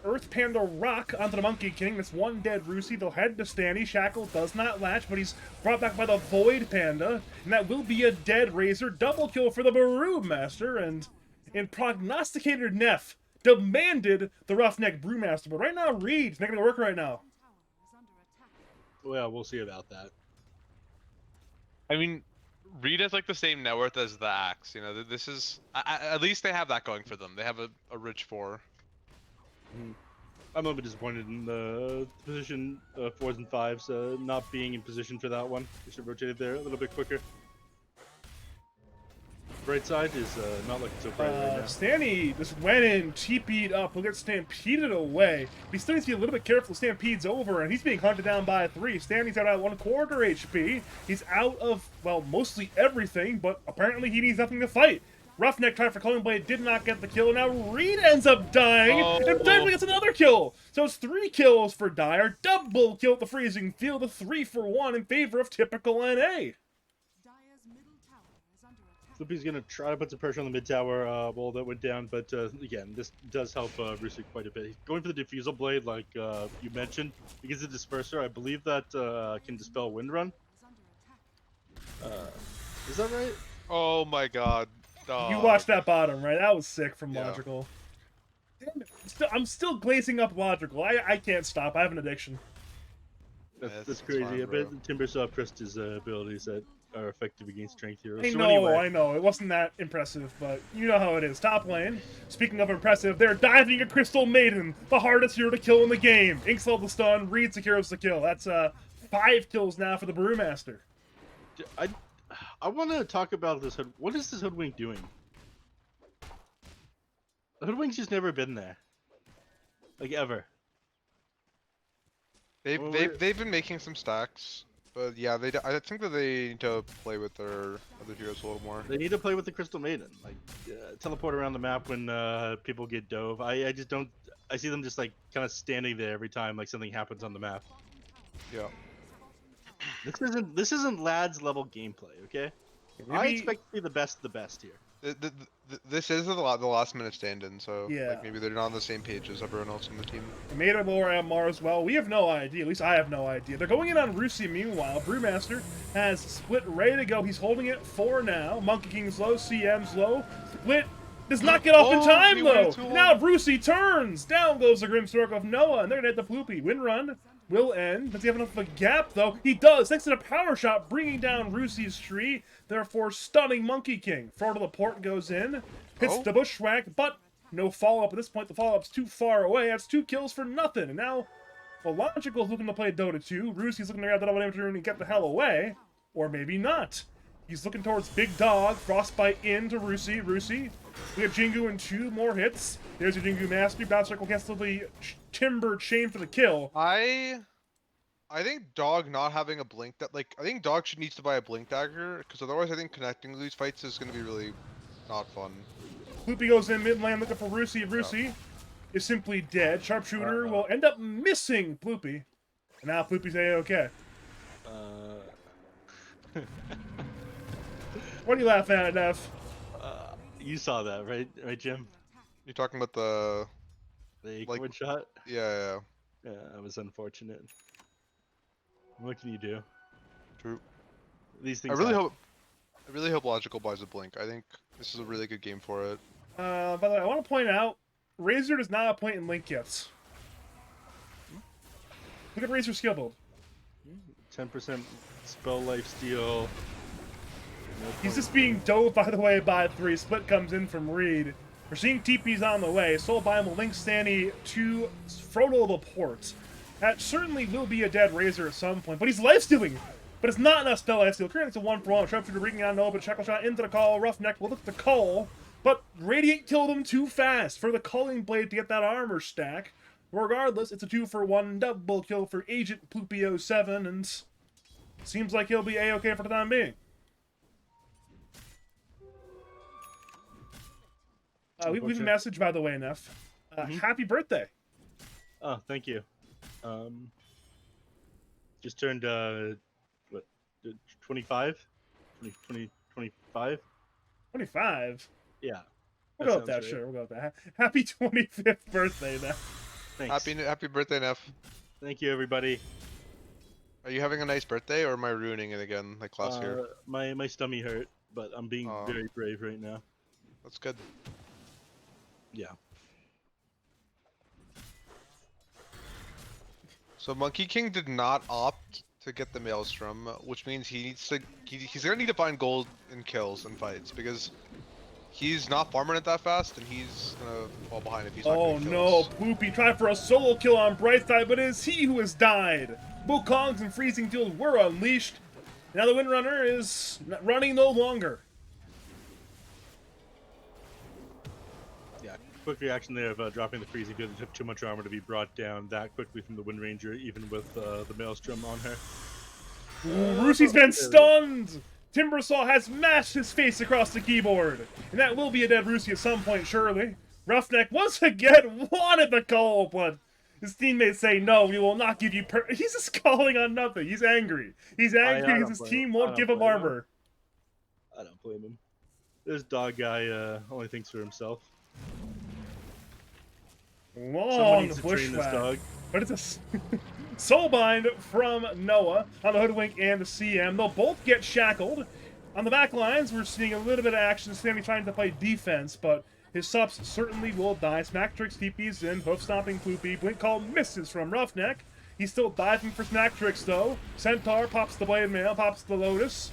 Earth Panda Rock onto the Monkey King. That's 1 dead Rusi. They'll head to Stanny. Shackle does not latch, but he's brought back by the Void Panda. And that will be a dead Razor. Double kill for the Brewmaster. And Prognosticator Neff demanded the Roughneck Brewmaster. But right now, Reed's making it work right now. Well, we'll see about that. I mean, Reed has, like, the same net worth as the Axe. You know, this is... at least they have that going for them. They have a rich 4. I'm a little bit disappointed in the position 4s and 5s not being in position for that one. They should have rotated there a little bit quicker. Right side is not looking so bright right now. Stanny just went in, TP'd up, he'll get stampeded away. But he still needs to be a little bit careful. Stampede's over, and he's being hunted down by a 3. Stanny's out at 1/4 HP. He's out of, well, mostly everything, but apparently he needs nothing to fight. Roughneck tried for Culling Blade, did not get the kill, and now Reed ends up dying, and Dyer gets another kill! So it's 3 kills for Dyer, double kill at the Freezing Field, a 3 for 1 in favor of typical NA. Dyer's middle tower is under attack. Flippy's gonna try to put some pressure on the mid tower wall that went down, but again, this does help Rusi quite a bit. He's going for the Diffusal Blade, like you mentioned. He gets a Disperser. I believe that can dispel Wind Run. Is that right? Oh my god. You watched that bottom, right? That was sick from Yeah. Logical. Damn it. I'm still glazing up Logical. I can't stop. I have an addiction. That's it's crazy. fine, I bro. bet Timbersaw pressed his abilities that are effective against strength heroes. I So know, anyway, I know. It wasn't that impressive, but you know how it is. Top lane, speaking of impressive, they're diving a Crystal Maiden, the hardest hero to kill in the game. Inksel the stun, Reed secures the kill. That's 5 kills now for the Brewmaster. I want to talk about this. What is this Hoodwink doing? The Hoodwink's just never been there. Like, ever. They've been making some stacks, but yeah, I think that they need to play with their other heroes a little more. They need to play with the Crystal Maiden. Like, teleport around the map when people get dove. I just don't... I see them just, like, kind of standing there every time, like, something happens on the map. Yeah. This isn't lads level gameplay, okay? I expect to be the best of the best here. This is the last minute stand-in, so Yeah. like maybe they're not on the same page as everyone else on the team. Made Laura and Mars well. We have no idea. At least I have no idea. They're going in on Rusi meanwhile. Brewmaster has Split ready to go. He's holding it for now. Monkey King's low. CM's low. Split does not get off in time, he though. waited too long. Now Rusi turns. Down goes the Grimstroke of Noah, and they're going to hit the Floopy. Win run will end. Does he have enough of a gap, though? He does. Thanks to the power shot, bringing down Rusi's tree. Therefore, stunning Monkey King. Frodo Laporte goes in. Hits the Bushwhack, but no follow-up at this point. The follow-up's too far away. That's 2 kills for nothing. And now, well, Logical's looking to play Dota 2. Rusi's looking to grab that double damage and get the hell away. Or maybe not. He's looking towards Big Dog. Frostbite into Rusi. We have Jingu in 2 more hits. There's your Jingu Mastery. Battle Circle gets to the Timber Chain for the kill. I think Dog not having a blink that I think Dog needs to buy a blink dagger because otherwise I think connecting these fights is gonna be really not fun. Loopy goes in mid lane looking for Rusi. Rusi is simply dead. Sharpshooter will end up missing Ploopy. And now Ploopy's A-okay. What are you laughing at, Neff? You saw that, right? Right, Jim? You talking about the? The Like- one shot. Yeah. Yeah, that was unfortunate. What can you do? True. These I things. really happen. hope. I really hope Logical buys a blink. I think this is a really good game for it. By the way, I want to point out, Razor does not have point in Link yet. Look at Razor's skill build. 10% spell life steal. No He's point. just being dove, by the way, by 3. Split comes in from Reed. We're seeing TP's on the way. Soulbind will link Stanny to Frodo the port. That certainly will be a dead Razor at some point, but he's lifestealing. But it's not enough spell lifesteal. Currently it's a 1-for-1. Sharpshooter bringing on Noah, but Shackle Shot into the call. Roughneck will look to call, but Radiant killed him too fast for the Calling Blade to get that armor stack. Regardless, it's a 2-for-1 double kill for Agent Poopy 07, and seems like he'll be A-okay for the time being. We leave a message, by the way, Neff. Happy birthday. Oh, thank you. Just turned what, 25? 25? 25. Yeah. We'll go with sounds that, right. sure. We'll go with that. Happy 25th birthday, Neff. Thanks. Happy birthday, Neff. Thank you, everybody. Are you having a nice birthday, or am I ruining it again, like last year? My stomach hurt, but I'm being Aw. very brave right now. That's good. Yeah. So Monkey King did not opt to get the Maelstrom, which means he needs to. He's gonna need to find gold in kills and fights because he's not farming it that fast, and he's gonna fall behind if he's not Oh getting no, kills. Poopy tried for a solo kill on Brightside, but it is he who has died. Wukongs and Freezing Fields were unleashed. Now the Windrunner is running no longer. Yeah. Quick reaction there of dropping the freezing field. It took too much armor to be brought down that quickly from the Wind Ranger, even with the Maelstrom on her. Roosie's been stunned! Timbersaw has mashed his face across the keyboard. And that will be a dead Roosie at some point, surely. Roughneck once again wanted the call, but his teammates say, no, we will not give you He's just calling on nothing. He's angry. He's angry I because don't his blame team him. won't I give don't him blame him. armor. I don't blame him. This dog guy only thinks for himself. Someone Long needs to train this bushwhack. dog. But it's a Soulbind from Noah on the Hoodwink and the CM. They'll both get shackled. On the back lines, we're seeing a little bit of action. Stanley trying to play defense, but his subs certainly will die. Smack Tricks, TP's in, Hoof Stomping Poopy. Blink Call misses from Roughneck. He's still diving for Smack Tricks, though. Centaur pops the Blade Mail, pops the Lotus.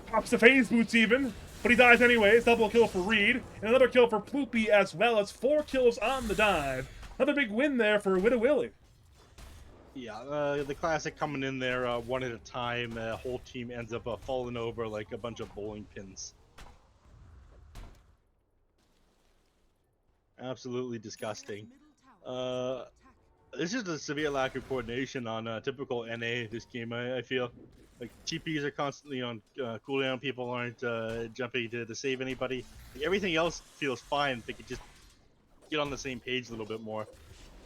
Pops the Phase Boots even. But he dies anyways. Double kill for Reed. And another kill for Poopy as well. It's 4 kills on the dive. Another big win there for Wittawili. Yeah, the classic coming in there one at a time. Whole team ends up falling over like a bunch of bowling pins. Absolutely disgusting. There's just a severe lack of coordination on typical NA this game, I feel. Like, TPs are constantly on cooldown, people aren't jumping to save anybody. Like, everything else feels fine if they could just get on the same page a little bit more.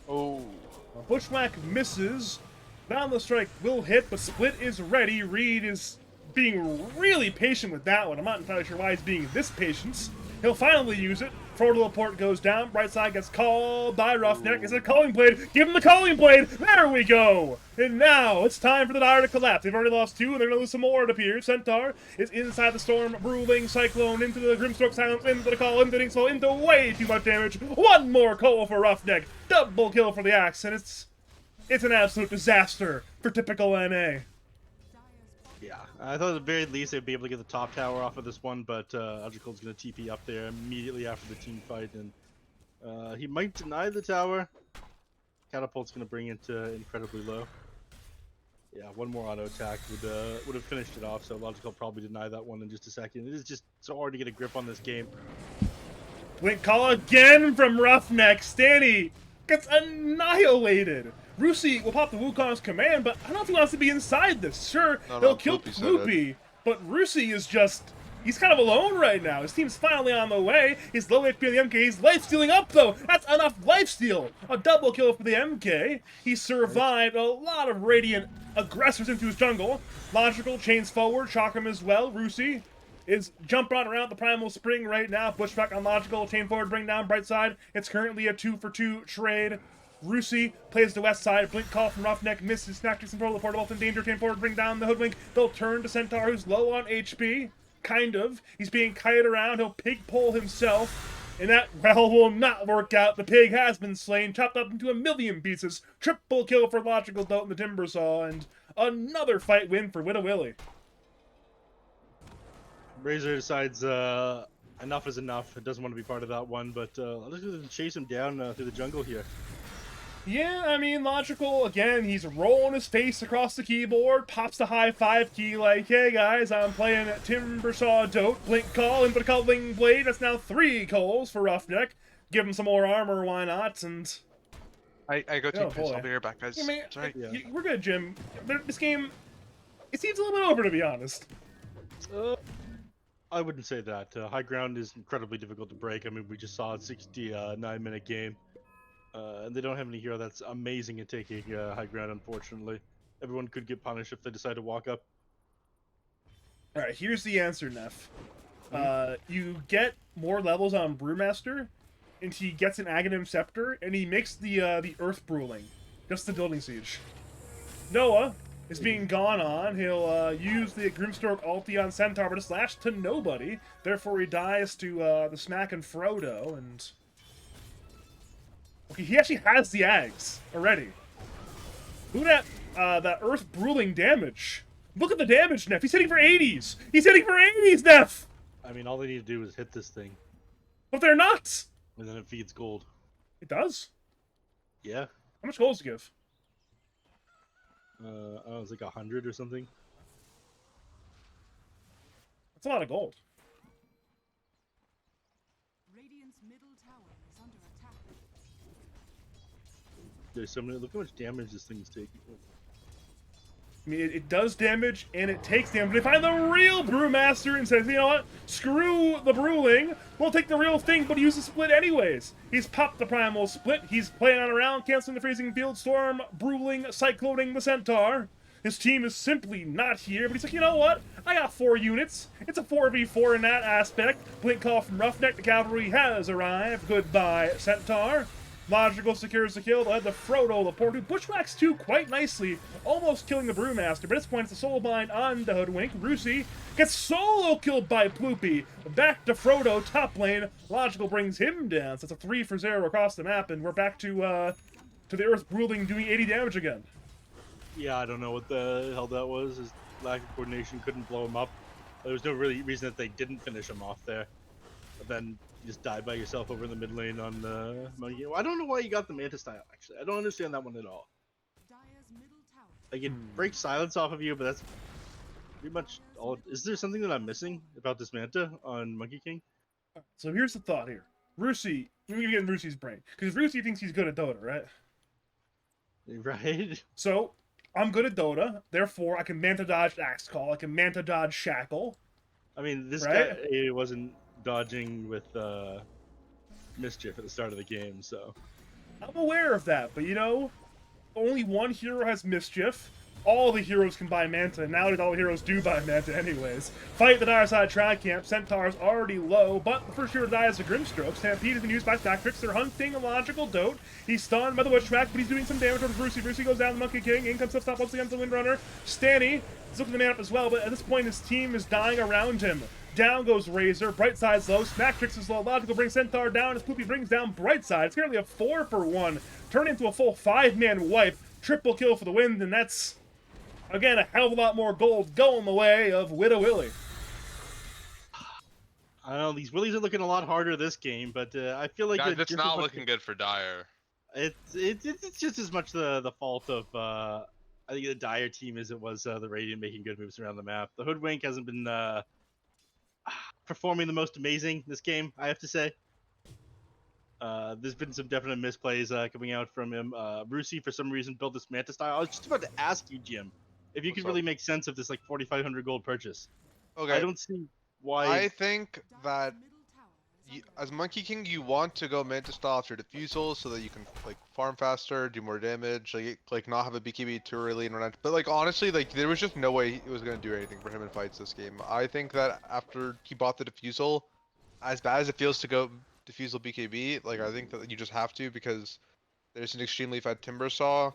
Oh. Bushwhack misses. Down the strike will hit, but Split is ready. Reed is being really patient with that one. I'm not entirely sure why he's being this patient. He'll finally use it. Forward Port goes down. Brightside gets called by Roughneck. It's a Calling Blade. Give him the Calling Blade. There we go. And now it's time for the Dire to collapse. They've already lost 2, and they're going to lose some more, it appears. Centaur is inside the storm. Brewing Cyclone into the Grimstroke Silence, into the call, into the slow, into way too much damage. One more call for Roughneck. Double kill for the Axe, and it's an absolute disaster for typical NA. Yeah, I thought at the very least they'd be able to get the top tower off of this one, but Algical's going to TP up there immediately after the team fight, and he might deny the tower. Catapult's going to bring it incredibly low. Yeah, one more auto attack would have finished it off, so Logical probably deny that one in just a second. It is just so hard to get a grip on this game. Blink call again from Roughneck. Stanny gets annihilated. Roosie will pop the Wukong's command, but I don't know if he wants to be inside this. Sure, No, he'll kill Poopy said Poopy, but Roosie is just... He's kind of alone right now. His team's finally on the way. He's low HP on the MK. He's life-stealing up, though. That's enough life-steal. A double kill for the MK. He survived a lot of Radiant aggressors into his jungle. Logical chains forward. Shock him as well. Roosie is jumping around the Primal Spring right now. Pushback on Logical, chain forward, bring down Bright Side. It's currently a 2-for-2 trade. Rusi plays the west side. Blink call from Roughneck misses. Snacks control the portal in danger. Chain forward, bring down the Hoodwink. They'll turn to Centaur, who's low on HP. Kind of. He's being kited around. He'll pig pull himself. And that, well, will not work out. The pig has been slain, chopped up into a million pieces. Triple kill for Logical Dote and the Timber Saw, and another fight win for Wittawili. Razor decides enough is enough. It doesn't want to be part of that one, but let's just chase him down through the jungle here. Yeah, I mean, Logical, again, he's rolling his face across the keyboard, pops the high five key like, hey guys, I'm playing Timber Saw Dote, Blink Call, input a Culling Blade, that's now 3 calls for Roughneck. Give him some more armor, why not, and... I go take piss. boy. I'll be right back, guys. I mean, Sorry. we're good, Jim. This game, it seems a little bit over, to be honest. I wouldn't say that. High ground is incredibly difficult to break. I mean, we just saw a 69-minute game. And they don't have any hero that's amazing at taking high ground, unfortunately. Everyone could get punished if they decide to walk up. Alright, here's the answer, Neff. You get more levels on Brewmaster, and he gets an Aghanim Scepter, and he makes the Earth Bruling. Just the Building Siege. Noah is being gone on. He'll use the Grimstroke ulti on Centaur, but a slash to nobody. Therefore, he dies to the Smack and Frodo, and... Okay, he actually has the Ags already. Look at that Earth Bruling damage. Look at the damage, Neff. He's hitting for 80s. He's hitting for 80s, Neff. I mean, all they need to do is hit this thing, But they're not. and then it feeds gold. It does. Yeah. How much gold does it give? I don't know, it's like 100 or something. That's a lot of gold. Radiant's middle tower is under attack. There's so many. Look how much damage this thing is taking. I mean, it does damage, and it takes damage. They find the real Brewmaster and says, you know what? Screw the Bruling. We'll take the real thing, but use the split anyways. He's popped the Primal Split. He's playing on around, canceling the Freezing Field Storm, Bruling, Cycloning the Centaur. His team is simply not here, but he's like, you know what? I got 4 units. It's a 4v4 in that aspect. Blink call from Roughneck. The cavalry has arrived. Goodbye, Centaur. Logical secures the kill. They'll head to Frodo Laporte, who bushwhacks 2 quite nicely, almost killing the Brewmaster. But at this point, it's a soulbind on the Hoodwink. Rusi gets solo killed by Ploopy. Back to Frodo, top lane. Logical brings him down. So it's a 3-for-0 across the map, and we're back to the Earth Bruling doing 80 damage again. Yeah, I don't know what the hell that was. His lack of coordination couldn't blow him up. There was no really reason that they didn't finish him off there. But then you just die by yourself over in the mid lane on the Monkey. I don't know why you got the Manta style, actually. I don't understand that one at all. Dire's middle tower. Like, it breaks silence off of you, but that's pretty much all. Is there something that I'm missing about this Manta on Monkey King? So here's the thought here. Rusi, let me get in Rusi's brain. Because Rusi thinks he's good at Dota, right? Right? So, I'm good at Dota, therefore I can Manta Dodge Axe Call, I can Manta Dodge Shackle. I mean, this Right? guy wasn't dodging with Mischief at the start of the game, so... I'm aware of that, but you know, only one hero has Mischief. All the heroes can buy Manta, and nowadays all the heroes do buy Manta anyways. Fight the dire side tri camp, Centaur's already low, but the first hero to die is a Grimstroke. Stampede has been used by Stacktrix, they're hunting a Logical Dote. He's stunned by the Witchtrack, but he's doing some damage towards Brucey. Brucey goes down the Monkey King, in comes Stop once again to the Windrunner. Stanny is looking the man up as well, but at this point his team is dying around him. Down goes Razor, Brightside's low, Smacktrix is low, Logical brings Centaur down as Poopy brings down Brightside. It's currently a 4-for-1, turning into a full 5-man wipe, triple kill for the win, and that's... Again, a hell of a lot more gold going the way of Wittawili. I don't know, these Willies are looking a lot harder this game, but I feel like... Guys, it's not looking good for Dire. It's just as much the fault of, I think, the Dire team as it was the Radiant making good moves around the map. The Hoodwink hasn't been performing the most amazing this game, I have to say. There's been some definite misplays coming out from him. Rusi, for some reason, built this Manta style. I was just about to ask you, Jim, if you could really make sense of this like 4,500 gold purchase. Okay. I don't see why. I think that Dire's middle tower as Monkey King, you want to go Manta style after Diffusal so that you can like farm faster, do more damage, like not have a BKB too early and run out. But like honestly, like there was just no way it was gonna do anything for him in fights this game. I think that after he bought the Diffusal, as bad as it feels to go Diffusal BKB, like I think that you just have to because there's an extremely fat Timber Saw.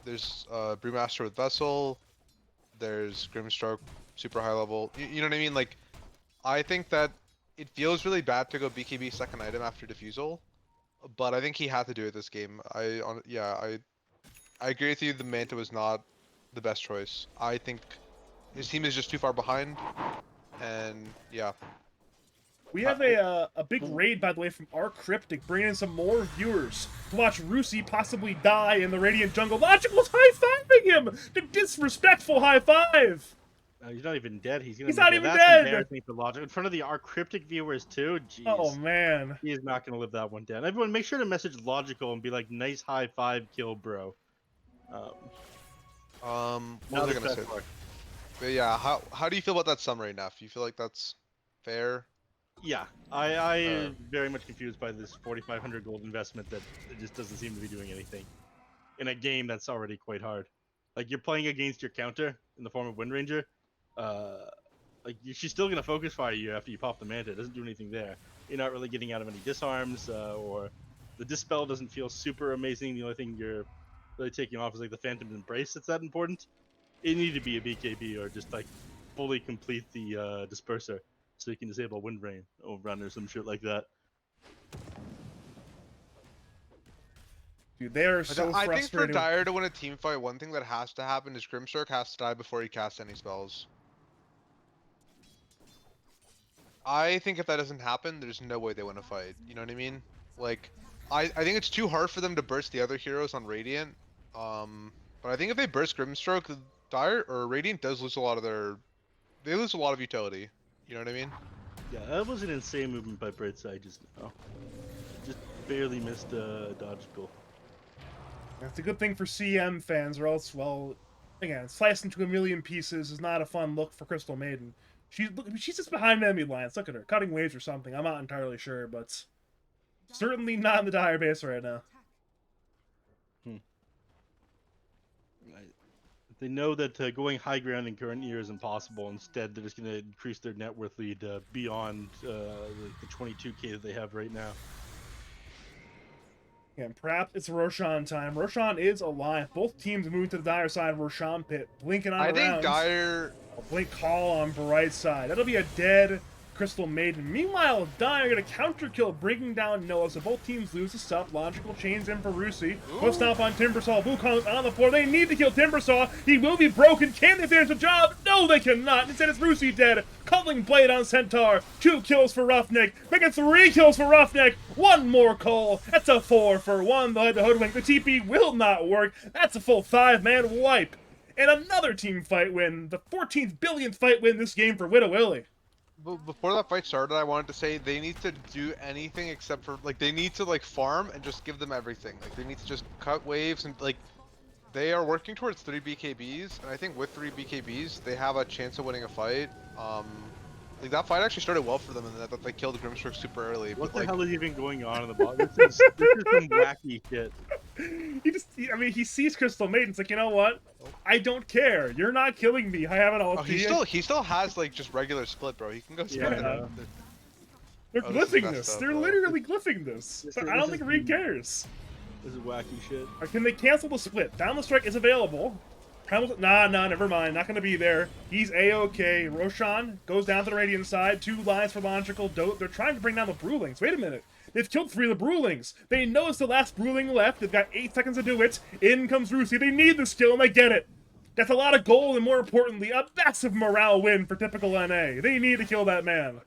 There's Brewmaster with Vessel. There's Grimstroke, super high level. You know what I mean? Like I think that it feels really bad to go BKB second item after Diffusal, but I think he had to do it this game. I agree with you. The Manta was not the best choice. I think his team is just too far behind, and yeah. We have a big raid, by the way, from our Cryptic, bringing in some more viewers to watch Rusi possibly die in the Radiant Jungle. Logical's high-fiving him! The disrespectful high-five! He's not even dead. He's not make even That's dead! embarrassing for Logic. In front of our cryptic viewers too. Jeez. Oh, man. He is not gonna live that one down. Everyone, make sure to message Logical and be like, "Nice high five, kill, bro." What now was I the gonna best say? part. But yeah, how do you feel about that summary, Neff? You feel like that's fair? Yeah, I very much confused by this 4,500 gold investment that it just doesn't seem to be doing anything in a game that's already quite hard. Like you're playing against your counter in the form of Wind Ranger. She's still gonna focus fire you after you pop the Manta. It doesn't do anything there. You're not really getting out of any disarms, or the dispel doesn't feel super amazing. The only thing you're really taking off is like the Phantom Embrace. That's that important. It needed to be a BKB or just like fully complete the disperser so you can disable Wind Rain or run or some shit like that. Dude, they are so I think for frustrating. Dire to win a team fight, one thing that has to happen is Grimstroke has to die before he casts any spells. I think if that doesn't happen, there's no way they win a fight. You know what I mean? Like, I think it's too hard for them to burst the other heroes on Radiant. But I think if they burst Grimstroke, Dire or Radiant does lose a lot of their. They lose a lot of utility. You know what I mean? Yeah, that was an insane movement by Brightside just now. Just barely missed a dodge goal. It's a good thing for CM fans, or else, well, again, sliced into a million pieces is not a fun look for Crystal Maiden. She's just behind enemy lines. Look at her, cutting waves or something. I'm not entirely sure, but certainly not in the Dire base right now. They know that going high ground in current year is impossible. Instead, they're just going to increase their net worth lead beyond the 22k that they have right now. Yeah, and perhaps it's Roshan time. Roshan is alive. Both teams moving to the Dire side of Roshan pit, blinking on I around. think Dire. A blink call on Bright side. That'll be a dead Crystal Maiden. Meanwhile, Dire gonna counter kill, bringing down Noah. So both teams lose the stuff. Logical chains in for Rusi. Foot stomp on Timbersaw. Wukong's on the floor. They need to kill Timbersaw. He will be broken. Can they finish the job? No, they cannot. Instead, it's Rusi dead. Culling blade on Centaur. 2 kills for Roughneck. Making 3 kills for Roughneck. 1 more call. That's a 4 for 1. The hoodwink. The TP will not work. That's a full 5-man wipe. And another team fight win. The 14th billionth fight win this game for Wittawili. Before that fight started, I wanted to say they need to do anything except for like they need to like farm and just give them everything. Like they need to just cut waves and like they are working towards 3 BKBs, and I think with 3 BKBs they have a chance of winning a fight. Like that fight actually started well for them, and that they killed Grimstroke super early. What but, the like, hell is even going on in the bottom? This is some wacky shit. He sees Crystal Maiden. It's like, you know what? I don't care. You're not killing me. I have an Oh, ulti. he still has like just regular split, bro. He can go split. Yeah. They're Oh, this is glyphing messed this. up, They're bro. literally glyphing this. This But is- I don't this think is Reed the- cares. This is wacky shit. Or can they cancel the split? Down the strike is available. Nah, never mind. Not gonna be there. He's A-OK. Roshan goes down to the Radiant side. 2 lines for Logical. They're trying to bring down the Brewlings. Wait a minute. They've killed 3 of the Brewlings. They know it's the last Brewling left. They've got 8 seconds to do it. In comes Rusi. They need this kill, and they get it. That's a lot of gold, and more importantly, a massive morale win for typical NA. They need to kill that man.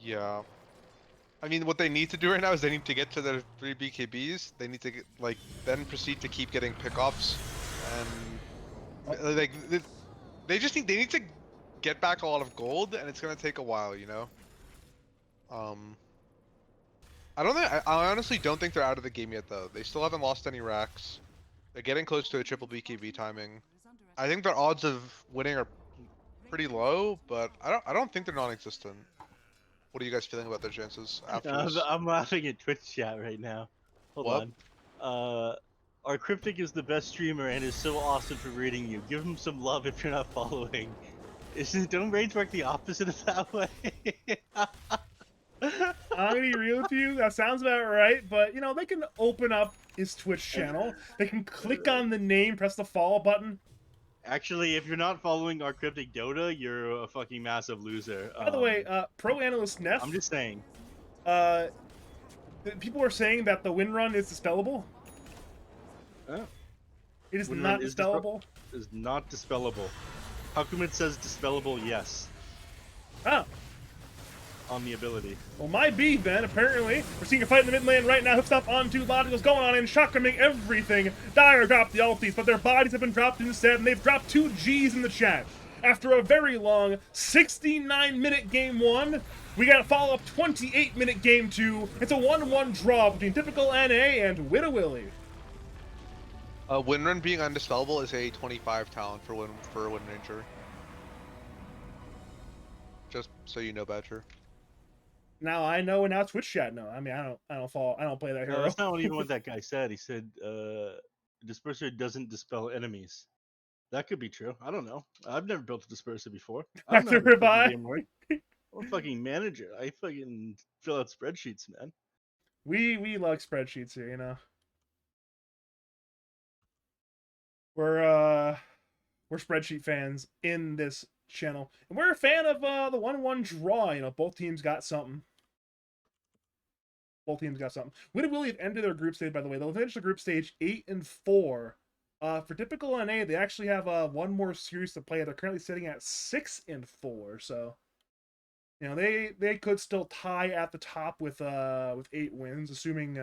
Yeah. I mean, what they need to do right now is they need to get to their 3 BKBs. They need to get, like then proceed to keep getting pickoffs, and like they need to get back a lot of gold, and it's gonna take a while, you know. I honestly don't think they're out of the game yet, though. They still haven't lost any racks. They're getting close to a triple BKB timing. I think their odds of winning are pretty low, but I don't think they're non-existent. What are you guys feeling about their chances after this? I'm laughing at Twitch chat right now. Hold What? on. Our Cryptic is the best streamer and is so awesome for rating you. Give him some love if you're not following. Don't raids work the opposite of that way? I'm gonna be real with you. That sounds about right, but you know they can open up his Twitch channel. They can click on the name, press the follow button. Actually, if you're not following our Cryptic Dota, you're a fucking massive loser. By the way, Pro Analyst Neff, I'm just saying. People are saying that the win run is dispellable. Oh, It is Win not run is dispellable. is not dispellable. How come it says dispellable? Yes, Oh. on the ability. Well, my B, then, apparently. We're seeing a fight in the mid lane right now. Hoof on two Logicals going on, and shotgunning everything. Dire dropped the ulties, but their bodies have been dropped instead, and they've dropped 2 Gs in the chat. After a very long 69-minute game 1, we got a follow-up 28-minute game 2. It's a 1-1 draw between typical NA and Wittawili. Win run being undispellable is a 25 talent for a Wind Ranger. Just so you know, Badger. Now I know, and now Twitch chat know. I mean, I don't play that No, hero. that's not even what that guy said. He said, disperser doesn't dispel enemies. That could be true. I don't know. I've never built a disperser before. I don't know how Neither this have fucking I. game works. I'm a fucking manager. I fucking fill out spreadsheets, man. We like spreadsheets here, you know. We're spreadsheet fans in this channel, and we're a fan of the 1-1 draw. You know, both teams got something. Both teams got something. Wittawili have ended their group stage, by the way. They'll finish the group stage 8-4. For typical NA, they actually have one more series to play. They're currently sitting at 6-4. So, you know, they could still tie at the top with 8 wins, assuming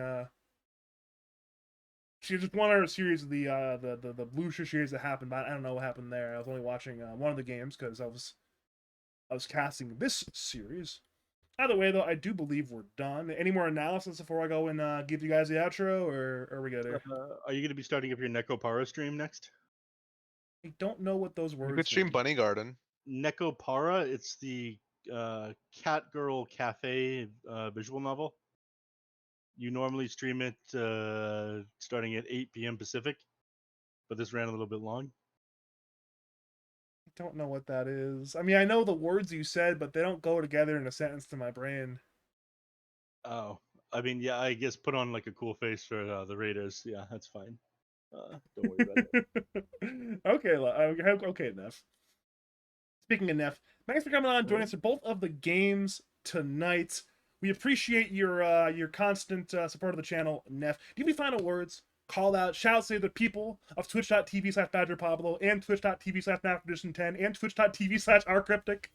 she just won our series of the blue shirt series that happened, but I don't know what happened there. I was only watching one of the games because I was casting this series. Either way, though, I do believe we're done. Any more analysis before I go and give you guys the outro, or are we good here? Are you going to be starting up your Nekopara stream next? I don't know what those words You could stream mean. Bunny Garden. Nekopara, it's the Cat Girl Cafe visual novel. You normally stream it starting at 8 p.m. Pacific, but this ran a little bit long. I don't know what that is. I mean, I know the words you said, but they don't go together in a sentence to my brain. Oh, I mean, yeah, I guess put on like a cool face for the Raiders. Yeah, that's fine. Don't worry about it. Okay, Neff. Speaking of Neff, thanks for coming on and joining us for both of the games tonight. We appreciate your constant support of the channel, Neff. Do you have any final words? Call out, shout, say the people of twitch.tv/BadgerPablo and twitch.tv/NaphEdition10 and twitch.tv/RCryptic.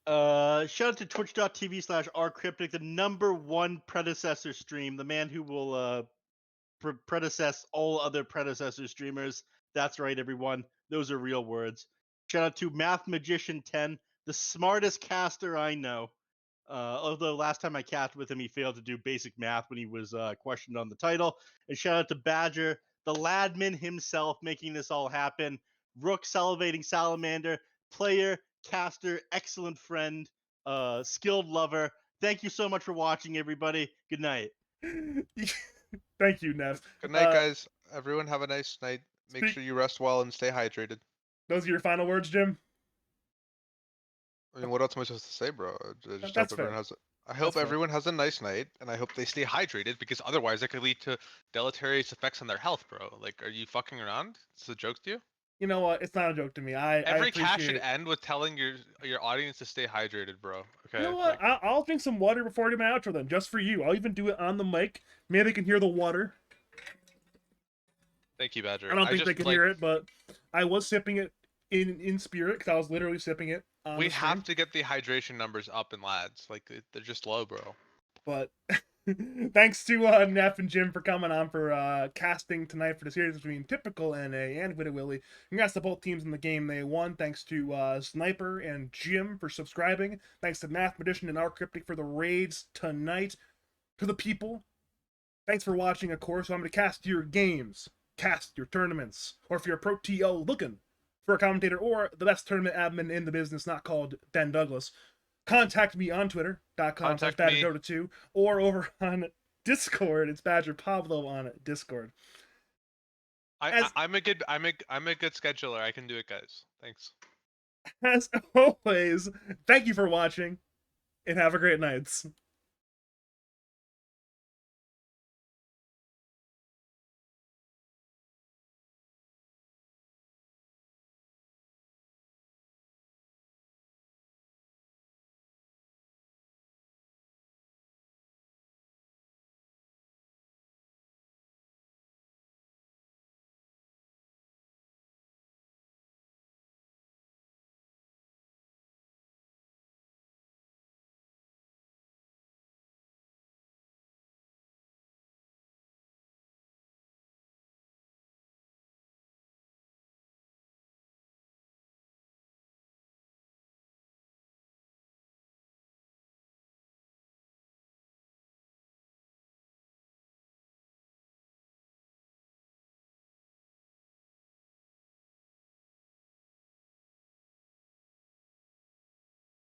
Shout out to twitch.tv/RCryptic, the #1 predecessor stream, the man who will predecess all other predecessor streamers. That's right, everyone. Those are real words. Shout out to Math Magician 10, the smartest caster I know. Although last time I cast with him, he failed to do basic math when he was questioned on the title. And shout out to Badger, the ladman himself, making this all happen. Rook, salivating salamander, player, caster, excellent friend, skilled lover. Thank you so much for watching, everybody. Good night. Thank you, Neff. Good night, guys. Everyone have a nice night. Make speak- sure you rest well and stay hydrated. Those are your final words, Jim? I mean, what else am I supposed to say, bro? I just That's hope everyone fair. has. I hope fair. everyone has a nice night, and I hope they stay hydrated because otherwise, it could lead to deleterious effects on their health, bro. Like, are you fucking around? It's a joke to you. You know what? It's not a joke to me. I Every cast appreciate should it. end with telling your audience to stay hydrated, bro. Okay. You know what? Like, I'll drink some water before I do my outro then, just for you. I'll even do it on the mic. Maybe they can hear the water. thank you, Badger. I don't think they just, can like, hear it, but I was sipping it in spirit because I was literally sipping it on We the stream. have to get the hydration numbers up in lads. Like they're just low, bro. But thanks to Neff and Jim for coming on for casting tonight for the series between typical NA and Wittawili. Congrats to both teams in the game they won. Thanks to Sniper and Jim for subscribing. Thanks to Mathematician and RCryptic for the raids tonight. To the people, thanks for watching, of course. So I'm going to cast your games, cast your tournaments, or if you're a pro TO looking for a commentator or the best tournament admin in the business, not called Ben Douglas, Contact me on Twitter.com/Badger Contact me. Dota 2 or over on Discord. It's Badger Pablo on Discord. I'm a good scheduler. I can do it, guys. Thanks. As always, thank you for watching and have a great night.